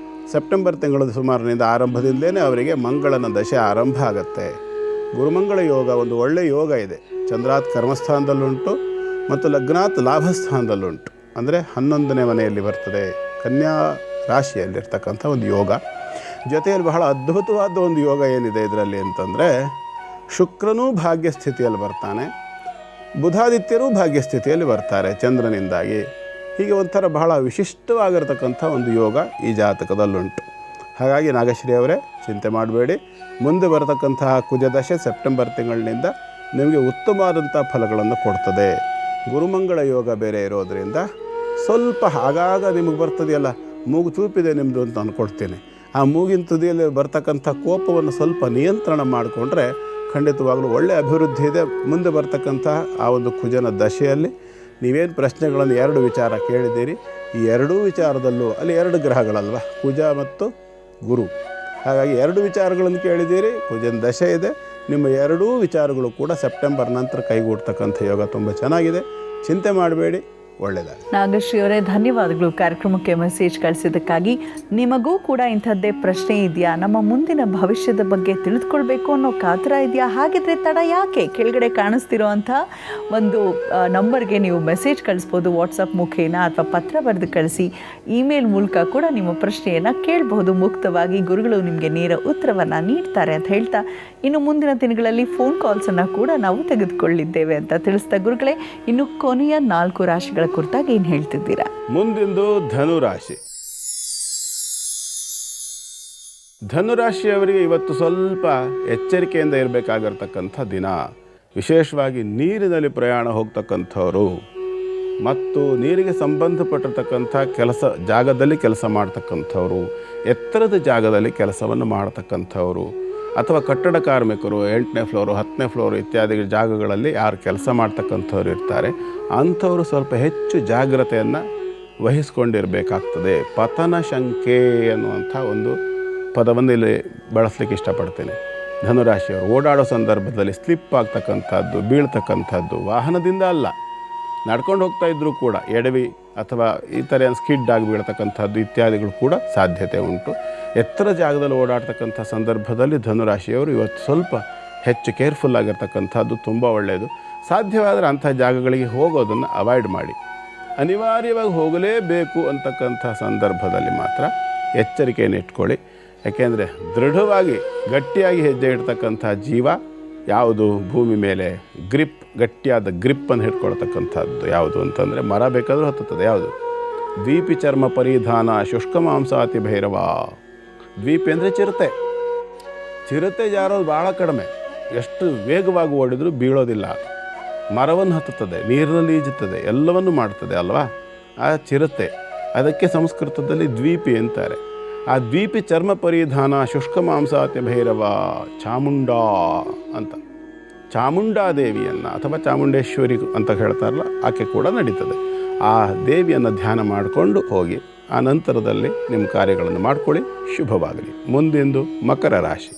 ಸೆಪ್ಟೆಂಬರ್ ತಿಂಗಳ ಸುಮಾರಿನಿಂದ ಆರಂಭದಿಂದಲೇ ಅವರಿಗೆ ಮಂಗಳನ ದಶೆ ಆರಂಭ ಆಗುತ್ತೆ. ಗುರುಮಂಗಳ ಯೋಗ ಒಂದು ಒಳ್ಳೆಯ ಯೋಗ ಇದೆ. ಚಂದ್ರಾತ್ ಕರ್ಮಸ್ಥಾನದಲ್ಲುಂಟು ಮತ್ತು ಲಗ್ನಾತ್ ಲಾಭಸ್ಥಾನದಲ್ಲುಂಟು. ಅಂದರೆ 11ನೇ ಮನೆಯಲ್ಲಿ ಬರ್ತದೆ, ಕನ್ಯಾ ರಾಶಿಯಲ್ಲಿರ್ತಕ್ಕಂಥ ಒಂದು ಯೋಗ. ಜೊತೆಯಲ್ಲಿ ಬಹಳ ಅದ್ಭುತವಾದ ಒಂದು ಯೋಗ ಏನಿದೆ ಇದರಲ್ಲಿ ಅಂತಂದರೆ, ಶುಕ್ರನೂ ಭಾಗ್ಯ ಸ್ಥಿತಿಯಲ್ಲಿ ಬರ್ತಾನೆ, ಬುಧಾದಿತ್ಯರೂ ಭಾಗ್ಯಸ್ಥಿತಿಯಲ್ಲಿ ಬರ್ತಾರೆ ಚಂದ್ರನಿಂದಾಗಿ. ಹೀಗೆ ಒಂಥರ ಬಹಳ ವಿಶಿಷ್ಟವಾಗಿರ್ತಕ್ಕಂಥ ಒಂದು ಯೋಗ ಈ ಜಾತಕದಲ್ಲುಂಟು. ಹಾಗಾಗಿ ನಾಗಶ್ರೀ ಅವರೇ ಚಿಂತೆ ಮಾಡಬೇಡಿ. ಮುಂದೆ ಬರತಕ್ಕಂತಹ ಕುಜದಶೆ ಸೆಪ್ಟೆಂಬರ್ ತಿಂಗಳಿನಿಂದ ನಿಮಗೆ ಉತ್ತಮವಾದಂಥ ಫಲಗಳನ್ನು ಕೊಡ್ತದೆ. ಗುರುಮಂಗಳ ಯೋಗ ಬೇರೆ ಇರೋದರಿಂದ ಸ್ವಲ್ಪ ಆಗಾಗ ನಿಮಗೆ ಬರ್ತದೆಯಲ್ಲ, ಮೂಗು ಚೂಪಿದೆ ನಿಮ್ಮದು ಅಂತ ಅಂದ್ಕೊಳ್ತೀನಿ. ಆ ಮೂಗಿನ ತುದಿಯಲ್ಲಿ ಬರ್ತಕ್ಕಂಥ ಕೋಪವನ್ನು ಸ್ವಲ್ಪ ನಿಯಂತ್ರಣ ಮಾಡಿಕೊಂಡ್ರೆ ಖಂಡಿತವಾಗಲೂ ಒಳ್ಳೆಯ ಅಭಿವೃದ್ಧಿ ಇದೆ. ಮುಂದೆ ಬರ್ತಕ್ಕಂಥ ಆ ಒಂದು ಕುಜನ ದಶೆಯಲ್ಲಿ ನೀವೇನು ಪ್ರಶ್ನೆಗಳನ್ನು 2 ವಿಚಾರ ಕೇಳಿದ್ದೀರಿ, ಈ 2 ವಿಚಾರದಲ್ಲೂ ಅಲ್ಲಿ 2 ಗ್ರಹಗಳಲ್ವ, ಕುಜ ಮತ್ತು ಗುರು. ಹಾಗಾಗಿ 2 ವಿಚಾರಗಳನ್ನು ಕೇಳಿದ್ದೀರಿ, ಕುಜನ ದಶೆ ಇದೆ. ನಿಮ್ಮ 2 ವಿಚಾರಗಳು ಕೂಡ ಸೆಪ್ಟೆಂಬರ್ ನಂತರ ಕೈಗೂಡ್ತಕ್ಕಂಥ ಯೋಗ ತುಂಬ ಚೆನ್ನಾಗಿದೆ. ಚಿಂತೆ ಮಾಡಬೇಡಿ, ಒಳ್ಳೆಯದಾಗಿ. ನಾಗಶ್ರೀ ಅವರೇ ಧನ್ಯವಾದಗಳು ಕಾರ್ಯಕ್ರಮಕ್ಕೆ ಮೆಸೇಜ್ ಕಳಿಸಿದ್ದಕ್ಕಾಗಿ. ನಿಮಗೂ ಕೂಡ ಇಂಥದ್ದೇ ಪ್ರಶ್ನೆ ಇದೆಯಾ, ನಮ್ಮ ಮುಂದಿನ ಭವಿಷ್ಯದ ಬಗ್ಗೆ ತಿಳಿದುಕೊಳ್ಬೇಕು ಅನ್ನೋ ಕಾತರ ಇದೆಯಾ? ಹಾಗಿದ್ರೆ ತಡ ಯಾಕೆ? ಕೆಳಗಡೆ ಕಾಣಿಸ್ತಿರೋ ಅಂಥ ಒಂದು ನಂಬರ್ಗೆ ನೀವು ಮೆಸೇಜ್ ಕಳಿಸ್ಬೋದು, ವಾಟ್ಸಪ್ ಮುಖೇನ ಅಥವಾ ಪತ್ರ ಬರೆದು ಕಳಿಸಿ, ಇಮೇಲ್ ಮೂಲಕ ಕೂಡ ನಿಮ್ಮ ಪ್ರಶ್ನೆಯನ್ನು ಕೇಳಬಹುದು ಮುಕ್ತವಾಗಿ. ಗುರುಗಳು ನಿಮಗೆ ನೇರ ಉತ್ತರವನ್ನು ನೀಡ್ತಾರೆ ಅಂತ ಹೇಳ್ತಾ, ಇನ್ನು ಮುಂದಿನ ದಿನಗಳಲ್ಲಿ ಫೋನ್ ಕಾಲ್ಸನ್ನು ಕೂಡ ನಾವು ತೆಗೆದುಕೊಳ್ಳಿದ್ದೇವೆ ಅಂತ ತಿಳಿಸ್ತಾ, ಗುರುಗಳೇ ಇನ್ನು ಕೊನೆಯ 4 ರಾಶಿಗಳ ಕುರಿತಾಗಿ ಏನು ಹೇಳ್ತಿದ್ದೀರಾ? ಮುಂದಿಂದು ಧನುರಾಶಿ. ಧನುರಾಶಿಯವರಿಗೆ ಇವತ್ತು ಸ್ವಲ್ಪ ಎಚ್ಚರಿಕೆಯಿಂದ ಇರಬೇಕಾಗಿರ್ತಕ್ಕಂಥ ದಿನ. ವಿಶೇಷವಾಗಿ ನೀರಿನಲ್ಲಿ ಪ್ರಯಾಣ ಹೋಗ್ತಕ್ಕಂಥವರು ಮತ್ತು ನೀರಿಗೆ ಸಂಬಂಧಪಟ್ಟಿರ್ತಕ್ಕಂಥ ಜಾಗದಲ್ಲಿ ಕೆಲಸ ಮಾಡ್ತಕ್ಕಂಥವ್ರು, ಎತ್ತರದ ಜಾಗದಲ್ಲಿ ಕೆಲಸವನ್ನು ಮಾಡ್ತಕ್ಕಂಥವ್ರು, ಅಥವಾ ಕಟ್ಟಡ ಕಾರ್ಮಿಕರು 8ನೇ ಫ್ಲೋರು 10ನೇ ಫ್ಲೋರು ಇತ್ಯಾದಿ ಜಾಗಗಳಲ್ಲಿ ಯಾರು ಕೆಲಸ ಮಾಡ್ತಕ್ಕಂಥವ್ರು ಇರ್ತಾರೆ, ಅಂಥವರು ಸ್ವಲ್ಪ ಹೆಚ್ಚು ಜಾಗ್ರತೆಯನ್ನು ವಹಿಸ್ಕೊಂಡಿರಬೇಕಾಗ್ತದೆ. ಪತನ ಶಂಕೆ ಅನ್ನುವಂಥ ಒಂದು ಪದವನ್ನು ಇಲ್ಲಿ ಬಳಸಲಿಕ್ಕೆ ಇಷ್ಟಪಡ್ತೇನೆ. ಧನುರಾಶಿಯವರು ಓಡಾಡೋ ಸಂದರ್ಭದಲ್ಲಿ ಸ್ಲಿಪ್ ಆಗ್ತಕ್ಕಂಥದ್ದು, ಬೀಳ್ತಕ್ಕಂಥದ್ದು, ವಾಹನದಿಂದ ಅಲ್ಲ, ನಡ್ಕೊಂಡು ಹೋಗ್ತಾ ಇದ್ದರೂ ಕೂಡ ಎಡವಿ ಅಥವಾ ಈ ಥರ ಸ್ಕಿಡ್ ಆಗಿ ಬೀಳ್ತಕ್ಕಂಥದ್ದು ಇತ್ಯಾದಿಗಳು ಕೂಡ ಸಾಧ್ಯತೆ ಉಂಟು. ಎತ್ತರ ಜಾಗದಲ್ಲಿ ಓಡಾಡ್ತಕ್ಕಂಥ ಸಂದರ್ಭದಲ್ಲಿ ಧನುರಾಶಿಯವರು ಇವತ್ತು ಸ್ವಲ್ಪ ಹೆಚ್ಚು ಕೇರ್ಫುಲ್ ಆಗಿರ್ತಕ್ಕಂಥದ್ದು ತುಂಬ ಒಳ್ಳೆಯದು. ಸಾಧ್ಯವಾದರೆ ಅಂಥ ಜಾಗಗಳಿಗೆ ಹೋಗೋದನ್ನು ಅವಾಯ್ಡ್ ಮಾಡಿ. ಅನಿವಾರ್ಯವಾಗಿ ಹೋಗಲೇಬೇಕು ಅಂತಕ್ಕಂಥ ಸಂದರ್ಭದಲ್ಲಿ ಮಾತ್ರ ಎಚ್ಚರಿಕೆಯನ್ನು ಇಟ್ಕೊಳ್ಳಿ. ಯಾಕೆಂದರೆ ದೃಢವಾಗಿ ಗಟ್ಟಿಯಾಗಿ ಹೆಜ್ಜೆ ಇಡ್ತಕ್ಕಂಥ ಜೀವ ಯಾವುದು ಭೂಮಿ ಮೇಲೆ ಗಟ್ಟಿಯಾದ ಗ್ರಿಪ್ಪನ್ನು ಹಿಡ್ಕೊಳ್ತಕ್ಕಂಥದ್ದು ಯಾವುದು ಅಂತಂದರೆ ಮರ ಬೇಕಾದರೂ ಹತ್ತುತ್ತದೆ. ಯಾವುದು? ದ್ವೀಪಿ ಚರ್ಮ ಪರಿಧಾನ ಶುಷ್ಕ ಮಾಂಸಾತಿ ಭೈರವ. ದ್ವೀಪಿ ಅಂದರೆ ಚಿರತೆ ಜಾರೋದು ಭಾಳ ಕಡಿಮೆ, ಎಷ್ಟು ವೇಗವಾಗಿ ಓಡಿದರೂ ಬೀಳೋದಿಲ್ಲ. ಮರವನ್ನು ಹತ್ತುತ್ತದೆ, ನೀರಿನಲ್ಲಿ ಈಜುತ್ತದೆ, ಎಲ್ಲವನ್ನೂ ಮಾಡ್ತದೆ ಅಲ್ವಾ ಆ ಚಿರತೆ. ಅದಕ್ಕೆ ಸಂಸ್ಕೃತದಲ್ಲಿ ದ್ವೀಪಿ ಅಂತಾರೆ. ಆ ದ್ವೀಪಿ ಚರ್ಮ ಪರಿಧಾನ ಶುಷ್ಕ ಮಾಂಸಾತಿ ಭೈರವ ಚಾಮುಂಡಾ ಅಂತ, ಚಾಮುಂಡಾದೇವಿಯನ್ನು ಅಥವಾ ಚಾಮುಂಡೇಶ್ವರಿ ಅಂತ ಹೇಳ್ತಾರಲ್ಲ, ಆಕೆ ಕೂಡ ನಡೀತದೆ. ಆ ದೇವಿಯನ್ನು ಧ್ಯಾನ ಮಾಡಿಕೊಂಡು ಹೋಗಿ ಆ ನಂತರದಲ್ಲಿ ನಿಮ್ಮ ಕಾರ್ಯಗಳನ್ನು ಮಾಡಿಕೊಳ್ಳಿ. ಶುಭವಾಗಲಿ. ಮುಂದಿಂದು ಮಕರ ರಾಶಿ.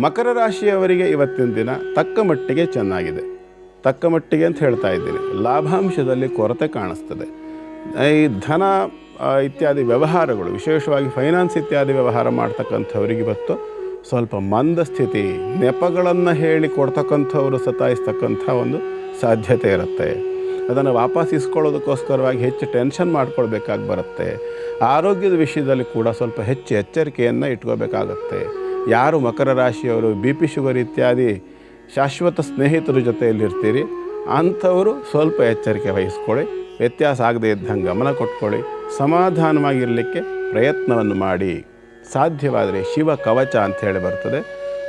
ಮಕರ ರಾಶಿಯವರಿಗೆ ಇವತ್ತಿನ ದಿನ ತಕ್ಕ ಮಟ್ಟಿಗೆ ಚೆನ್ನಾಗಿದೆ. ತಕ್ಕ ಮಟ್ಟಿಗೆ ಅಂತ ಹೇಳ್ತಾ ಇದ್ದೀನಿ, ಲಾಭಾಂಶದಲ್ಲಿ ಕೊರತೆ ಕಾಣಿಸ್ತದೆ. ಈ ಧನ ಇತ್ಯಾದಿ ವ್ಯವಹಾರಗಳು, ವಿಶೇಷವಾಗಿ ಫೈನಾನ್ಸ್ ಇತ್ಯಾದಿ ವ್ಯವಹಾರ ಮಾಡ್ತಕ್ಕಂಥವ್ರಿಗೆ ಇವತ್ತು ಸ್ವಲ್ಪ ಮಂದ ಸ್ಥಿತಿ, ನೆಪಗಳನ್ನು ಹೇಳಿ ಕೊಡ್ತಕ್ಕಂಥವ್ರು ಸತಾಯಿಸ್ತಕ್ಕಂಥ ಒಂದು ಸಾಧ್ಯತೆ ಇರುತ್ತೆ. ಅದನ್ನು ವಾಪಸ್ ಇಸ್ಕೊಳ್ಳೋದಕ್ಕೋಸ್ಕರವಾಗಿ ಹೆಚ್ಚು ಟೆನ್ಷನ್ ಮಾಡ್ಕೊಳ್ಬೇಕಾಗಿ ಬರುತ್ತೆ. ಆರೋಗ್ಯದ ವಿಷಯದಲ್ಲಿ ಕೂಡ ಸ್ವಲ್ಪ ಹೆಚ್ಚು ಎಚ್ಚರಿಕೆಯನ್ನು ಇಟ್ಕೋಬೇಕಾಗತ್ತೆ. ಯಾರು ಮಕರ ರಾಶಿಯವರು BP ಶುಗರ್ ಇತ್ಯಾದಿ ಶಾಶ್ವತ ಸ್ನೇಹಿತರ ಜೊತೆಯಲ್ಲಿರ್ತೀರಿ ಅಂಥವರು ಸ್ವಲ್ಪ ಎಚ್ಚರಿಕೆ ವಹಿಸ್ಕೊಳ್ಳಿ. ವ್ಯತ್ಯಾಸ ಆಗದೇ ಇದ್ದಂಗೆ ಗಮನ ಕೊಟ್ಕೊಳ್ಳಿ. ಸಮಾಧಾನವಾಗಿರಲಿಕ್ಕೆ ಪ್ರಯತ್ನವನ್ನು ಮಾಡಿ. ಸಾಧ್ಯವಾದರೆ ಶಿವ ಕವಚ ಅಂತ ಹೇಳಿ ಬರ್ತದೆ,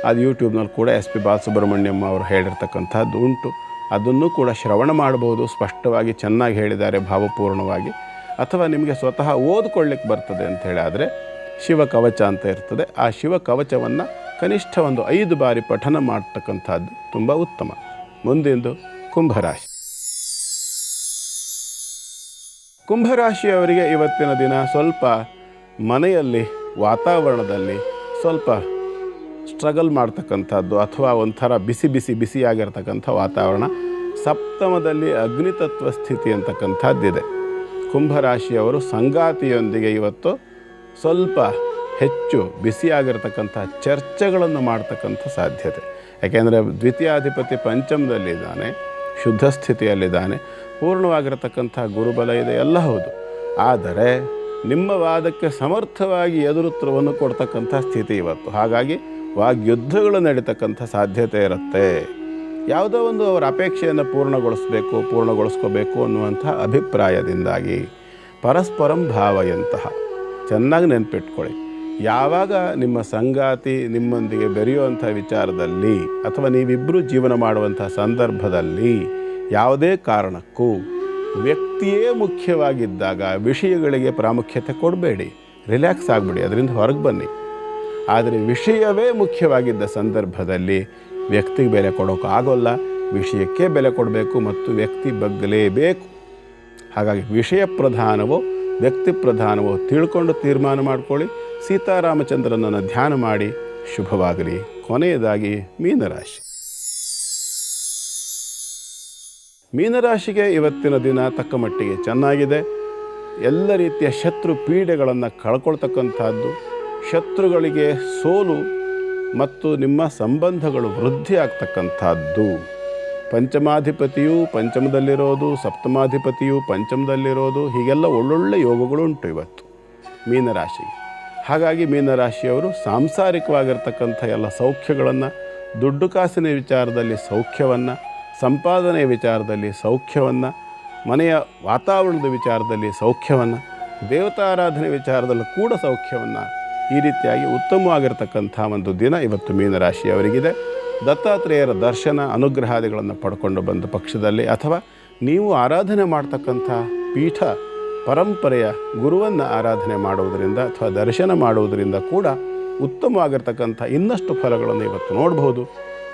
ಅದು ಯೂಟ್ಯೂಬ್ನಲ್ಲಿ ಕೂಡ SP ಬಾಲಸುಬ್ರಹ್ಮಣ್ಯಂ ಅವರು ಹೇಳಿರ್ತಕ್ಕಂಥದ್ದು ಉಂಟು. ಅದನ್ನು ಕೂಡ ಶ್ರವಣ ಮಾಡ್ಬೋದು. ಸ್ಪಷ್ಟವಾಗಿ ಚೆನ್ನಾಗಿ ಹೇಳಿದ್ದಾರೆ, ಭಾವಪೂರ್ಣವಾಗಿ. ಅಥವಾ ನಿಮಗೆ ಸ್ವತಃ ಓದ್ಕೊಳ್ಳಿಕ್ಕೆ ಬರ್ತದೆ ಅಂಥೇಳಿ ಆದರೆ ಶಿವ ಕವಚ ಅಂತ ಇರ್ತದೆ. ಆ ಶಿವ ಕವಚವನ್ನು ಕನಿಷ್ಠ ಒಂದು 5 ಬಾರಿ ಪಠನ ಮಾಡ್ತಕ್ಕಂಥದ್ದು ತುಂಬ ಉತ್ತಮ. ಮುಂದಿಂದು ಕುಂಭರಾಶಿ. ಕುಂಭರಾಶಿಯವರಿಗೆ ಇವತ್ತಿನ ದಿನ ಸ್ವಲ್ಪ ಮನೆಯಲ್ಲಿ ವಾತಾವರಣದಲ್ಲಿ ಸ್ವಲ್ಪ ಸ್ಟ್ರಗಲ್ ಮಾಡ್ತಕ್ಕಂಥದ್ದು ಅಥವಾ ಒಂಥರ ಬಿಸಿಯಾಗಿರ್ತಕ್ಕಂಥ ವಾತಾವರಣ. ಸಪ್ತಮದಲ್ಲಿ ಅಗ್ನಿತತ್ವ ಸ್ಥಿತಿ ಅಂತಕ್ಕಂಥದ್ದಿದೆ. ಕುಂಭರಾಶಿಯವರು ಸಂಗಾತಿಯೊಂದಿಗೆ ಇವತ್ತು ಸ್ವಲ್ಪ ಹೆಚ್ಚು ಬಿಸಿಯಾಗಿರ್ತಕ್ಕಂಥ ಚರ್ಚೆಗಳನ್ನು ಮಾಡ್ತಕ್ಕಂಥ ಸಾಧ್ಯತೆ. ಯಾಕೆಂದರೆ ದ್ವಿತೀಯಾಧಿಪತಿ ಪಂಚಮದಲ್ಲಿದ್ದಾನೆ, ಶುದ್ಧ ಸ್ಥಿತಿಯಲ್ಲಿದ್ದಾನೆ, ಪೂರ್ಣವಾಗಿರತಕ್ಕಂಥ ಗುರುಬಲ ಇದೆ, ಎಲ್ಲ ಹೌದು. ಆದರೆ ನಿಮ್ಮ ವಾದಕ್ಕೆ ಸಮರ್ಥವಾಗಿ ಎದುರುತ್ತರವನ್ನು ಕೊಡ್ತಕ್ಕಂಥ ಸ್ಥಿತಿ ಇವತ್ತು. ಹಾಗಾಗಿ ವಾಗ್ಯುದ್ಧಗಳು ನಡೀತಕ್ಕಂಥ ಸಾಧ್ಯತೆ ಇರುತ್ತೆ. ಯಾವುದೋ ಒಂದು ಅವರ ಅಪೇಕ್ಷೆಯನ್ನು ಪೂರ್ಣಗೊಳಿಸ್ಕೋಬೇಕು ಅನ್ನುವಂಥ ಅಭಿಪ್ರಾಯದಿಂದಾಗಿ ಪರಸ್ಪರಂ ಭಾವಯಂತಹ. ಚೆನ್ನಾಗಿ ನೆನಪಿಟ್ಕೊಳ್ಳಿ, ಯಾವಾಗ ನಿಮ್ಮ ಸಂಗಾತಿ ನಿಮ್ಮೊಂದಿಗೆ ಬೆರೆಯುವಂಥ ವಿಚಾರದಲ್ಲಿ ಅಥವಾ ನೀವಿಬ್ಬರು ಜೀವನ ಮಾಡುವಂಥ ಸಂದರ್ಭದಲ್ಲಿ ಯಾವುದೇ ಕಾರಣಕ್ಕೂ ವ್ಯಕ್ತಿಯೇ ಮುಖ್ಯವಾಗಿದ್ದಾಗ ವಿಷಯಗಳಿಗೆ ಪ್ರಾಮುಖ್ಯತೆ ಕೊಡಬೇಡಿ, ರಿಲ್ಯಾಕ್ಸ್ ಆಗಿಬಿಡಿ, ಅದರಿಂದ ಹೊರಗೆ ಬನ್ನಿ. ಆದರೆ ವಿಷಯವೇ ಮುಖ್ಯವಾಗಿದ್ದ ಸಂದರ್ಭದಲ್ಲಿ ವ್ಯಕ್ತಿಗೆ ಬೆಲೆ ಕೊಡೋಕ್ಕಾಗೋಲ್ಲ, ವಿಷಯಕ್ಕೆ ಬೆಲೆ ಕೊಡಬೇಕು ಮತ್ತು ವ್ಯಕ್ತಿ ಬಗ್ಗಲೇಬೇಕು. ಹಾಗಾಗಿ ವಿಷಯ ಪ್ರಧಾನವೋ ವ್ಯಕ್ತಿ ಪ್ರಧಾನವೋ ತಿಳ್ಕೊಂಡು ತೀರ್ಮಾನ ಮಾಡಿಕೊಳ್ಳಿ. ಸೀತಾರಾಮಚಂದ್ರನನ್ನು ಧ್ಯಾನ ಮಾಡಿ. ಶುಭವಾಗಲಿ. ಕೊನೆಯದಾಗಿ ಮೀನರಾಶಿ. ಮೀನರಾಶಿಗೆ ಇವತ್ತಿನ ದಿನ ತಕ್ಕ ಮಟ್ಟಿಗೆ ಚೆನ್ನಾಗಿದೆ. ಎಲ್ಲ ರೀತಿಯ ಶತ್ರು ಪೀಡೆಗಳನ್ನು ಕಳ್ಕೊಳ್ತಕ್ಕಂಥದ್ದು, ಶತ್ರುಗಳಿಗೆ ಸೋಲು ಮತ್ತು ನಿಮ್ಮ ಸಂಬಂಧಗಳು ವೃದ್ಧಿ ಆಗ್ತಕ್ಕಂಥದ್ದು. ಪಂಚಮಾಧಿಪತಿಯು ಪಂಚಮದಲ್ಲಿರೋದು, ಸಪ್ತಮಾಧಿಪತಿಯು ಪಂಚಮದಲ್ಲಿರೋದು, ಹೀಗೆಲ್ಲ ಒಳ್ಳೊಳ್ಳೆ ಯೋಗಗಳು ಉಂಟು ಇವತ್ತು ಮೀನರಾಶಿಗೆ. ಹಾಗಾಗಿ ಮೀನರಾಶಿಯವರು ಸಾಂಸಾರಿಕವಾಗಿರ್ತಕ್ಕಂಥ ಎಲ್ಲ ಸೌಖ್ಯಗಳನ್ನು, ದುಡ್ಡು ಕಾಸಿನ ವಿಚಾರದಲ್ಲಿ ಸೌಖ್ಯವನ್ನು, ಸಂಪಾದನೆಯ ವಿಚಾರದಲ್ಲಿ ಸೌಖ್ಯವನ್ನು, ಮನೆಯ ವಾತಾವರಣದ ವಿಚಾರದಲ್ಲಿ ಸೌಖ್ಯವನ್ನು, ದೇವತಾರಾಧನೆ ವಿಚಾರದಲ್ಲೂ ಕೂಡ ಸೌಖ್ಯವನ್ನು, ಈ ರೀತಿಯಾಗಿ ಉತ್ತಮವಾಗಿರ್ತಕ್ಕಂಥ ಒಂದು ದಿನ ಇವತ್ತು ಮೀನರಾಶಿಯವರಿಗಿದೆ. ದತ್ತಾತ್ರೇಯರ ದರ್ಶನ ಅನುಗ್ರಹಾದಿಗಳನ್ನು ಪಡ್ಕೊಂಡು ಬಂದ ಪಕ್ಷದಲ್ಲಿ ಅಥವಾ ನೀವು ಆರಾಧನೆ ಮಾಡ್ತಕ್ಕಂಥ ಪೀಠ ಪರಂಪರೆಯ ಗುರುವನ್ನು ಆರಾಧನೆ ಮಾಡುವುದರಿಂದ ಅಥವಾ ದರ್ಶನ ಮಾಡುವುದರಿಂದ ಕೂಡ ಉತ್ತಮವಾಗಿರ್ತಕ್ಕಂಥ ಇನ್ನಷ್ಟು ಫಲಗಳನ್ನು ಇವತ್ತು ನೋಡಬಹುದು.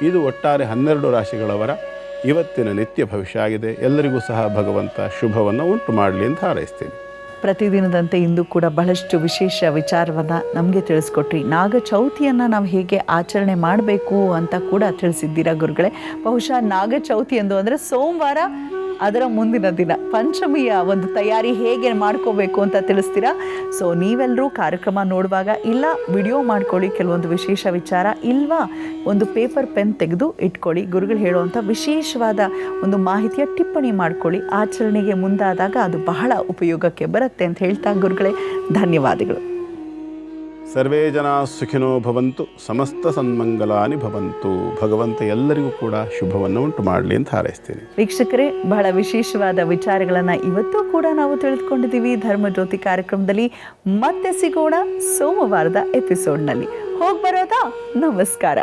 ಇದು ಒಟ್ಟಾರೆ 12 ರಾಶಿಗಳವರ ಇವತ್ತಿನ ನಿತ್ಯ ಭವಿಷ್ಯ ಆಗಿದೆ. ಎಲ್ಲರಿಗೂ ಸಹ ಭಗವಂತ ಶುಭವನ್ನು ಉಂಟು ಮಾಡಲಿ ಅಂತ ಹಾರೈಸ್ತೀನಿ. ಪ್ರತಿದಿನದಂತೆ ಇಂದು ಕೂಡ ಬಹಳಷ್ಟು ವಿಶೇಷ ವಿಚಾರವನ್ನು ನಮಗೆ ತಿಳಿಸ್ಕೊಟ್ರಿ. ನಾಗ ಚೌತಿಯನ್ನು ನಾವು ಹೇಗೆ ಆಚರಣೆ ಮಾಡಬೇಕು ಅಂತ ಕೂಡ ತಿಳಿಸಿದ್ದೀರಾ ಗುರುಗಳೇ. ಬಹುಶಃ ನಾಗ ಚೌತಿ ಎಂದು ಅಂದರೆ ಸೋಮವಾರ, ಅದರ ಮುಂದಿನ ದಿನ ಪಂಚಮಿಯ ಒಂದು ತಯಾರಿ ಹೇಗೆ ಮಾಡ್ಕೋಬೇಕು ಅಂತ ತಿಳಿಸ್ತೀರಾ. ಸೊ ನೀವೆಲ್ಲರೂ ಕಾರ್ಯಕ್ರಮ ನೋಡುವಾಗ ಇಲ್ಲ ವಿಡಿಯೋ ಮಾಡ್ಕೊಳ್ಳಿ, ಕೆಲವೊಂದು ವಿಶೇಷ ವಿಚಾರ ಇಲ್ವಾ ಒಂದು ಪೇಪರ್ ಪೆನ್ ತೆಗೆದು ಇಟ್ಕೊಳ್ಳಿ. ಗುರುಗಳು ಹೇಳುವಂಥ ವಿಶೇಷವಾದ ಒಂದು ಮಾಹಿತಿಯ ಟಿಪ್ಪಣಿ ಮಾಡ್ಕೊಳ್ಳಿ. ಆಚರಣೆಗೆ ಮುಂದಾದಾಗ ಅದು ಬಹಳ ಉಪಯೋಗಕ್ಕೆ ಬರುತ್ತೆ ಅಂತ ಹೇಳ್ತಾ ಗುರುಗಳೇ ಧನ್ಯವಾದಗಳು. ಸರ್ವೇ ಜನ ಸುಖಿನೋ ಭವಂತು, ಸಮಸ್ತ ಸನ್ಮಂಗಲಾನಿ ಭವಂತು. ಭಗವಂತ ಎಲ್ಲರಿಗೂ ಕೂಡ ಶುಭವನ್ನು ಉಂಟು ಮಾಡಲಿ ಅಂತ ಹಾರೈಸ್ತೀನಿ. ವೀಕ್ಷಕರೇ, ಬಹಳ ವಿಶೇಷವಾದ ವಿಚಾರಗಳನ್ನು ಇವತ್ತು ಕೂಡ ನಾವು ತಿಳಿದುಕೊಂಡಿದ್ದೀವಿ ಧರ್ಮಜ್ಯೋತಿ ಕಾರ್ಯಕ್ರಮದಲ್ಲಿ. ಮತ್ತೆ ಸಿಗೋಣ ಸೋಮವಾರದ ಎಪಿಸೋಡ್ನಲ್ಲಿ. ಹೋಗಿ ಬರೋದಾ? ನಮಸ್ಕಾರ.